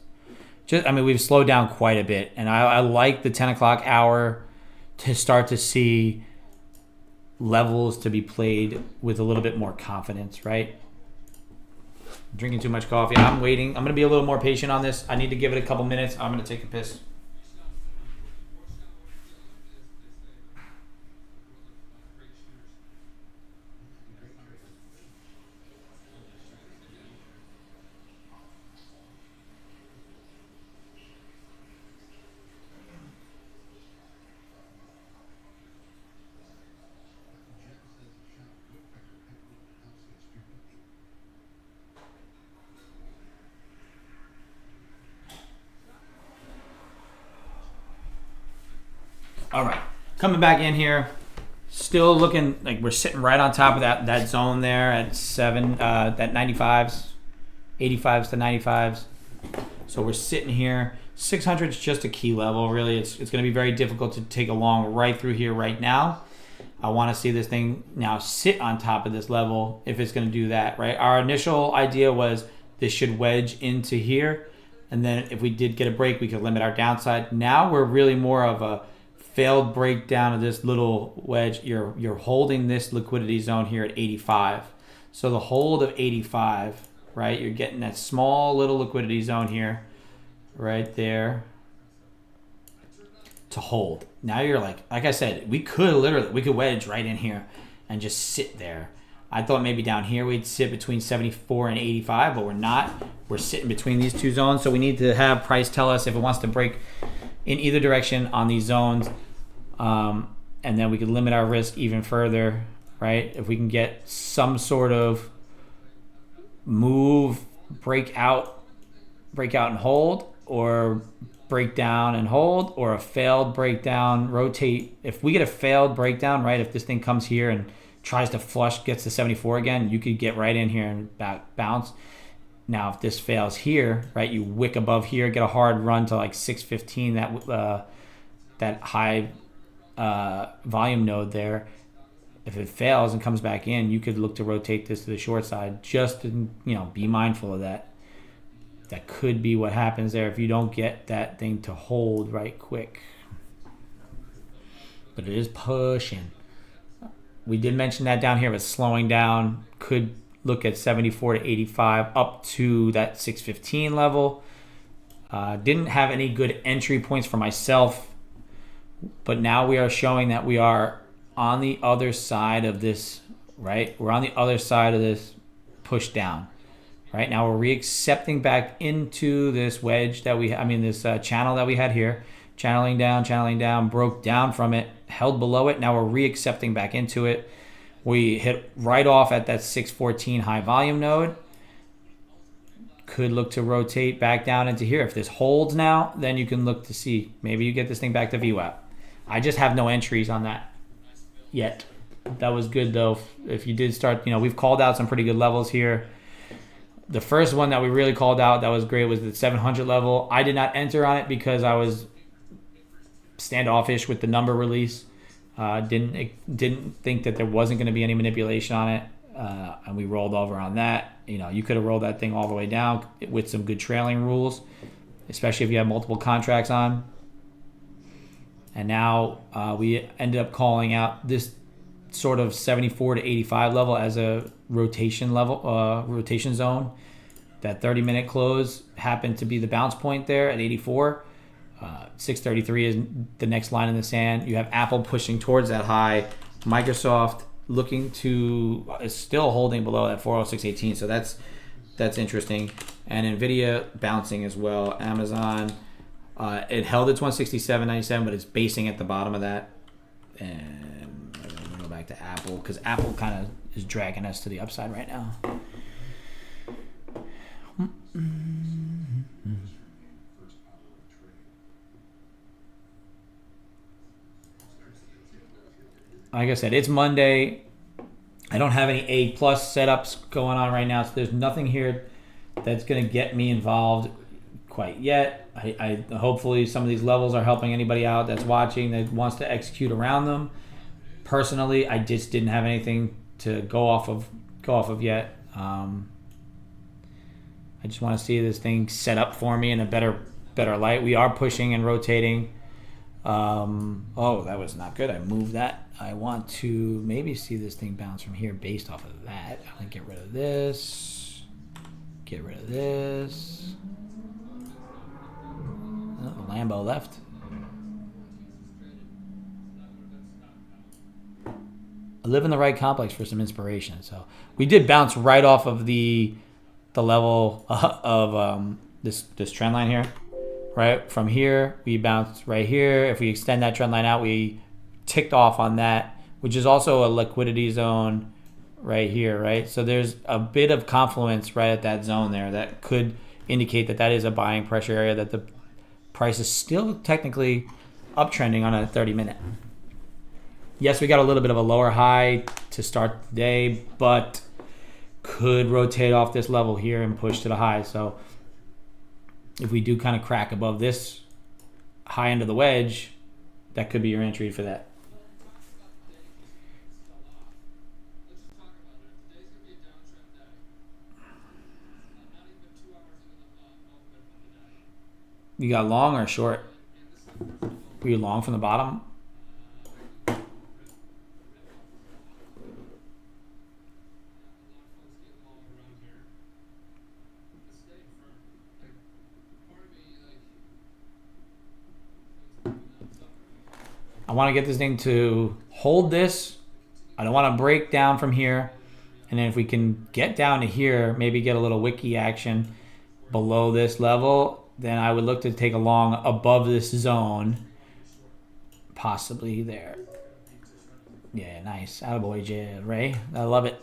Speaker 1: We've slowed down quite a bit, and I like the 10 o'clock hour to start to see levels to be played with a little bit more confidence, right? I'm drinking too much coffee. I'm waiting. I'm going to be a little more patient on this. I need to give it a couple minutes. I'm going to take a piss. All right, coming back in here, still looking like we're sitting right on top of that zone there at that 95s, 85s to 95s. So we're sitting here. 600 is just a key level, really. It's going to be very difficult to take along right through here right now. I want to see this thing now sit on top of this level if it's going to do that, right? Our initial idea was this should wedge into here, and then if we did get a break, we could limit our downside. Now we're really more of a failed breakdown of this little wedge. You're holding this liquidity zone here at 85. So the hold of 85, right? You're getting that small little liquidity zone here, right there, to hold. Now you're like I said, we could wedge right in here and just sit there. I thought maybe down here we'd sit between 74 and 85, but we're not. We're sitting between these two zones. So we need to have price tell us if it wants to break in either direction on these zones. And then we could limit our risk even further, right? If we can get some sort of move, break out and hold, or break down and hold, or a failed breakdown, rotate. If we get a failed breakdown, right? If this thing comes here and tries to flush, gets to 74 again, you could get right in here and bounce. Now, if this fails here, right, you wick above here, get a hard run to like 615, that high volume node there. If it fails and comes back in, you could look to rotate this to the short side. Just to, be mindful of that. That could be what happens there if you don't get that thing to hold right quick. But it is pushing. We did mention that down here, but slowing down. Could look at 74 to 85 up to that 615 level. Didn't have any good entry points for myself, but now we are showing that we are on the other side of this, right? We're on the other side of this push down. Right now we're reaccepting back into this wedge that this channel that we had here, channeling down, broke down from it, held below it. Now we're reaccepting back into it. We hit right off at that 614 high volume node. Could look to rotate back down into here. If this holds now, then you can look to see maybe you get this thing back to VWAP. I just have no entries on that yet. That was good though. If you did start, we've called out some pretty good levels here. The first one that we really called out that was great was the 700 level. I did not enter on it because I was standoffish with the number release. Didn't think that there wasn't going to be any manipulation on it, and we rolled over on that. You could have rolled that thing all the way down with some good trailing rules, especially if you have multiple contracts on. And now we ended up calling out this sort of 74 to 85 level as a rotation zone. That 30-minute close happened to be the bounce point there at 84. 633 is the next line in the sand. You have Apple pushing towards that high. Microsoft looking is still holding below that 406.18. So that's interesting. And Nvidia bouncing as well. Amazon, it held its 167.97, but it's basing at the bottom of that. And I'm gonna go back back to Apple because Apple kind of is dragging us to the upside right now. Like I said, it's Monday. I don't have any A plus setups going on right now, so there's nothing here that's going to get me involved quite yet. I hopefully some of these levels are helping anybody out that's watching that wants to execute around them. Personally, I just didn't have anything to go off of yet. I just want to see this thing set up for me in a better light. We are pushing and rotating. Oh, that was not good. I moved that. I want to maybe see this thing bounce from here based off of that. I'm going to get rid of this. Get rid of this. Oh, the Lambo left. I live in the right complex for some inspiration. So we did bounce right off of the level of this trend line here. Right from here, we bounced right here. If we extend that trend line out, we ticked off on that, which is also a liquidity zone right here, right? So there's a bit of confluence right at that zone there that could indicate that that is a buying pressure area, that the price is still technically uptrending on a 30-minute. Yes, we got a little bit of a lower high to start the day, but could rotate off this level here and push to the high. So if we do kind of crack above this high end of the wedge, that could be your entry for that. You got long or short? Were you long from the bottom? I want to get this thing to hold this. I don't want to break down from here. And then if we can get down to here, maybe get a little wiki action below this level, then I would look to take a long above this zone. Possibly there. Yeah, nice. Attaboy, Ray. I love it.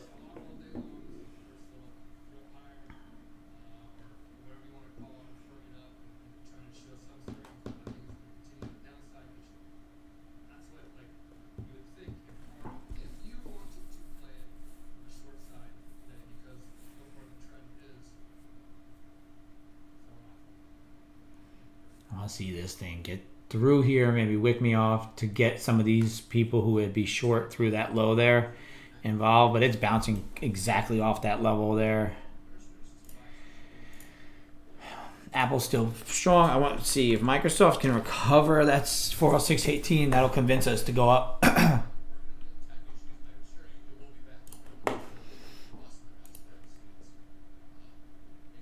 Speaker 1: I'll see this thing get through here, maybe wick me off to get some of these people who would be short through that low there involved, but it's bouncing exactly off that level there. Apple's still strong. I want to see if Microsoft can recover. That's 406.18. That'll convince us to go up.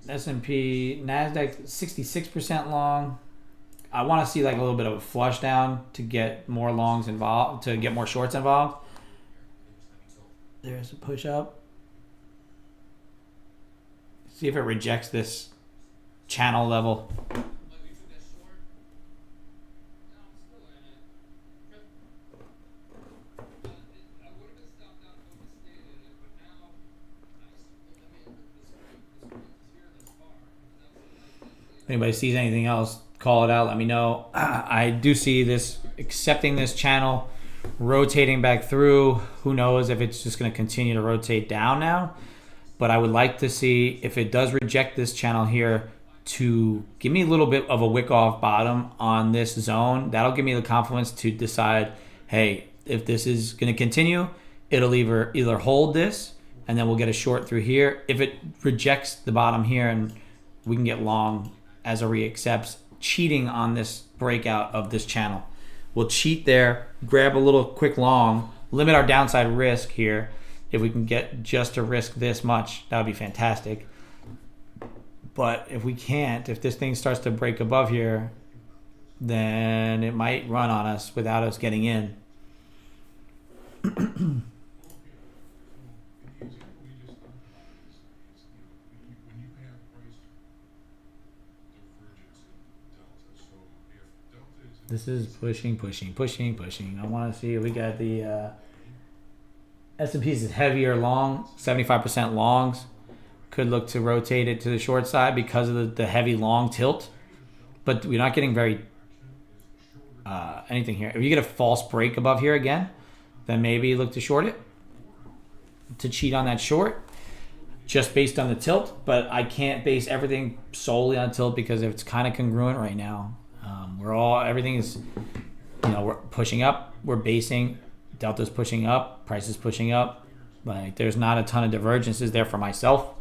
Speaker 1: S&P, NASDAQ 66% long. I want to see like a little bit of a flush down to get more longs involved, to get more shorts involved. There's a push up. See if it rejects this channel level. If anybody sees anything else, call it out. Let me know. I do see this accepting this channel, rotating back through. Who knows if it's just going to continue to rotate down now. But I would like to see if it does reject this channel here to give me a little bit of a wick off bottom on this zone. That'll give me the confidence to decide, hey, if this is going to continue, it'll either hold this and then we'll get a short through here. If it rejects the bottom here and we can get long as a reaccepts, cheating on this breakout of this channel. We'll cheat there, grab a little quick long, limit our downside risk here. If we can get just to risk this much, that would be fantastic. But if we can't, if this thing starts to break above here, then it might run on us without us getting in. This is pushing. I want to see if we got the S&P's is heavier long, 75% longs. Could look to rotate it to the short side because of the heavy long tilt. But we're not getting very anything here. If you get a false break above here again, then maybe look to short it, to cheat on that short, just based on the tilt. But I can't base everything solely on tilt because it's kind of congruent right now. Everything is, we're pushing up, we're basing, delta's pushing up, price is pushing up. Like there's not a ton of divergences there for myself.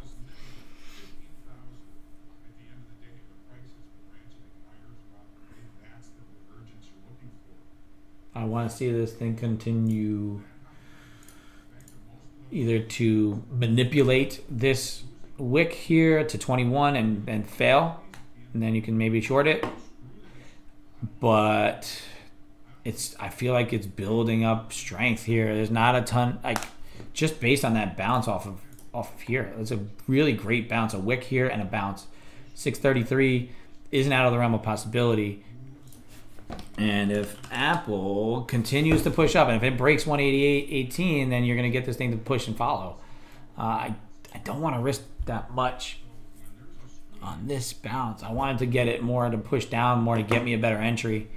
Speaker 1: I want to see this thing continue either to manipulate this wick here to 21 and fail, and then you can maybe short it. But I feel like it's building up strength here. There's not a ton, like just based on that bounce off of here. It's a really great bounce, a wick here and a bounce. 633 isn't out of the realm of possibility. And if Apple continues to push up, and if it breaks 188.18, then you're going to get this thing to push and follow. I don't want to risk that much on this bounce. I wanted to get it more to push down, more to get me a better entry.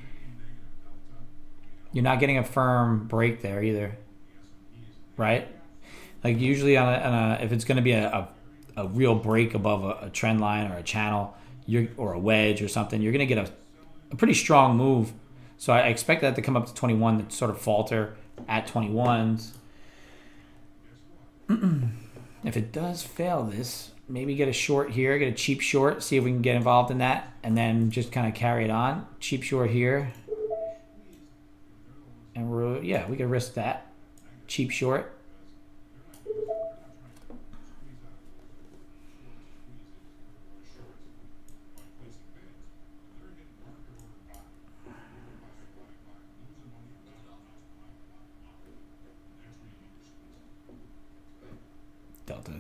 Speaker 1: You're not getting a firm break there either, right? Like usually if it's going to be a real break above a trend line or a channel, or a wedge or something, you're going to get a pretty strong move. So I expect that to come up to 21, to sort of falter at 21s. If it does fail this, maybe get a short here, get a cheap short, see if we can get involved in that, and then just kind of carry it on. Cheap short here. And we could risk that. Cheap short. Delta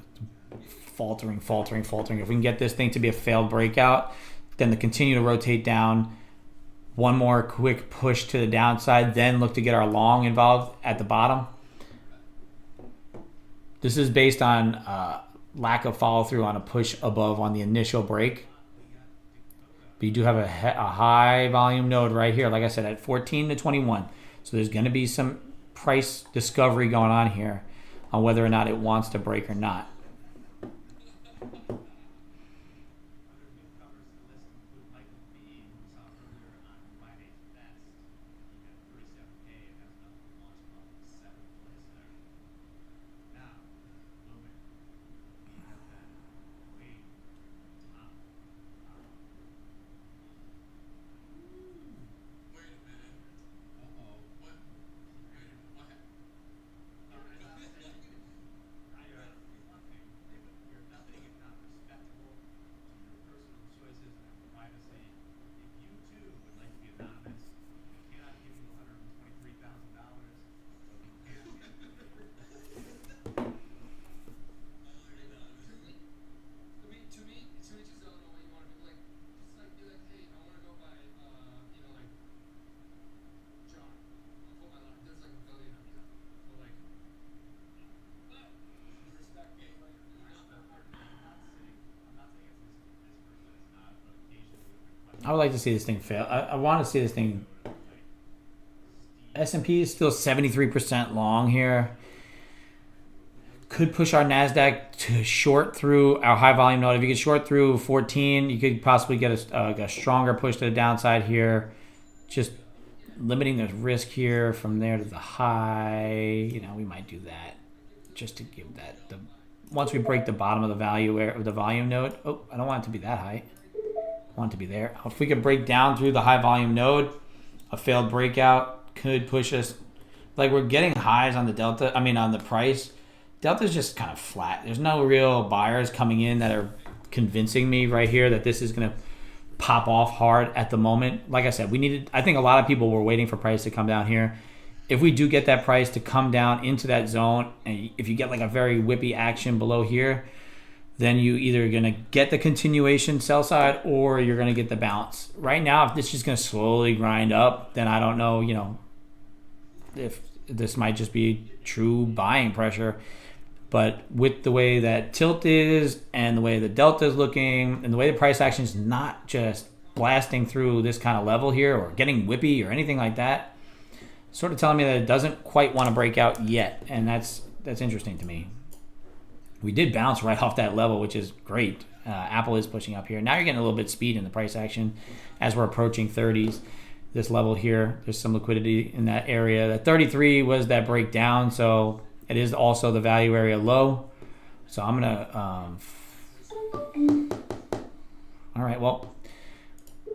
Speaker 1: faltering. If we can get this thing to be a failed breakout, then to continue to rotate down, one more quick push to the downside, then look to get our long involved at the bottom. This is based on lack of follow through on a push above on the initial break. But you do have a high volume node right here, like I said, at 14 to 21. So there's going to be some price discovery going on here on whether or not it wants to break or not. I would like to see this thing fail. I want to see this thing. S&P is still 73% long here. Could push our NASDAQ to short through our high volume node. If you could short through 14, you could possibly get a stronger push to the downside here. Just limiting the risk here from there to the high. We might do that just to give that. Once we break the bottom of the volume node. Oh, I don't want it to be that high. I want it to be there. If we could break down through the high volume node, a failed breakout could push us. Like we're getting highs on the delta. On the price. Delta's just kind of flat. There's no real buyers coming in that are convincing me right here that this is going to pop off hard at the moment. Like I said, I think a lot of people were waiting for price to come down here. If we do get that price to come down into that zone, and if you get like a very whippy action below here, then you either going to get the continuation sell side or you're going to get the bounce. Right now, if this is just going to slowly grind up, then I don't know, if
Speaker 4: this might just be true buying pressure. But with the way that tilt is and the way the delta is looking and the way the price action is not just blasting through this kind of level here or getting whippy or anything like that, sort of telling me that it doesn't quite want to break out yet. And that's interesting to me. We did bounce right off that level, which is great. Apple is pushing up here. Now you're getting a little bit of speed in the price action as we're approaching 30s. This level here, there's some liquidity in that area. That 33 was that breakdown, so it is also the value area low. So I'm gonna, all right, well,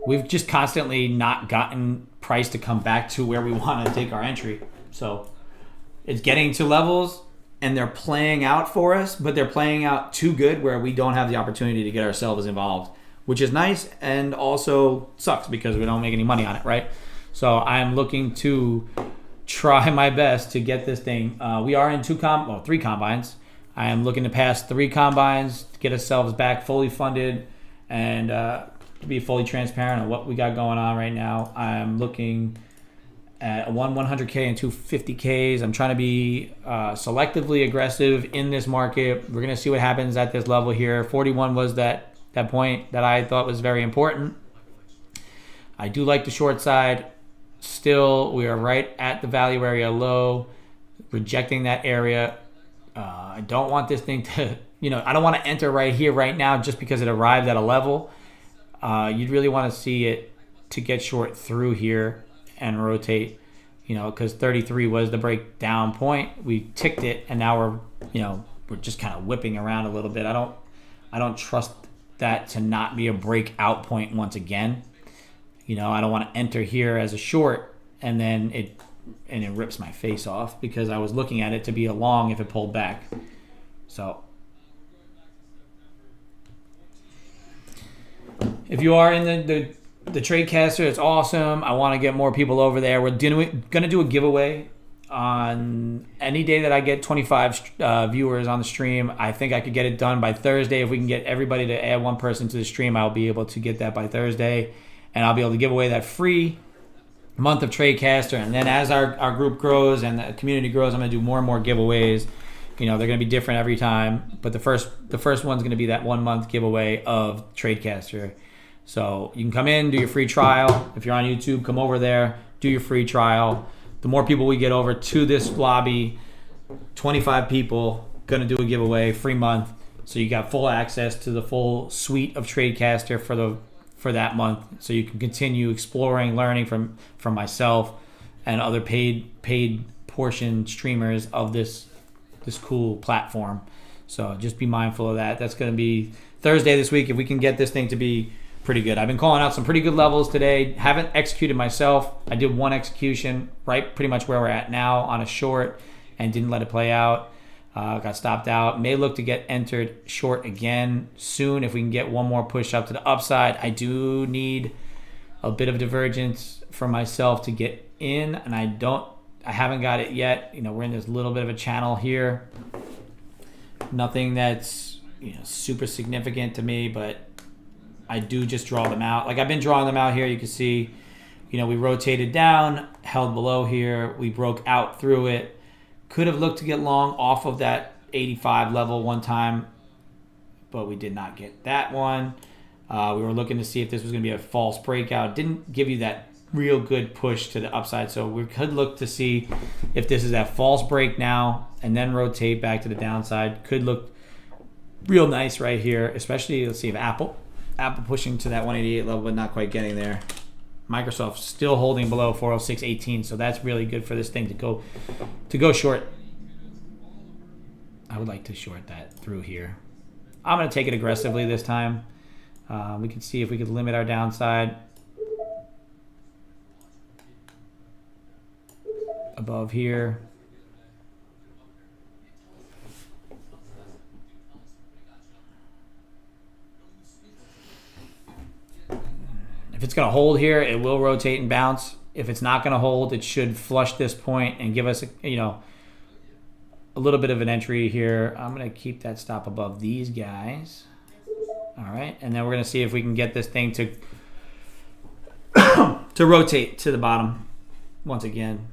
Speaker 4: we've just constantly not gotten price to come back to where we want to take our entry. So it's getting to levels and they're playing out for us, but they're playing out too good where we don't have the opportunity to get ourselves involved, which is nice and also sucks because we don't make any money on it, right? So I'm looking to try my best to get this thing. We are in 3 combines. I am looking to pass 3 combines to get ourselves back fully funded and to be fully transparent on what we got going on right now. I'm looking at 100K and 250Ks. I'm trying to be selectively aggressive in this market. We're going to see what happens at this level here. 41 was that point that I thought was very important. I do like the short side. Still, we are right at the value area low, rejecting that area. I don't want this thing to, I don't want to enter right here, right now, just because it arrived at a level. You'd really want to see it to get short through here and rotate, because 33 was the breakdown point. We ticked it, and now we're just kind of whipping around a little bit. I don't trust that to not be a breakout point once again. I don't want to enter here as a short and then it rips my face off because I was looking at it to be a long if it pulled back. So if you are in the TradeCaster, it's awesome. I want to get more people over there. We're going to do a giveaway on any day that I get 25 viewers on the stream. I think I could get it done by Thursday. If we can get everybody to add 1 person to the stream, I'll be able to get that by Thursday. And I'll be able to give away that free month of TradeCaster. And then as our group grows and the community grows, I'm going to do more and more giveaways. They're going to be different every time. But the first one's going to be that 1 month giveaway of TradeCaster. So you can come in, do your free trial. If you're on YouTube, come over there, do your free trial. The more people we get over to this lobby, 25 people, going to do a giveaway, free month. So you got full access to the full suite of TradeCaster for that month, so you can continue exploring, learning from myself and other paid portion streamers of this cool platform. So just be mindful of that. That's going to be Thursday this week if we can get this thing to be pretty good. I've been calling out some pretty good levels today. Haven't executed myself. I did one execution right pretty much where we're at now on a short and didn't let it play out. Got stopped out. May look to get entered short again soon if we can get one more push up to the upside. I do need a bit of divergence for myself to get in, and I haven't got it yet. We're in this little bit of a channel here. Nothing that's super significant to me, but I do just draw them out. Like I've been drawing them out here. You can see, we rotated down, held below here. We broke out through it. Could have looked to get long off of that 85 level one time, but we did not get that one. We were looking to see if this was going to be a false breakout. Didn't give you that real good push to the upside, so we could look to see if this is that false break now and then rotate back to the downside. Could look real nice right here, especially, let's see if Apple pushing to that 188 level, but not quite getting there. Microsoft still holding below 406.18, so that's really good for this thing to go short. I would like to short that through here. I'm going to take it aggressively this time. We can see if we could limit our downside above here. If it's going to hold here, it will rotate and bounce. If it's not going to hold, it should flush this point and give us a little bit of an entry here. I'm going to keep that stop above these guys. All right, and then we're going to see if we can get this thing to to rotate to the bottom once again.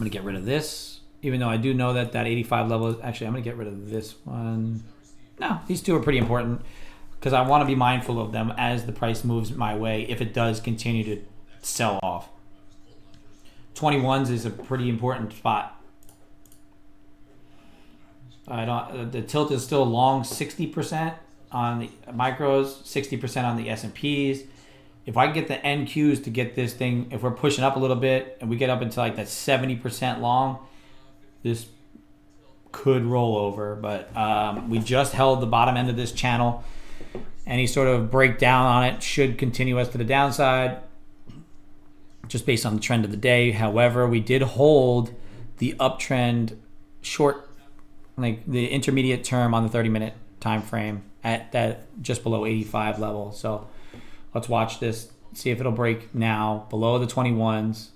Speaker 4: going to get rid of this, even though I do know that that 85 level is actually, I'm going to get rid of this one. No, these two are pretty important because I want to be mindful of them as the price moves my way if it does continue to sell off. 21s is a pretty important spot. The tilt is still long 60% on the micros, 60% on the S&Ps. If I get the NQs to get this thing, if we're pushing up a little bit and we get up into like that 70% long, this could roll over. But we just held the bottom end of this channel. Any sort of breakdown on it should continue us to the downside, just based on the trend of the day. However, we did hold the uptrend short, like the intermediate term on the 30-minute time frame at that just below 85 level. So let's watch this, see if it'll break now below the 21s.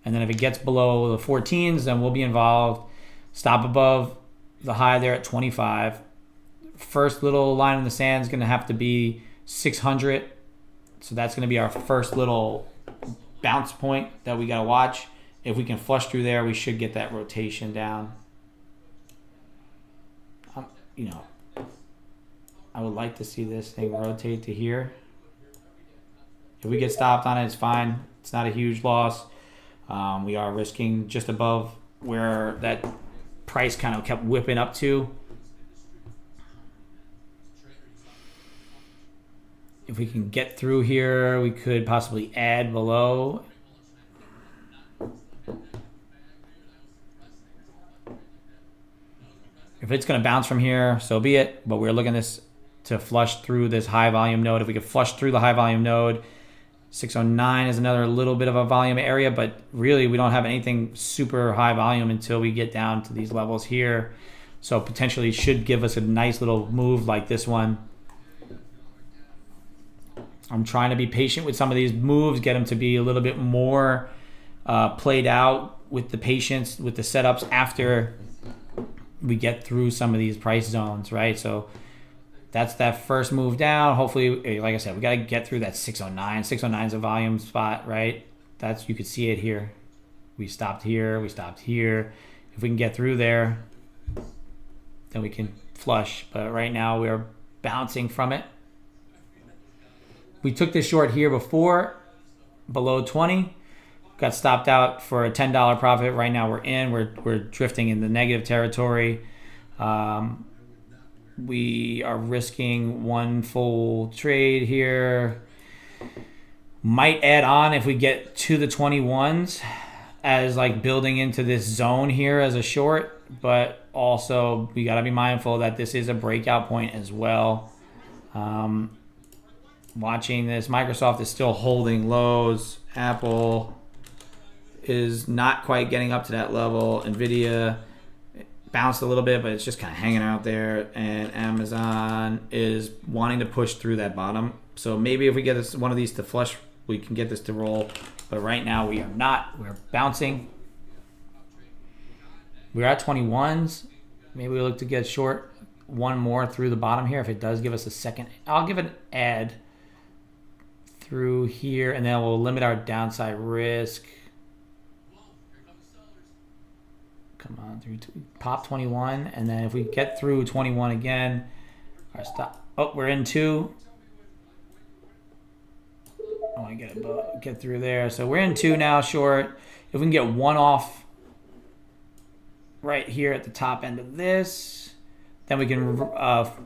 Speaker 4: And then if it gets below the 14s, then we'll be involved. Stop above the high there at 25. First little line in the sand is going to have to be 600. So that's going to be our first little bounce point that we got to watch. If we can flush through there, we should get that rotation down. I would like to see this thing rotate to here. If we get stopped on it, it's fine. It's not a huge loss. We are risking just above where that price kind of kept whipping up to. If we can get through here, we could possibly add below. If it's going to bounce from here, so be it. But we're looking this to flush through this high volume node. If we could flush through the high volume node, 609 is another little bit of a volume area, but really we don't have anything super high volume until we get down to these levels here. So potentially should give us a nice little move like this one. I'm trying to be patient with some of these moves, get them to be a little bit more played out with the patience, with the setups after we get through some of these price zones, right? So that's that first move down. Hopefully, like I said, we got to get through that 609. 609 is a volume spot, right? You could see it here. We stopped here. We stopped here. If we can get through there, then we can flush. But right now, we are bouncing from it. We took this short here before, below 20. Got stopped out for a $10 profit. Right now we're in. We're drifting in the negative territory. We are risking one full trade here. Might add on if we get to the 21s as like building into this zone here as a short. But also we got to be mindful that this is a breakout point as well. Watching this, Microsoft is still holding lows. Apple is not quite getting up to that level. Nvidia bounced a little bit, but it's just kind of hanging out there. And Amazon is wanting to push through that bottom. So maybe if we get one of these to flush, we can get this to roll. But right now we are not. We're bouncing. We're at 21s. Maybe we look to get short one more through the bottom here. If it does give us a second, I'll give it an add through here, and then we'll limit our downside risk. Come on, through pop 21, and then if we get through 21 again, our stop. Oh, we're in 2. I want to get through there. So we're in 2 now, short. If we can get one off right here at the top end of this, then we can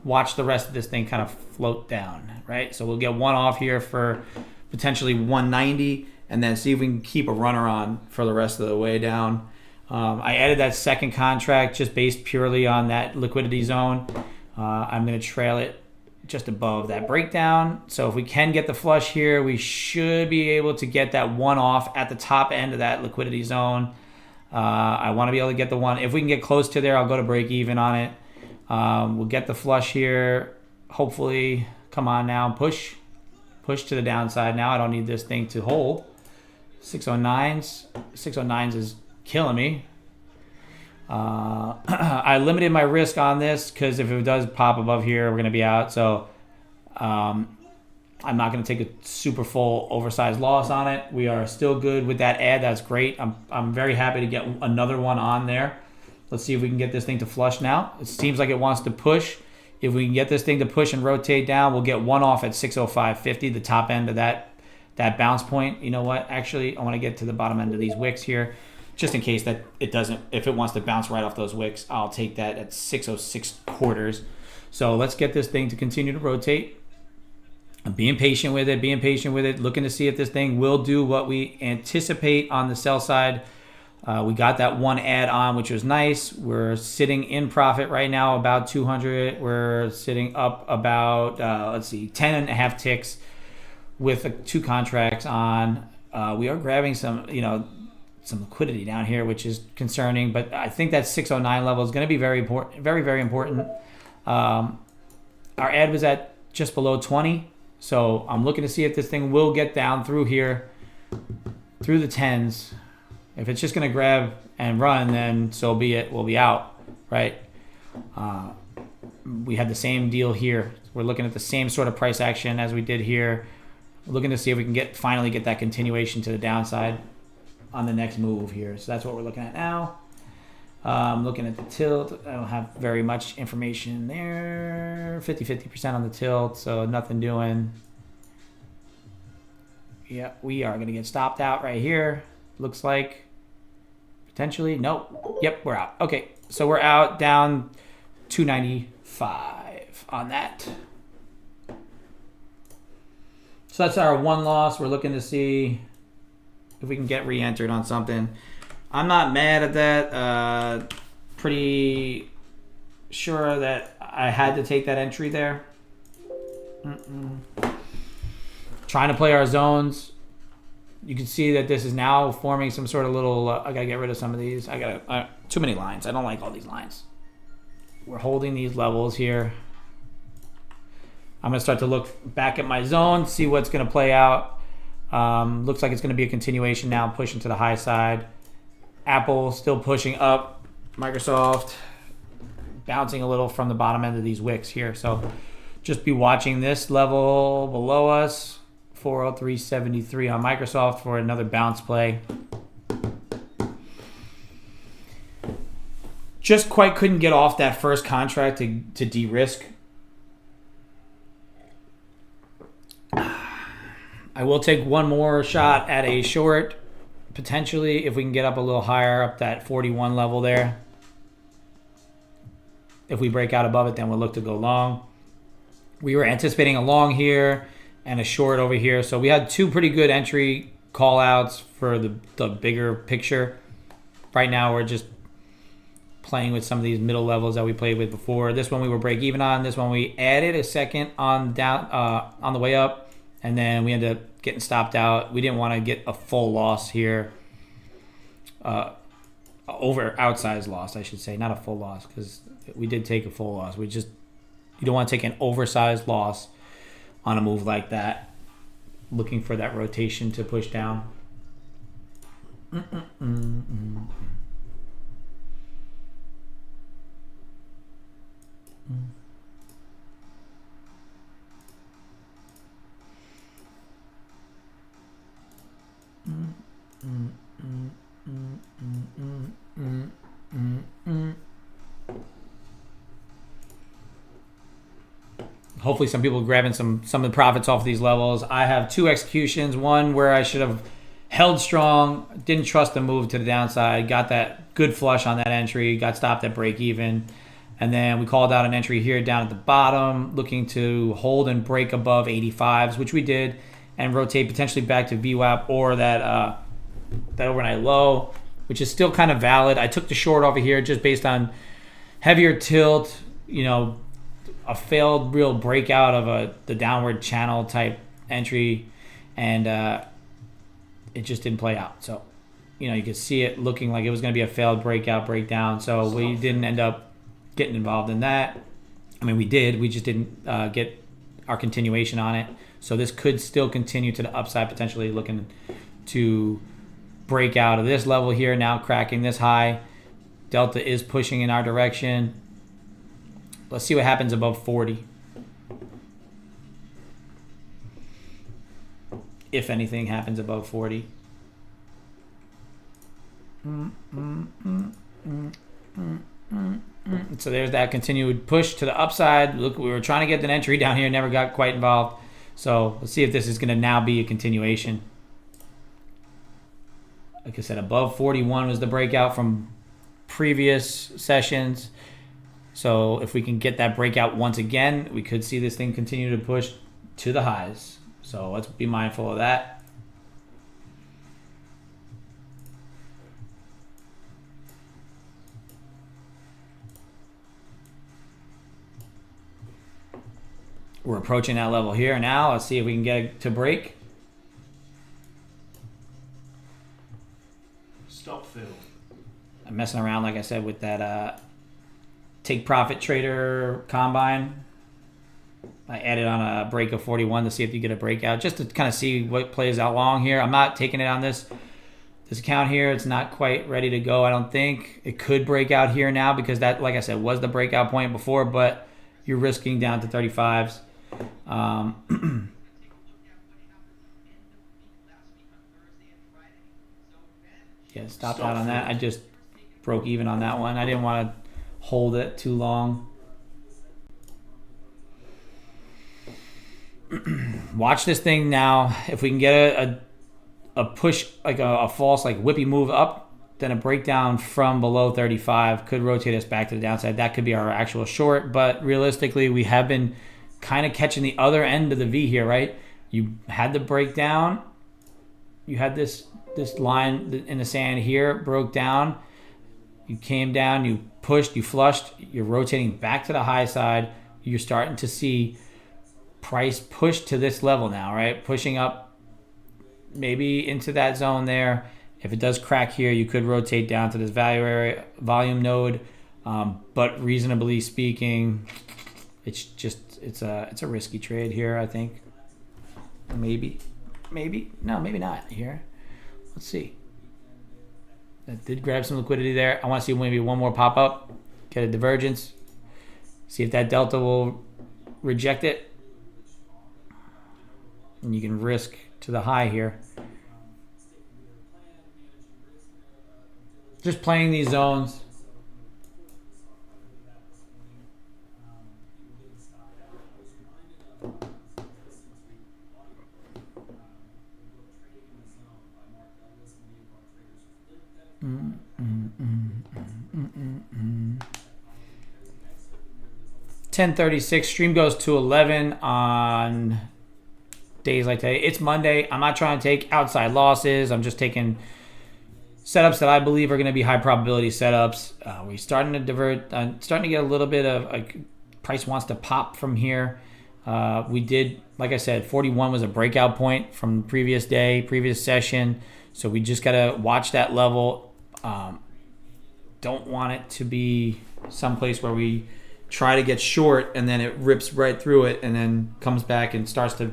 Speaker 4: watch the rest of this thing kind of float down, right? So we'll get one off here for potentially 190, and then see if we can keep a runner on for the rest of the way down. I added that second contract just based purely on that liquidity zone. I'm going to trail it just above that breakdown. So if we can get the flush here, we should be able to get that one off at the top end of that liquidity zone. I want to be able to get the one. If we can get close to there, I'll go to break even on it. We'll get the flush here. Hopefully, come on now, push to the downside. Now I don't need this thing to hold. 609s is killing me. I limited my risk on this because if it does pop above here, we're going to be out. So I'm not going to take a super full oversized loss on it. We are still good with that add. That's great. I'm very happy to get another one on there. Let's see if we can get this thing to flush now. It seems like it wants to push. If we can get this thing to push and rotate down, we'll get one off at 605.50, the top end of that bounce point. You know what? Actually, I want to get to the bottom end of these wicks here, just in case that it doesn't. If it wants to bounce right off those wicks, I'll take that at 606 quarters. So let's get this thing to continue to rotate. I'm being patient with it, looking to see if this thing will do what we anticipate on the sell side. We got that one add on, which was nice. We're sitting in profit right now, about 200. We're sitting up about, 10 and a half ticks with 2 contracts on. We are grabbing some liquidity down here, which is concerning, but I think that 609 level is going to be very important, very, very important. Our add was at just below 20. So I'm looking to see if this thing will get down through here, through the 10s. If it's just going to grab and run, then so be it. We'll be out, right? We had the same deal here. We're looking at the same sort of price action as we did here. We're looking to see if we can finally get that continuation to the downside on the next move here. So that's what we're looking at now. Looking at the tilt, I don't have very much information there. 50% on the tilt, so nothing doing. Yeah, we are going to get stopped out right here. Looks like potentially. Nope. Yep, we're out. Okay, so we're out, down 295 on that. So that's our one loss. We're looking to see if we can get re-entered on something. I'm not mad at that. Pretty sure that I had to take that entry there. Trying to play our zones. You can see that this is now forming some sort of little... I got to get rid of some of these. Too many lines. I don't like all these lines. We're holding these levels here. I'm going to start to look back at my zone, see what's going to play out. Looks like it's going to be a continuation now, pushing to the high side. Apple still pushing up. Microsoft bouncing a little from the bottom end of these wicks here. So just be watching this level below us. 403.73 on Microsoft for another bounce play. Just quite couldn't get off that first contract to de-risk. I will take one more shot at a short, potentially, if we can get up a little higher, up that 41 level there. If we break out above it, then we'll look to go long. We were anticipating a long here and a short over here. So we had 2 pretty good entry call outs for the bigger picture. Right now we're just playing with some of these middle levels that we played with before. This one we were break even on. This one we added a second on down on the way up, and then we ended up getting stopped out. We didn't want to get a full loss here. Outsized loss, I should say, not a full loss, because we did take a full loss. You don't want to take an oversized loss on a move like that, looking for that rotation to push down. Hopefully some people are grabbing some of the profits off these levels. I have 2 executions. One where I should have held strong, didn't trust the move to the downside, got that good flush on that entry, got stopped at break even. And then we called out an entry here down at the bottom, looking to hold and break above 85s, which we did, and rotate potentially back to VWAP or that overnight low, which is still kind of valid. I took the short over here just based on heavier tilt, a failed real breakout of the downward channel type entry, and it just didn't play out. So, you could see it looking like it was going to be a failed breakdown. So we didn't end up getting involved in that. I mean, we did. We just didn't get our continuation on it. So this could still continue to the upside, potentially looking to break out of this level here, now cracking this high. Delta is pushing in our direction. Let's see what happens above 40. if anything happens above 40. So there's that continued push to the upside. Look, we were trying to get an entry down here, never got quite involved. So let's see if this is going to now be a continuation. Like I said, above 41 was the breakout from previous sessions. So if we can get that breakout once again, we could see this thing continue to push to the highs. So let's be mindful of that. We're approaching that level here now. Let's see if we can get it to break.
Speaker 3: Stop fill.
Speaker 4: I'm messing around, like I said, with that take profit trader combine. I added on a break of 41 to see if you get a breakout, just to kind of see what plays out long here. I'm not taking it on this account here. It's not quite ready to go, I don't think. It could break out here now because that, like I said, was the breakout point before, but you're risking down to 35s. Yeah, stopped out on that. I just broke even on that one. I didn't want to hold it too long. Watch this thing now. If we can get a push, like a false like whippy move up, then a breakdown from below 35 could rotate us back to the downside. That could be our actual short, but realistically, we have been kind of catching the other end of the V here, right? You had the breakdown. You had this line in the sand here, broke down. You came down, you pushed, you flushed. You're rotating back to the high side. You're starting to see price push to this level now, right? Pushing up maybe into that zone there. If it does crack here, you could rotate down to this volume node. But reasonably speaking, it's a risky trade here, I think. Maybe not here. Let's see. That did grab some liquidity there. I want to see maybe one more pop up, get a divergence, see if that delta will reject it, and you can risk to the high here. Just playing these zones. $10.36. Stream goes to 11 on days like today. It's Monday. I'm not trying to take outside losses. I'm just taking setups that I believe are going to be high probability setups. We're starting to divert. Starting to get a little bit of like price wants to pop from here. We did, like I said, 41 was a breakout point from the previous day, previous session. So we just got to watch that level. Don't want it to be someplace where we try to get short and then it rips right through it and then comes back and starts to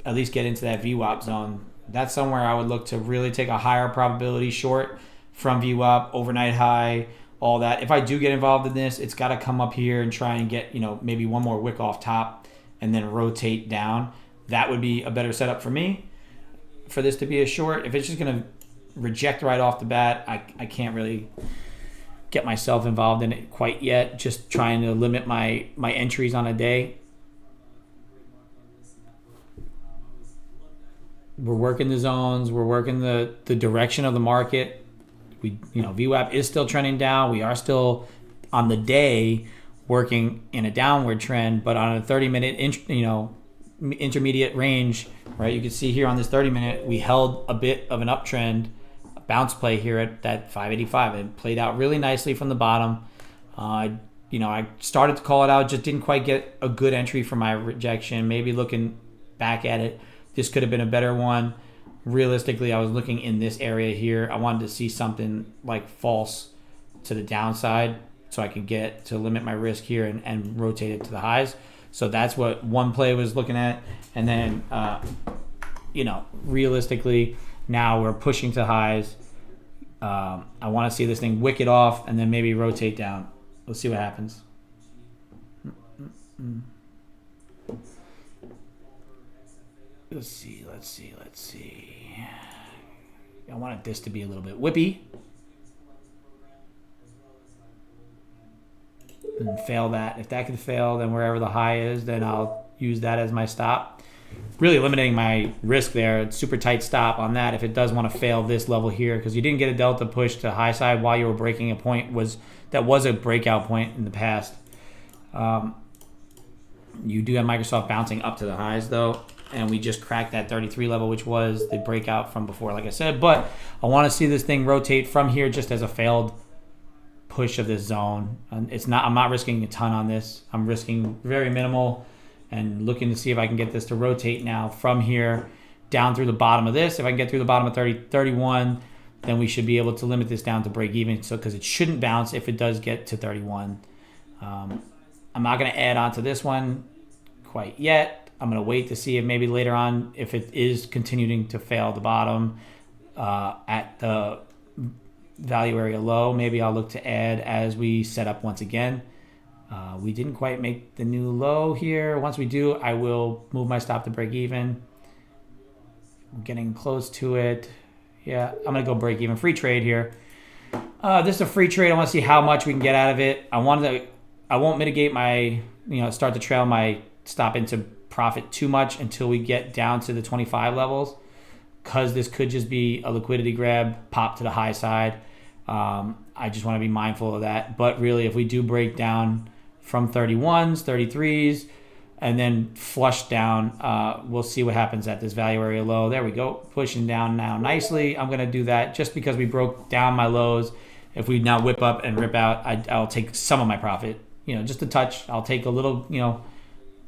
Speaker 4: at least get into that VWAP zone. That's somewhere I would look to really take a higher probability short from VWAP, overnight high, all that. If I do get involved in this, it's got to come up here and try and get, maybe one more wick off top and then rotate down. That would be a better setup for me for this to be a short. If it's just going to reject right off the bat, I can't really get myself involved in it quite yet. Just trying to limit my entries on a day. We're working the zones. We're working the direction of the market. VWAP is still trending down. We are still on the day working in a downward trend, but on a 30-minute, intermediate range, right? You can see here on this 30-minute, we held a bit of an uptrend, a bounce play here at that 585. It played out really nicely from the bottom. I started to call it out, just didn't quite get a good entry for my rejection. Maybe looking back at it, this could have been a better one. Realistically, I was looking in this area here. I wanted to see something like false to the downside so I could get to limit my risk here and rotate it to the highs. So that's what one play was looking at. And then, realistically, now we're pushing to highs. I want to see this thing wick it off and then maybe rotate down. Let's see what happens. let's see. I wanted this to be a little bit whippy. And fail that. If that can fail, then wherever the high is, then I'll use that as my stop. Really eliminating my risk there. It's super tight stop on that if it does want to fail this level here, because you didn't get a delta push to high side while you were breaking a point that was a breakout point in the past. You do have Microsoft bouncing up to the highs though, and we just cracked that 33 level, which was the breakout from before, like I said. But I want to see this thing rotate from here just as a failed push of this zone. And I'm not risking a ton on this. I'm risking very minimal and looking to see if I can get this to rotate now from here down through the bottom of this. If I can get through the bottom of 31, then we should be able to limit this down to break even. So because it shouldn't bounce if it does get to 31. I'm not going to add on to this one quite yet. I'm going to wait to see if maybe later on, if it is continuing to fail the bottom at the value area low, maybe I'll look to add as we set up once again. We didn't quite make the new low here. Once we do, I will move my stop to break even. I'm getting close to it. Yeah, I'm going to go break even. Free trade here. This is a free trade. I want to see how much we can get out of it. I won't mitigate my, start to trail my stop into profit too much until we get down to the 25 levels, because this could just be a liquidity grab, pop to the high side. I just want to be mindful of that. But really, if we do break down from 31s, 33s, and then flush down, we'll see what happens at this value area low. There we go, pushing down now nicely. I'm going to do that just because we broke down my lows. If we now whip up and rip out, I'll take some of my profit, just a touch. I'll take a little,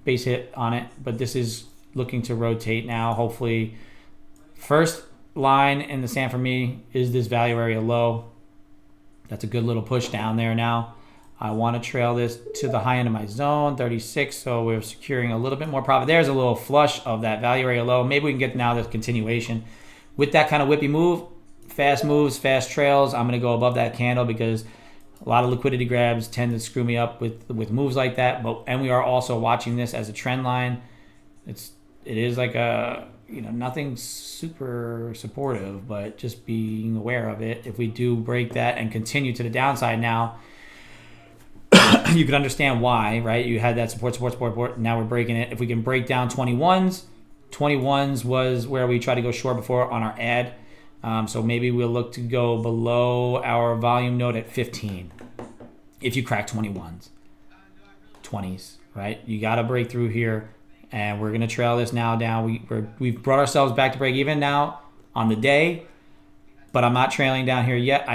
Speaker 4: base hit on it. But this is looking to rotate now. Hopefully, first line in the sand for me is this value area low. That's a good little push down there now. I want to trail this to the high end of my zone, 36, so we're securing a little bit more profit. There's a little flush of that value area low. Maybe we can get now the continuation. With that kind of whippy move, fast moves, fast trails, I'm going to go above that candle because a lot of liquidity grabs tend to screw me up with moves like that. And we are also watching this as a trend line. It is like a, nothing super supportive, but just being aware of it. If we do break that and continue to the downside now, you can understand why, right? You had that support. Now we're breaking it. If we can break down 21s was where we tried to go short before on our ad. So maybe we'll look to go below our volume node at 15. If you crack 21s, 20s, right? You got to break through here. And we're going to trail this now down. We've brought ourselves back to break even now on the day, but I'm not trailing down here yet.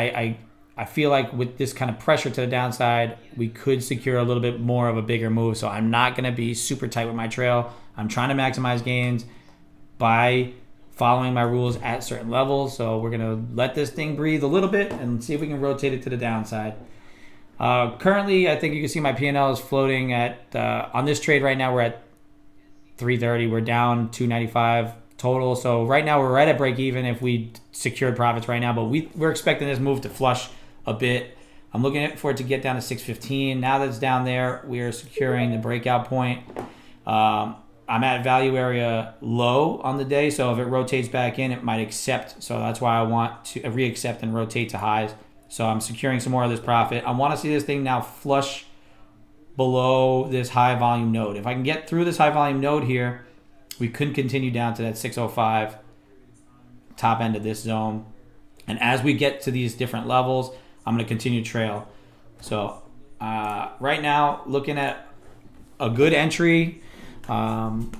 Speaker 4: I feel like with this kind of pressure to the downside, we could secure a little bit more of a bigger move. So I'm not going to be super tight with my trail. I'm trying to maximize gains by following my rules at certain levels. So we're going to let this thing breathe a little bit and see if we can rotate it to the downside. Currently, I think you can see my P&L is floating at, on this trade right now, we're at 330. We're down 295 total. So right now we're right at break even if we secured profits right now, but we're expecting this move to flush a bit. I'm looking for it to get down to 615. Now that it's down there, we are securing the breakout point. I'm at value area low on the day, so if it rotates back in, it might accept. So that's why I want to re-accept and rotate to highs. So I'm securing some more of this profit. I want to see this thing now flush below this high volume node. If I can get through this high volume node here, we could continue down to that 605 top end of this zone. And as we get to these different levels, I'm going to continue trail. So right now, looking at a good entry, and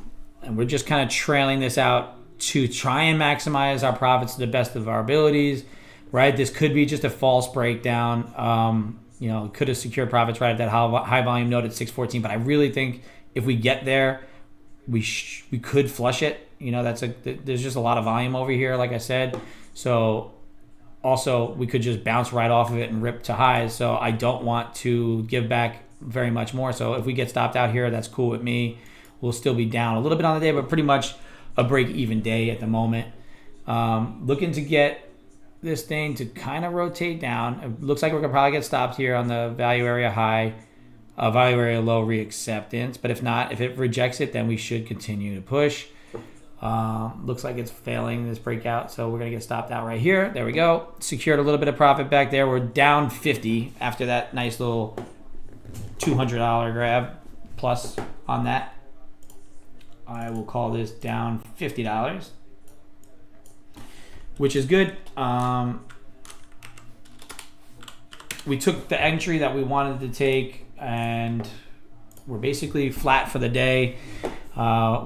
Speaker 4: we're just kind of trailing this out to try and maximize our profits to the best of our abilities, right? This could be just a false breakdown. Could have secured profits right at that high volume node at 614, but I really think if we get there, we could flush it. There's just a lot of volume over here, like I said. So also we could just bounce right off of it and rip to highs. So I don't want to give back very much more. So if we get stopped out here, that's cool with me. We'll still be down a little bit on the day, but pretty much a break-even day at the moment. Looking to get this thing to kind of rotate down. It looks like we're gonna probably get stopped here on the value area high, value area low reacceptance. But if not, if it rejects it, then we should continue to push. Looks like it's failing this breakout, so we're gonna get stopped out right here. There we go. Secured a little bit of profit back there. We're down 50 after that nice little $200 grab plus on that. I will call this down $50, which is good. We took the entry that we wanted to take, and we're basically flat for the day.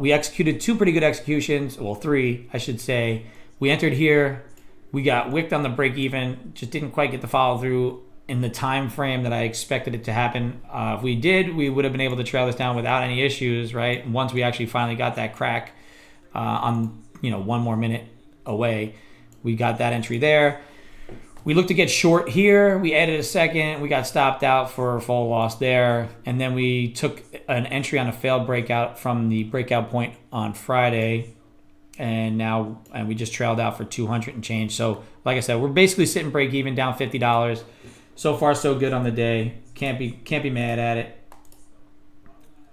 Speaker 4: We executed 2 pretty good executions. Well, 3, I should say. We entered here. We got wicked on the break even. Just didn't quite get the follow through in the time frame that I expected it to happen. If we did, we would have been able to trail this down without any issues, right? Once we actually finally got that crack on, 1 more minute away, we got that entry there. We looked to get short here. We added a second. We got stopped out for a full loss there. And then we took an entry on a failed breakout from the breakout point on Friday. And we just trailed out for 200 and change. So like I said, we're basically sitting break even, down $50. So far, so good on the day. Can't be mad at it.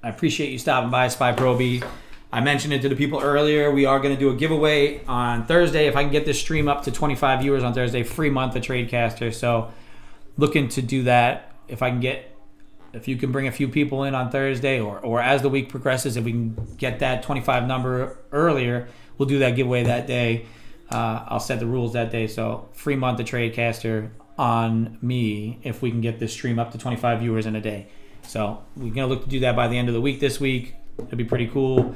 Speaker 4: I appreciate you stopping by, Spy Proby. I mentioned it to the people earlier. We are going to do a giveaway on Thursday. If I can get this stream up to 25 viewers on Thursday, free month of TradeCaster. So looking to do that. If you can bring a few people in on Thursday or as the week progresses, if we can get that 25 number earlier, we'll do that giveaway that day. I'll set the rules that day. So free month of TradeCaster on me if we can get this stream up to 25 viewers in a day. So we're going to look to do that by the end of the week this week. It'll be pretty cool.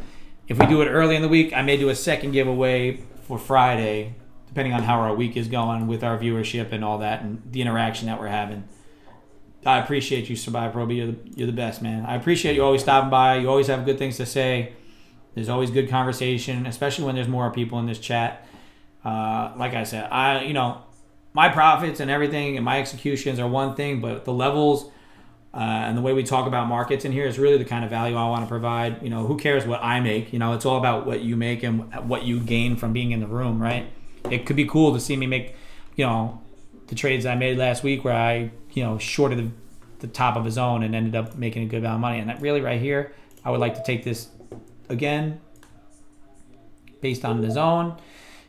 Speaker 4: If we do it early in the week, I may do a second giveaway for Friday, depending on how our week is going with our viewership and all that and the interaction that we're having. I appreciate you, Spy Proby. You're the best, man. I appreciate you always stopping by. You always have good things to say. There's always good conversation, especially when there's more people in this chat. Like I said, my profits and everything and my executions are one thing, but the levels and the way we talk about markets in here is really the kind of value I want to provide. Who cares what I make? It's all about what you make and what you gain from being in the room, right? It could be cool to see me make, the trades I made last week where I, shorted the top of a zone and ended up making a good amount of money. And that really right here, I would like to take this again based on the zone.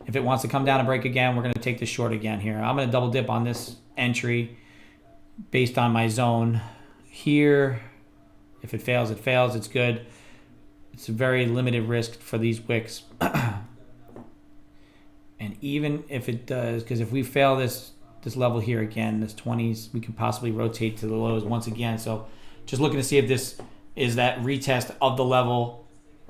Speaker 4: If it wants to come down and break again, we're going to take this short again here. I'm going to double dip on this entry based on my zone here. If it fails, it fails. It's good. It's a very limited risk for these wicks. And even if it does, because if we fail this level here again, this 20s, we can possibly rotate to the lows once again. So just looking to see if this is that retest of the level,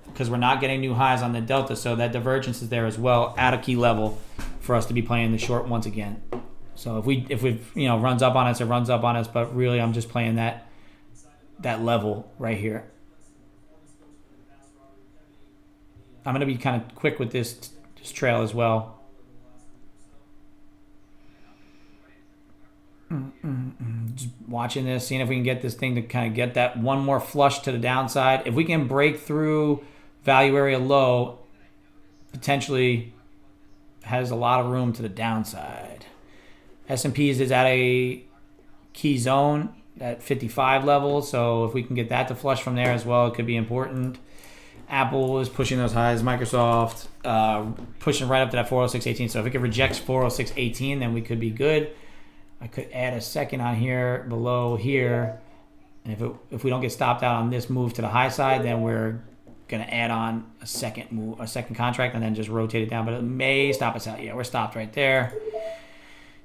Speaker 4: because we're not getting new highs on the delta. So that divergence is there as well at a key level for us to be playing the short once again. So if we runs up on us, it runs up on us. But really, I'm just playing that level right here. I'm going to be kind of quick with this trail as well. Just watching this, seeing if we can get this thing to kind of get that one more flush to the downside. If we can break through value area low, potentially has a lot of room to the downside. S&P's is at a key zone at 55 level, so if we can get that to flush from there as well, it could be important. Apple is pushing those highs. Microsoft pushing right up to that 406.18. So if it rejects 406.18, then we could be good. I could add a second on here below here. And if we don't get stopped out on this move to the high side, then we're going to add on a second contract and then just rotate it down. But it may stop us out. Yeah, we're stopped right there.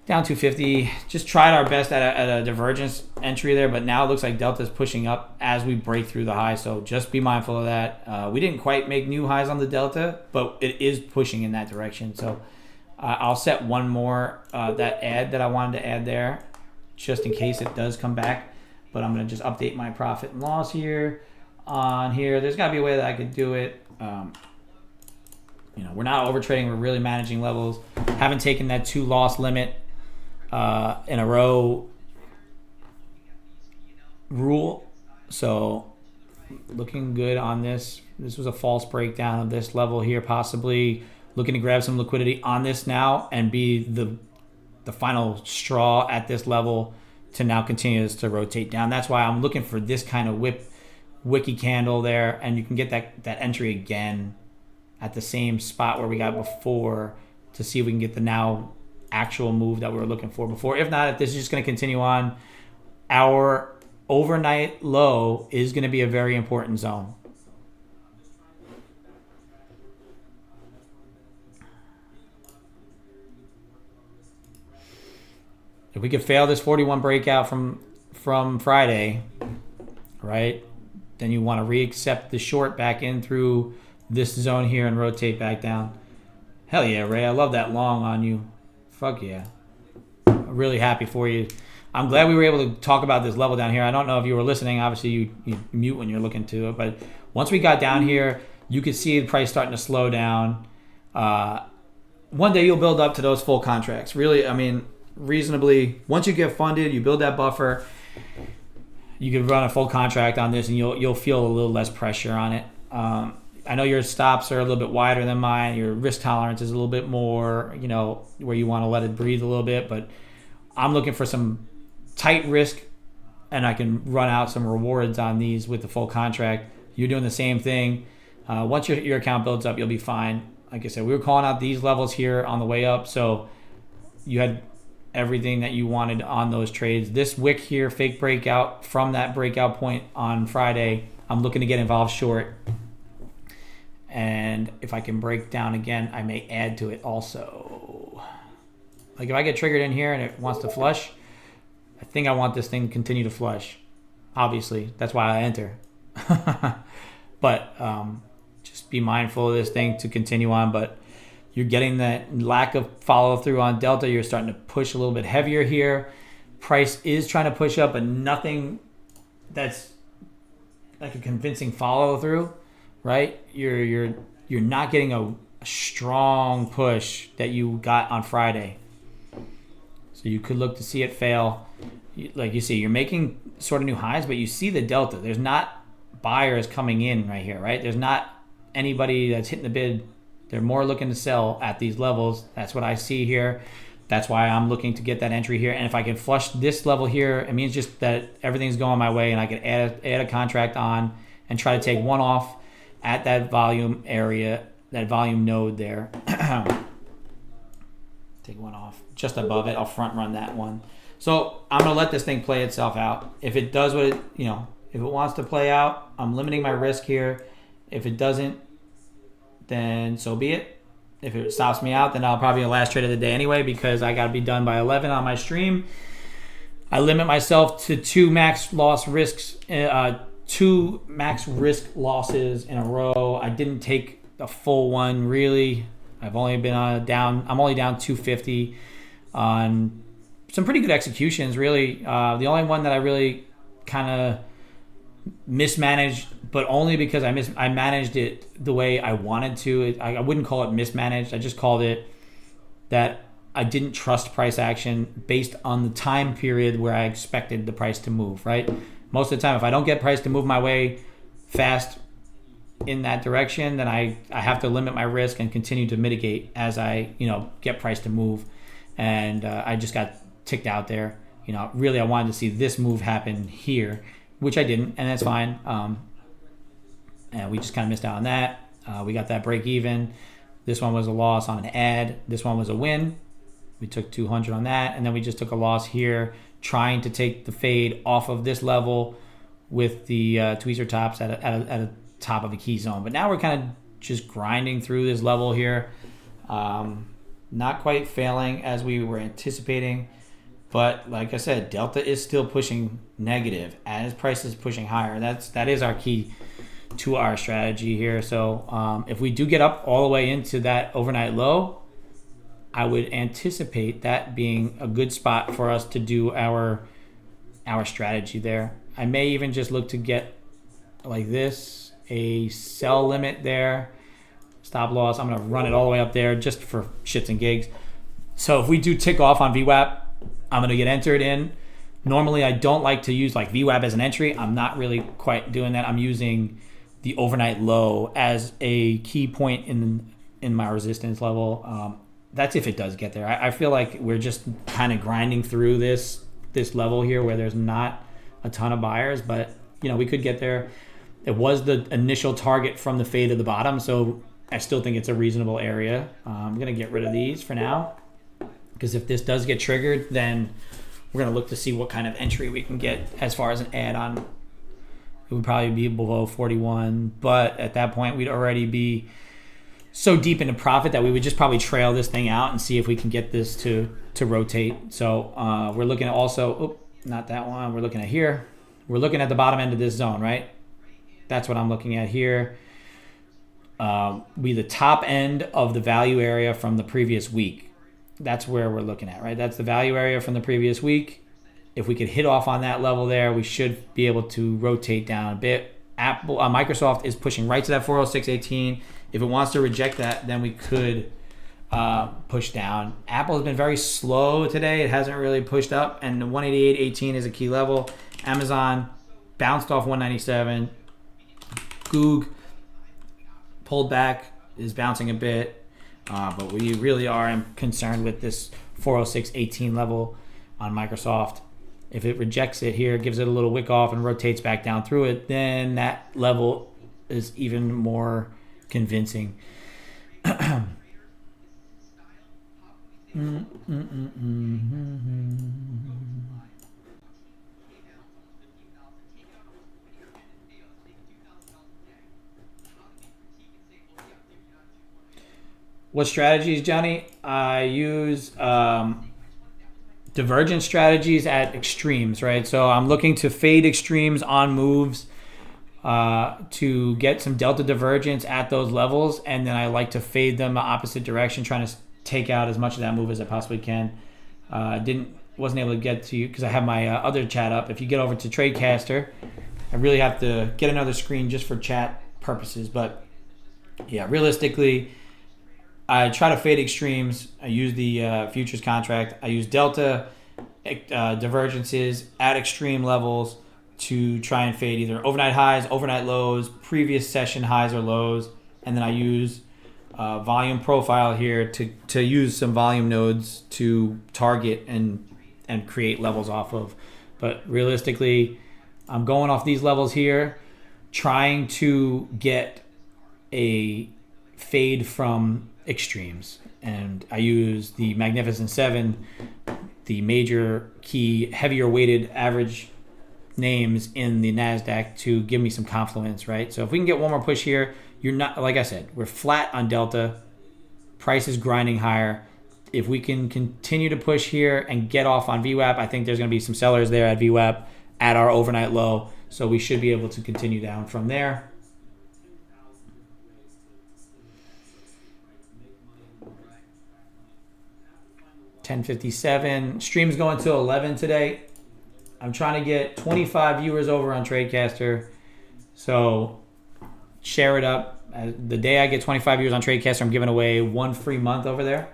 Speaker 4: Down 250. Just tried our best at a divergence entry there, but now it looks like Delta's pushing up as we break through the high. So just be mindful of that. We didn't quite make new highs on the Delta, but it is pushing in that direction. So I'll set one more that add that I wanted to add there, just in case it does come back. But I'm going to just update my profit and loss here on here. There's got to be a way that I could do it. We're not over trading. We're really managing levels. Haven't taken that 2 loss limit in a row rule. So looking good on this. This was a false breakdown of this level here, possibly looking to grab some liquidity on this now and be the final straw at this level to now continue this to rotate down. That's why I'm looking for this kind of wicky candle there, and you can get that entry again at the same spot where we got before to see if we can get the now actual move that we were looking for before. If not, if this is just going to continue on, our overnight low is going to be a very important zone. If we could fail this 41 breakout from Friday, right, then you want to reaccept the short back in through this zone here and rotate back down. Hell yeah, Ray. I love that long on you. Fuck yeah. I'm really happy for you. I'm glad we were able to talk about this level down here. I don't know if you were listening. Obviously, you mute when you're looking to it. But once we got down here, you could see the price starting to slow down. One day you'll build up to those full contracts. Really, I mean, reasonably, once you get funded, you build that buffer, you can run a full contract on this and you'll feel a little less pressure on it. I know your stops are a little bit wider than mine. Your risk tolerance is a little bit more, where you want to let it breathe a little bit. But I'm looking for some tight risk, and I can run out some rewards on these with the full contract. You're doing the same thing. Once your account builds up, you'll be fine. Like I said, we were calling out these levels here on the way up, so you had everything that you wanted on those trades. This wick here, fake breakout from that breakout point on Friday, I'm looking to get involved short. And if I can break down again, I may add to it also. Like if I get triggered in here and it wants to flush, I think I want this thing to continue to flush. Obviously, that's why I enter. But just be mindful of this thing to continue on. But you're getting that lack of follow through on Delta. You're starting to push a little bit heavier here. Price is trying to push up, but nothing that's like a convincing follow through. Right? You're not getting a strong push that you got on Friday. So you could look to see it fail. Like you see, you're making sort of new highs, but you see the delta. There's not buyers coming in right here, right? There's not anybody that's hitting the bid. They're more looking to sell at these levels. That's what I see here. That's why I'm looking to get that entry here. And if I can flush this level here, it means just that everything's going my way and I can add a contract on and try to take one off at that volume area, that volume node there. Take one off just above it. I'll front run that one. So I'm going to let this thing play itself out. If it does what it, if it wants to play out, I'm limiting my risk here. If it doesn't, then so be it. If it stops me out, then I'll probably be the last trade of the day anyway, because I got to be done by 11 on my stream. I limit myself to two max risk losses in a row. I didn't take a full one really. I've only been down. I'm only down 250 on some pretty good executions really. The only one that I really kind of mismanaged, but only because I managed it the way I wanted to. I wouldn't call it mismanaged. I just called it that I didn't trust price action based on the time period where I expected the price to move, right? Most of the time, if I don't get price to move my way fast in that direction, then I have to limit my risk and continue to mitigate as I, get price to move. And I just got ticked out there. Really, I wanted to see this move happen here, which I didn't, and that's fine. And we just kind of missed out on that. We got that break even. This one was a loss on an add. This one was a win. We took 200 on that, and then we just took a loss here, trying to take the fade off of this level with the tweezer tops at a top of a key zone. But now we're kind of just grinding through this level here. Not quite failing as we were anticipating. But like I said, Delta is still pushing negative as price is pushing higher. That is our key to our strategy here. So if we do get up all the way into that overnight low, I would anticipate that being a good spot for us to do our strategy there. I may even just look to get like this, a sell limit there, stop loss. I'm going to run it all the way up there just for shits and gigs. So if we do tick off on VWAP, I'm going to get entered in. Normally, I don't like to use like VWAP as an entry. I'm not really quite doing that. I'm using the overnight low as a key point in my resistance level. That's if it does get there. I feel like we're just kind of grinding through this level here where there's not a ton of buyers, but we could get there. It was the initial target from the fade of the bottom, so I still think it's a reasonable area. I'm going to get rid of these for now, because if this does get triggered, then we're going to look to see what kind of entry we can get as far as an add-on. It would probably be below 41, but at that point, we'd already be so deep into profit that we would just probably trail this thing out and see if we can get this to rotate. So we're looking at also, not that one, we're looking at here. We're looking at the bottom end of this zone, right? That's what I'm looking at here. The top end of the value area from the previous week. That's where we're looking at, right? That's the value area from the previous week. If we could hit off on that level there, we should be able to rotate down a bit. Microsoft is pushing right to that 406.18. If it wants to reject that, then we could push down. Apple has been very slow today. It hasn't really pushed up, and the 188.18 is a key level. Amazon bounced off 197. Goog pulled back, is bouncing a bit, but we really are concerned with this 406.18 level on Microsoft. If it rejects it here, gives it a little wick off and rotates back down through it, then that level is even more convincing. What strategies, Johnny? I use divergent strategies at extremes, right? So I'm looking to fade extremes on moves to get some delta divergence at those levels, and then I like to fade them the opposite direction, trying to take out as much of that move as I possibly can. Wasn't able to get to you because I have my other chat up. If you get over to TradeCaster, I really have to get another screen just for chat purposes. But yeah, realistically, I try to fade extremes. I use the futures contract. I use delta divergences at extreme levels to try and fade either overnight highs, overnight lows, previous session highs or lows, and then I use volume profile here to use some volume nodes to target and create levels off of. But realistically, I'm going off these levels here, trying to get a fade from extremes, and I use the Magnificent Seven, the major key heavier weighted average names in the NASDAQ, to give me some confluence, right? So if we can get one more push here, you're not, like I said, we're flat on delta, price is grinding higher. If we can continue to push here and get off on VWAP, I think there's going to be some sellers there at VWAP at our overnight low, so we should be able to continue down from there. $10.57. Stream's going to 11 today. I'm trying to get 25 viewers over on TradeCaster. So share it up. The day I get 25 viewers on TradeCaster, I'm giving away one free month over there.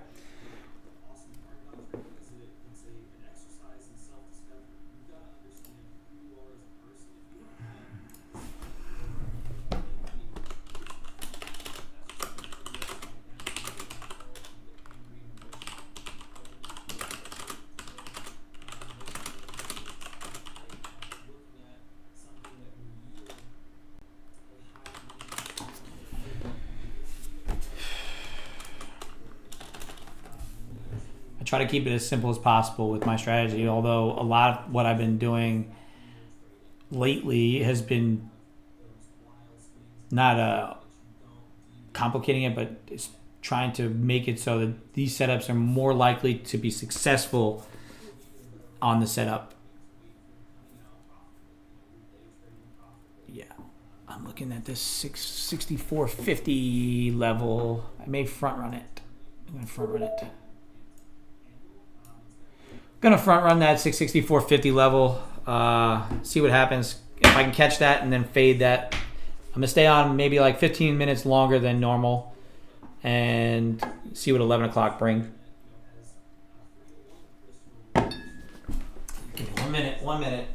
Speaker 4: Try to keep it as simple as possible with my strategy, although a lot of what I've been doing lately has been not complicating it, but it's trying to make it so that these setups are more likely to be successful on the setup. Yeah, I'm looking at this 64.50 level. I may front run it. I'm going to front run it. Gonna front run that 664.50 level, see what happens. If I can catch that and then fade that, I'm gonna stay on maybe like 15 minutes longer than normal and see what 11 o'clock brings. One minute.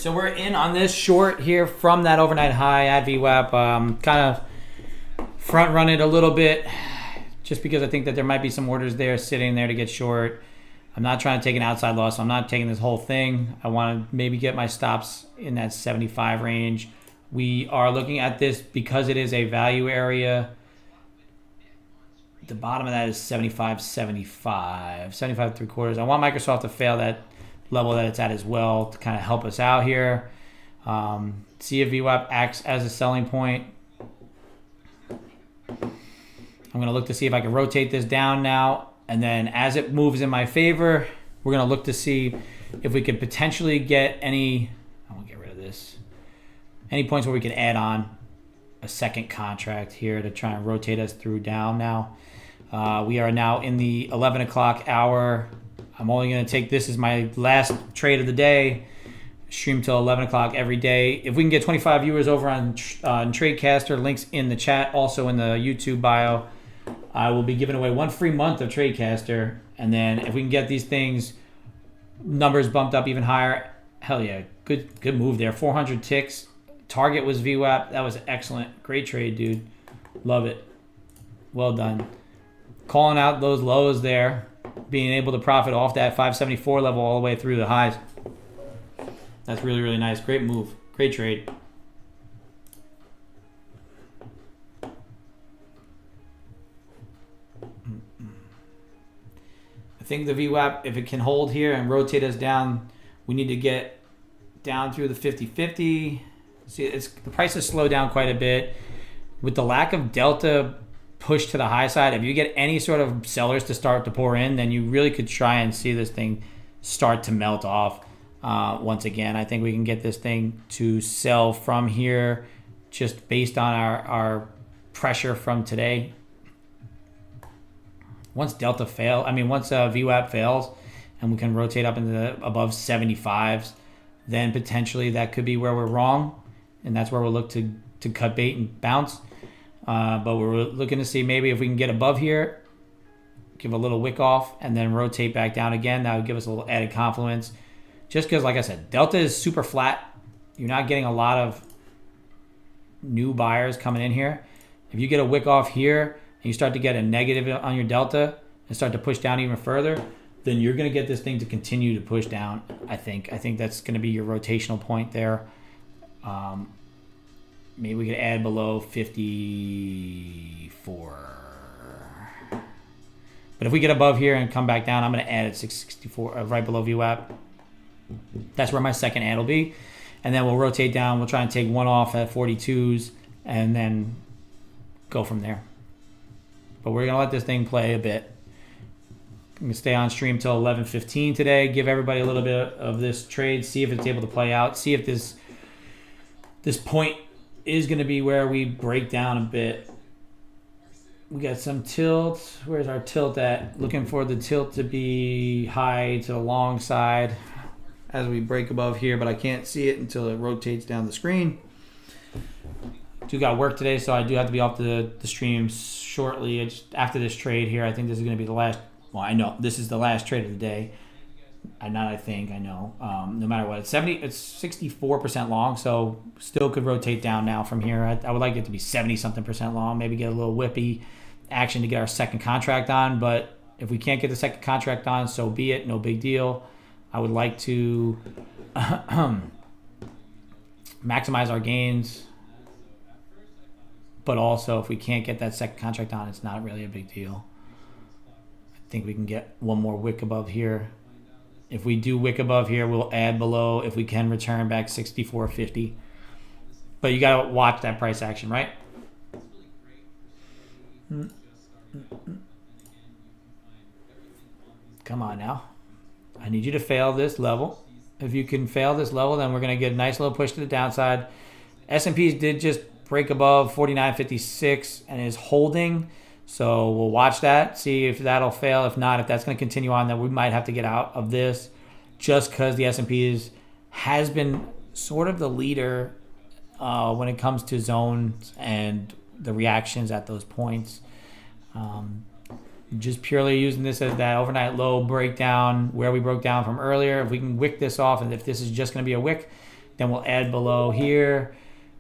Speaker 4: So we're in on this short here from that overnight high at VWAP. Kind of front run it a little bit just because I think that there might be some orders there sitting there to get short. I'm not trying to take an outside loss. So I'm not taking this whole thing. I want to maybe get my stops in that 75 range. We are looking at this because it is a value area. The bottom of that is 75, 75, 75 3/4. I want Microsoft to fail that level that it's at as well to kind of help us out here. See if VWAP acts as a selling point. I'm going to look to see if I can rotate this down now. And then as it moves in my favor, we're going to look to see if we could potentially get any, I won't get rid of this, any points where we could add on a second contract here to try and rotate us through down now. We are now in the 11 o'clock hour. I'm only going to take this as my last trade of the day. Stream till 11 o'clock every day. If we can get 25 viewers over on TradeCaster, links in the chat, also in the YouTube bio. I will be giving away 1 free month of TradeCaster. And then if we can get these things, numbers bumped up even higher, hell yeah, good move there. 400 ticks. Target was VWAP. That was excellent. Great trade, dude. Love it. Well done. Calling out those lows there. Being able to profit off that 574 level all the way through the highs. That's really, really nice. Great move. Great trade. I think the VWAP, if it can hold here and rotate us down, we need to get down through the 50-50. See, the prices slow down quite a bit. With the lack of delta push to the high side, if you get any sort of sellers to start to pour in, then you really could try and see this thing start to melt off. Once again, I think we can get this thing to sell from here just based on our pressure from today. Once Delta once VWAP fails and we can rotate up into the above 75s, then potentially that could be where we're wrong. And that's where we'll look to cut bait and bounce. But we're looking to see maybe if we can get above here, give a little wick off, and then rotate back down again. That would give us a little added confluence. Just because, like I said, Delta is super flat. You're not getting a lot of new buyers coming in here. If you get a wick off here and you start to get a negative on your Delta and start to push down even further, then you're going to get this thing to continue to push down, I think. I think that's going to be your rotational point there. Maybe we could add below 54. But if we get above here and come back down, I'm going to add at 664, right below VWAP. That's where my second add will be. And then we'll rotate down. We'll try and take one off at 42s and then go from there. But we're going to let this thing play a bit. I'm going to stay on stream till 11:15 today. Give everybody a little bit of this trade. See if it's able to play out. See if this point is going to be where we break down a bit. We got some tilt. Where's our tilt at? Looking for the tilt to be high to the long side as we break above here, but I can't see it until it rotates down the screen. Do got work today, so I do have to be off the stream shortly. After this trade here, I think this is going to be the last. Well, I know this is the last trade of the day. I know. No matter what, it's 64% long, so still could rotate down now from here. I would like it to be 70-something% long. Maybe get a little whippy action to get our second contract on. But if we can't get the second contract on, so be it. No big deal. I would like to maximize our gains. But also, if we can't get that second contract on, it's not really a big deal. I think we can get one more wick above here. If we do wick above here, we'll add below if we can return back 64.50. But you got to watch that price action, right? Come on now. I need you to fail this level. If you can fail this level, then we're going to get a nice little push to the downside. S&Ps did just break above 49.56 and is holding. So we'll watch that, see if that'll fail. If not, if that's going to continue on, then we might have to get out of this just because the S&P has been sort of the leader when it comes to zones and the reactions at those points. Just purely using this as that overnight low breakdown where we broke down from earlier. If we can wick this off, and if this is just going to be a wick, Then we'll add below here.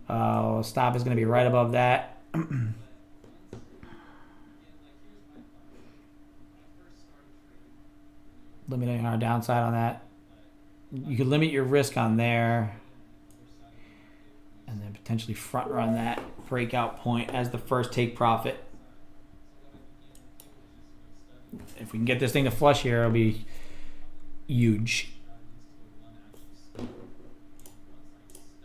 Speaker 4: Stop is going to be right above that. Limiting our downside on that. You could limit your risk on there. And then potentially front run that breakout point as the first take profit. If we can get this thing to flush here, it'll be huge.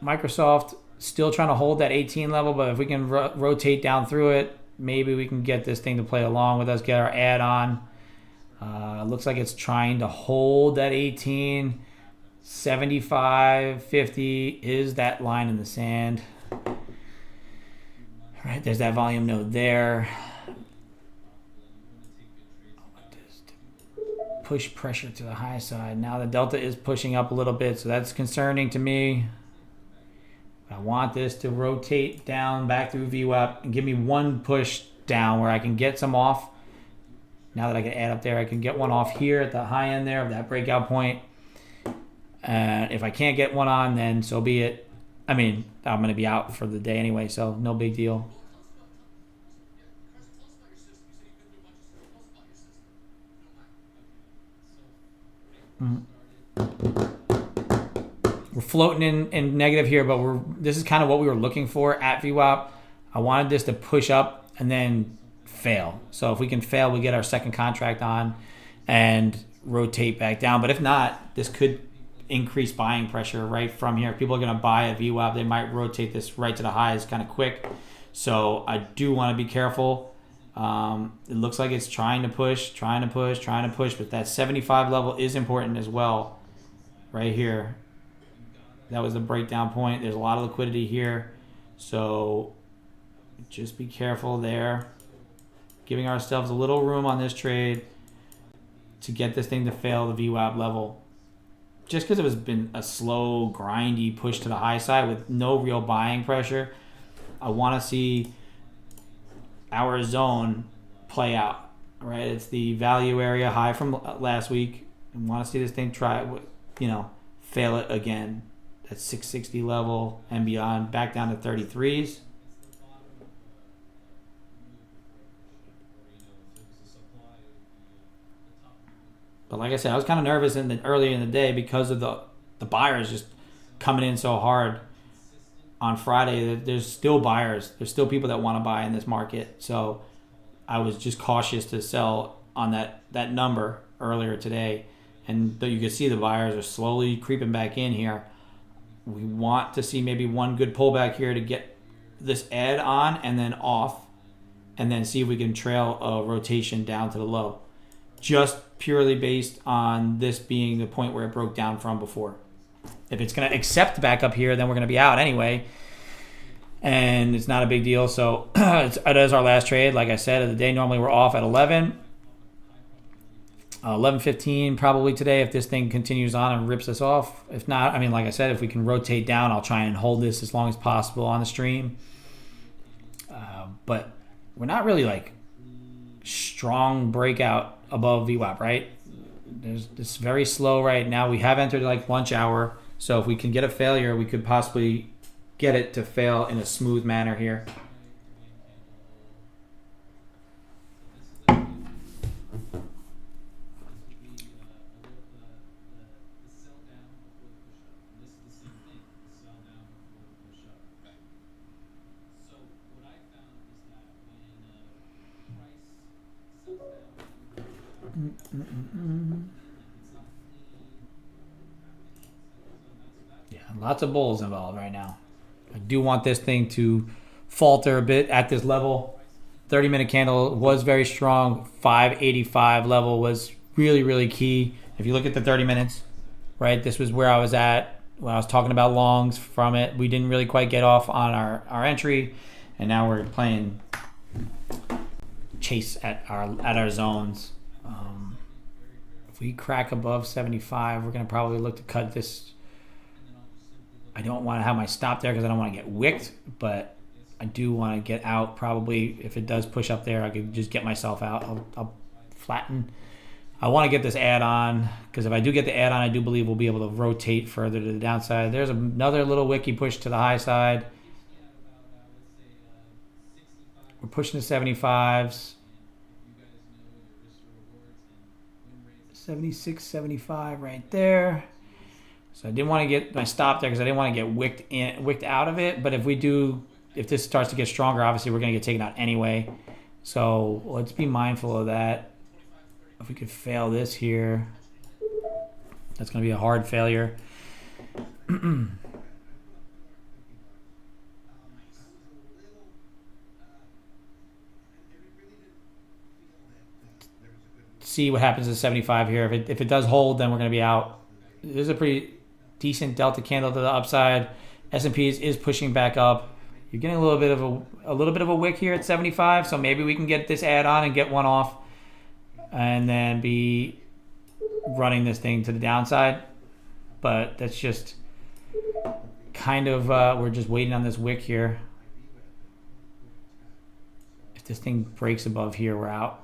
Speaker 4: Microsoft still trying to hold that 18 level, but if we can rotate down through it, maybe we can get this thing to play along with us, get our add on. Looks like it's trying to hold that 18. 75, 50 is that line in the sand. All right, there's that volume node there. Push pressure to the high side. Now the delta is pushing up a little bit, so that's concerning to me. I want this to rotate down back through VWAP and give me one push down where I can get some off. Now that I can add up there, I can get one off here at the high end there of that breakout point. If I can't get one on, then so be it. I mean, I'm going to be out for the day anyway, so no big deal. We're floating in negative here, but this is kind of what we were looking for at VWAP. I wanted this to push up and then fail. So if we can fail, we get our second contract on and rotate back down. But if not, this could increase buying pressure right from here. People are going to buy a VWAP. They might rotate this right to the highs kind of quick. So I do want to be careful. It looks like it's trying to push, but that 75 level is important as well right here. That was the breakdown point. There's a lot of liquidity here. So just be careful there. Giving ourselves a little room on this trade to get this thing to fail the VWAP level. Just because it has been a slow, grindy push to the high side with no real buying pressure, I want to see our zone play out. Right? It's the value area high from last week. I want to see this thing fail it again. That 660 level and beyond, back down to 33s. But like I said, I was kind of nervous earlier in the day because of the buyers just coming in so hard on Friday. There's still buyers. There's still people that want to buy in this market. So I was just cautious to sell on that number earlier today. And though you can see the buyers are slowly creeping back in here, we want to see maybe one good pullback here to get this add on and then off, and then see if we can trail a rotation down to the low. Just purely based on this being the point where it broke down from before. If it's going to accept back up here, then we're going to be out anyway. And it's not a big deal. So it is our last trade. Like I said, of the day, normally we're off at 11. 11:15 probably today if this thing continues on and rips us off. If not, I mean, like I said, if we can rotate down, I'll try and hold this as long as possible on the stream. But we're not really like strong breakout above VWAP, right? It's very slow right now. We have entered like lunch hour. So if we can get a failure, we could possibly get it to fail in a smooth manner here. Yeah, lots of bulls involved right now. I do want this thing to falter a bit at this level. 30-minute candle was very strong. 585 level was really, really key. If you look at the 30 minutes, right, this was where I was at when I was talking about longs from it. We didn't really quite get off on our entry, and now we're playing chase at our zones. If we crack above 75, we're going to probably look to cut this. I don't want to have my stop there because I don't want to get wicked, but I do want to get out probably. If it does push up there, I could just get myself out. I'll flatten I want to get this add-on because if I do get the add-on, I do believe we'll be able to rotate further to the downside. There's another little wiki push to the high side. We're pushing the 75s. 76, 75 right there. So I didn't want to get my stop there because I didn't want to get wicked out of it. But if this starts to get stronger, obviously we're going to get taken out anyway. So let's be mindful of that. If we could fail this here, that's going to be a hard failure. See what happens at 75 here. If it does hold, then we're going to be out. There's a pretty decent delta candle to the upside. S&P is pushing back up. You're getting a little bit of a wick here at 75, so maybe we can get this add-on and get one off, and then be running this thing to the downside. But that's just kind of we're just waiting on this wick here. If this thing breaks above here, we're out.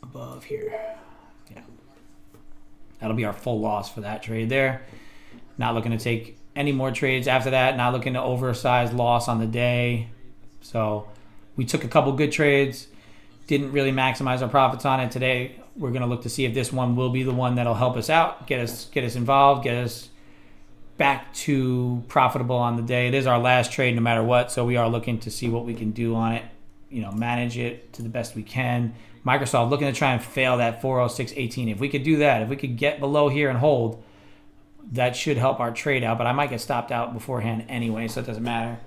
Speaker 4: Above here, yeah, that'll be our full loss for that trade there. Not looking to take any more trades after that. Not looking to oversize loss on the day. So we took a couple good trades, didn't really maximize our profits on it today. We're going to look to see if this one will be the one that'll help us out, get us involved, get us back to profitable on the day. It is our last trade no matter what, so we are looking to see what we can do on it, manage it to the best we can. Microsoft looking to try and fail that 406.18. If we could do that, if we could get below here and hold, that should help our trade out. But I might get stopped out beforehand anyway, so it doesn't matter.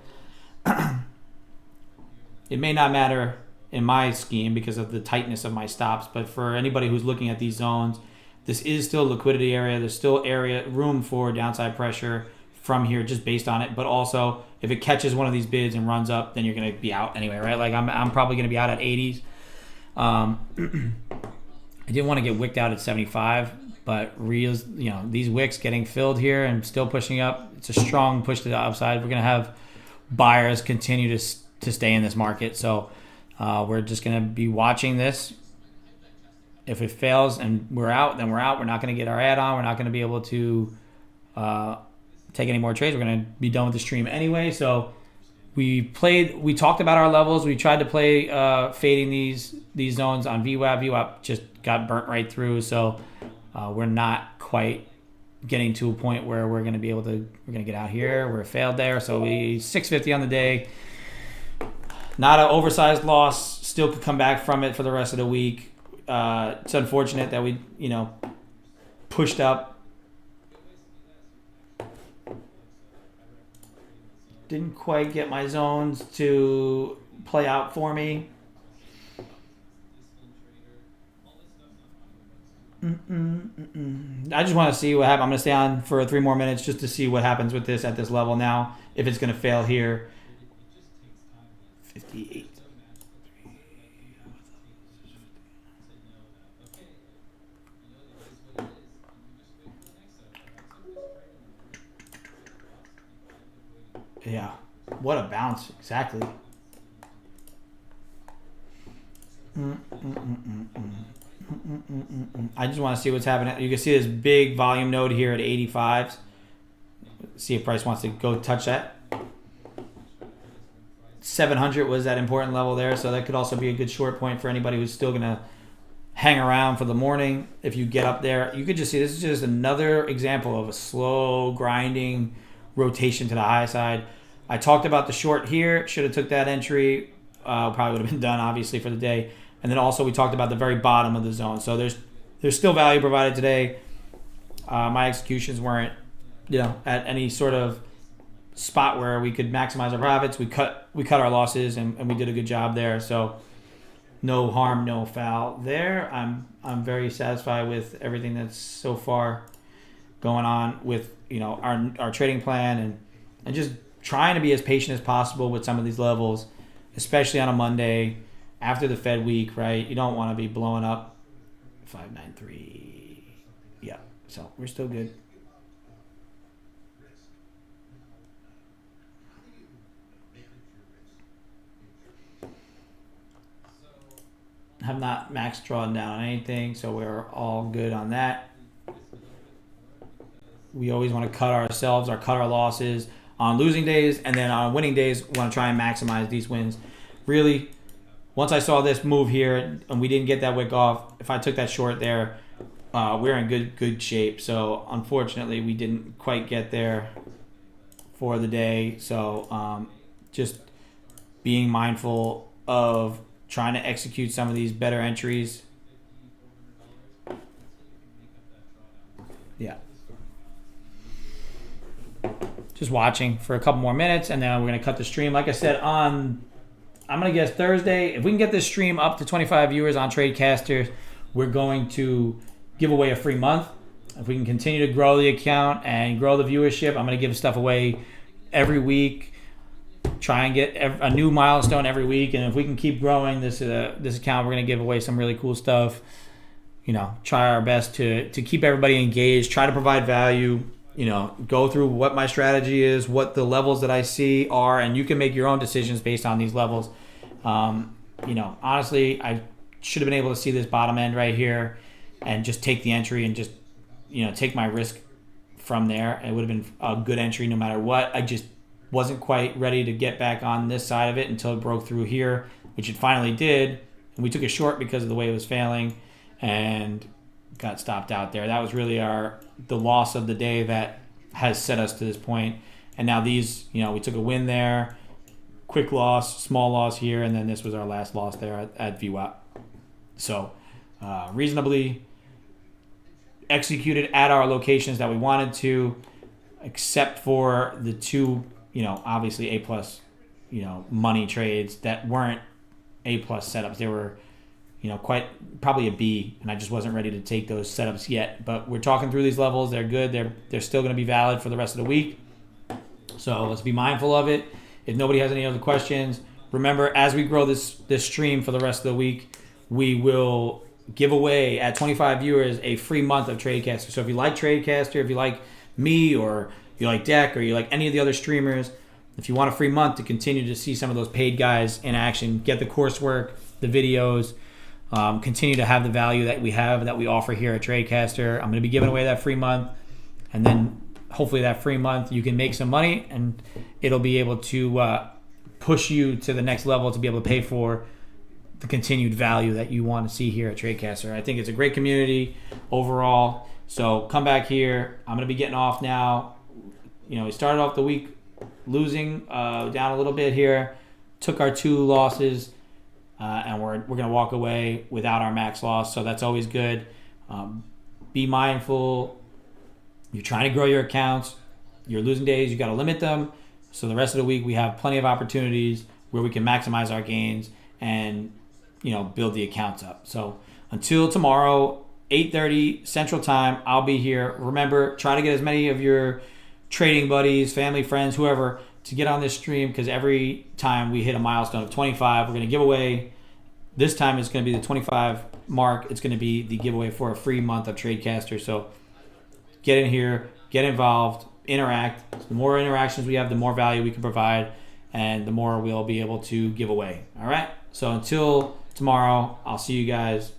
Speaker 4: It may not matter in my scheme because of the tightness of my stops, but for anybody who's looking at these zones, this is still a liquidity area. There's still room for downside pressure from here just based on it. But also, if it catches one of these bids and runs up, then you're going to be out anyway, right? Like I'm probably going to be out at 80s. I didn't want to get wicked out at 75, but these wicks getting filled here and still pushing up. It's a strong push to the upside. We're going to have buyers continue to stay in this market. So we're just going to be watching this. If it fails and we're out, then we're out. We're not going to get our add-on. We're not going to be able to take any more trades. We're going to be done with the stream anyway. So we talked about our levels. We tried to play fading these zones on VWAP. VWAP just got burnt right through. So we're not quite getting to a point where we're going to get out here. We're failed there. So we 650 on the day. Not an oversized loss. Still could come back from it for the rest of the week. It's unfortunate that we, pushed up. Didn't quite get my zones to play out for me. I just want to see what happens. I'm going to stay on for 3 more minutes just to see what happens with this at this level now. If it's going to fail here. 58. Yeah, what a bounce, exactly. I just want to see what's happening. You can see this big volume node here at 85s. See if price wants to go touch that. 700 was that important level there, so that could also be a good short point for anybody who's still going to hang around for the morning. If you get up there, you could just see this is just another example of a slow grinding rotation to the high side. I talked about the short here. Should have took that entry. Probably would have been done, obviously, for the day. And then also we talked about the very bottom of the zone. So there's still value provided today. My executions weren't, at any sort of spot where we could maximize our profits. We cut our losses and we did a good job there. So no harm, no foul there. I'm very satisfied with everything that's so far going on with our trading plan and just trying to be as patient as possible with some of these levels, especially on a Monday after the Fed week, right? You don't want to be blowing up 593. Yeah, so we're still good. have not max drawn down on anything, so we're all good on that. We always want to cut our losses on losing days, and then on winning days, we want to try and maximize these wins. Really, once I saw this move here and we didn't get that wick off, if I took that short there, we're in good shape. So unfortunately, we didn't quite get there for the day. So just being mindful of trying to execute some of these better entries. Yeah. Just watching for a couple more minutes, and then we're going to cut the stream. Like I said, I'm going to guess Thursday, if we can get this stream up to 25 viewers on Tradecaster, we're going to give away a free month. If we can continue to grow the account and grow the viewership, I'm going to give stuff away every week. Try and get a new milestone every week, and if we can keep growing this account, we're going to give away some really cool stuff. Try our best to keep everybody engaged, try to provide value, go through what my strategy is, what the levels that I see are, and you can make your own decisions based on these levels. Honestly, I should have been able to see this bottom end right here and just take the entry and just, take my risk from there. It would have been a good entry no matter what. I just wasn't quite ready to get back on this side of it until it broke through here, which it finally did. And we took a short because of the way it was failing and got stopped out there. That was really the loss of the day that has set us to this point. And now these, we took a win there, quick loss, small loss here, and then this was our last loss there at VWAP. So reasonably executed at our locations that we wanted to, except for the two, obviously A plus, money trades that weren't A plus setups. They were, probably a B, and I just wasn't ready to take those setups yet. But we're talking through these levels. They're good. They're still going to be valid for the rest of the week. So let's be mindful of it. If nobody has any other questions, remember, as we grow this stream for the rest of the week, we will give away at 25 viewers a free month of Tradecaster. So if you like Tradecaster, if you like me, or you like Deck, or you like any of the other streamers, if you want a free month to continue to see some of those paid guys in action, get the coursework, the videos, continue to have the value that we offer here at Tradecaster, I'm going to be giving away that free month. And then hopefully that free month you can make some money, and it'll be able to push you to the next level to be able to pay for the continued value that you want to see here at Tradecaster. I think it's a great community overall. So come back here. I'm going to be getting off now. We started off the week losing down a little bit here, took our 2 losses, and we're going to walk away without our max loss. So that's always good. Be mindful. You're trying to grow your accounts. Your losing days, you got to limit them. So the rest of the week, we have plenty of opportunities where we can maximize our gains and, build the accounts up. So until tomorrow, 8:30 Central Time, I'll be here. Remember, try to get as many of your trading buddies, family, friends, whoever, to get on this stream, because every time we hit a milestone of 25, we're going to give away. This time it's going to be the 25 mark. It's going to be the giveaway for a free month of Tradecaster. So get in here, get involved, interact. The more interactions we have, the more value we can provide, and the more we'll be able to give away. All right? So until tomorrow, I'll see you guys.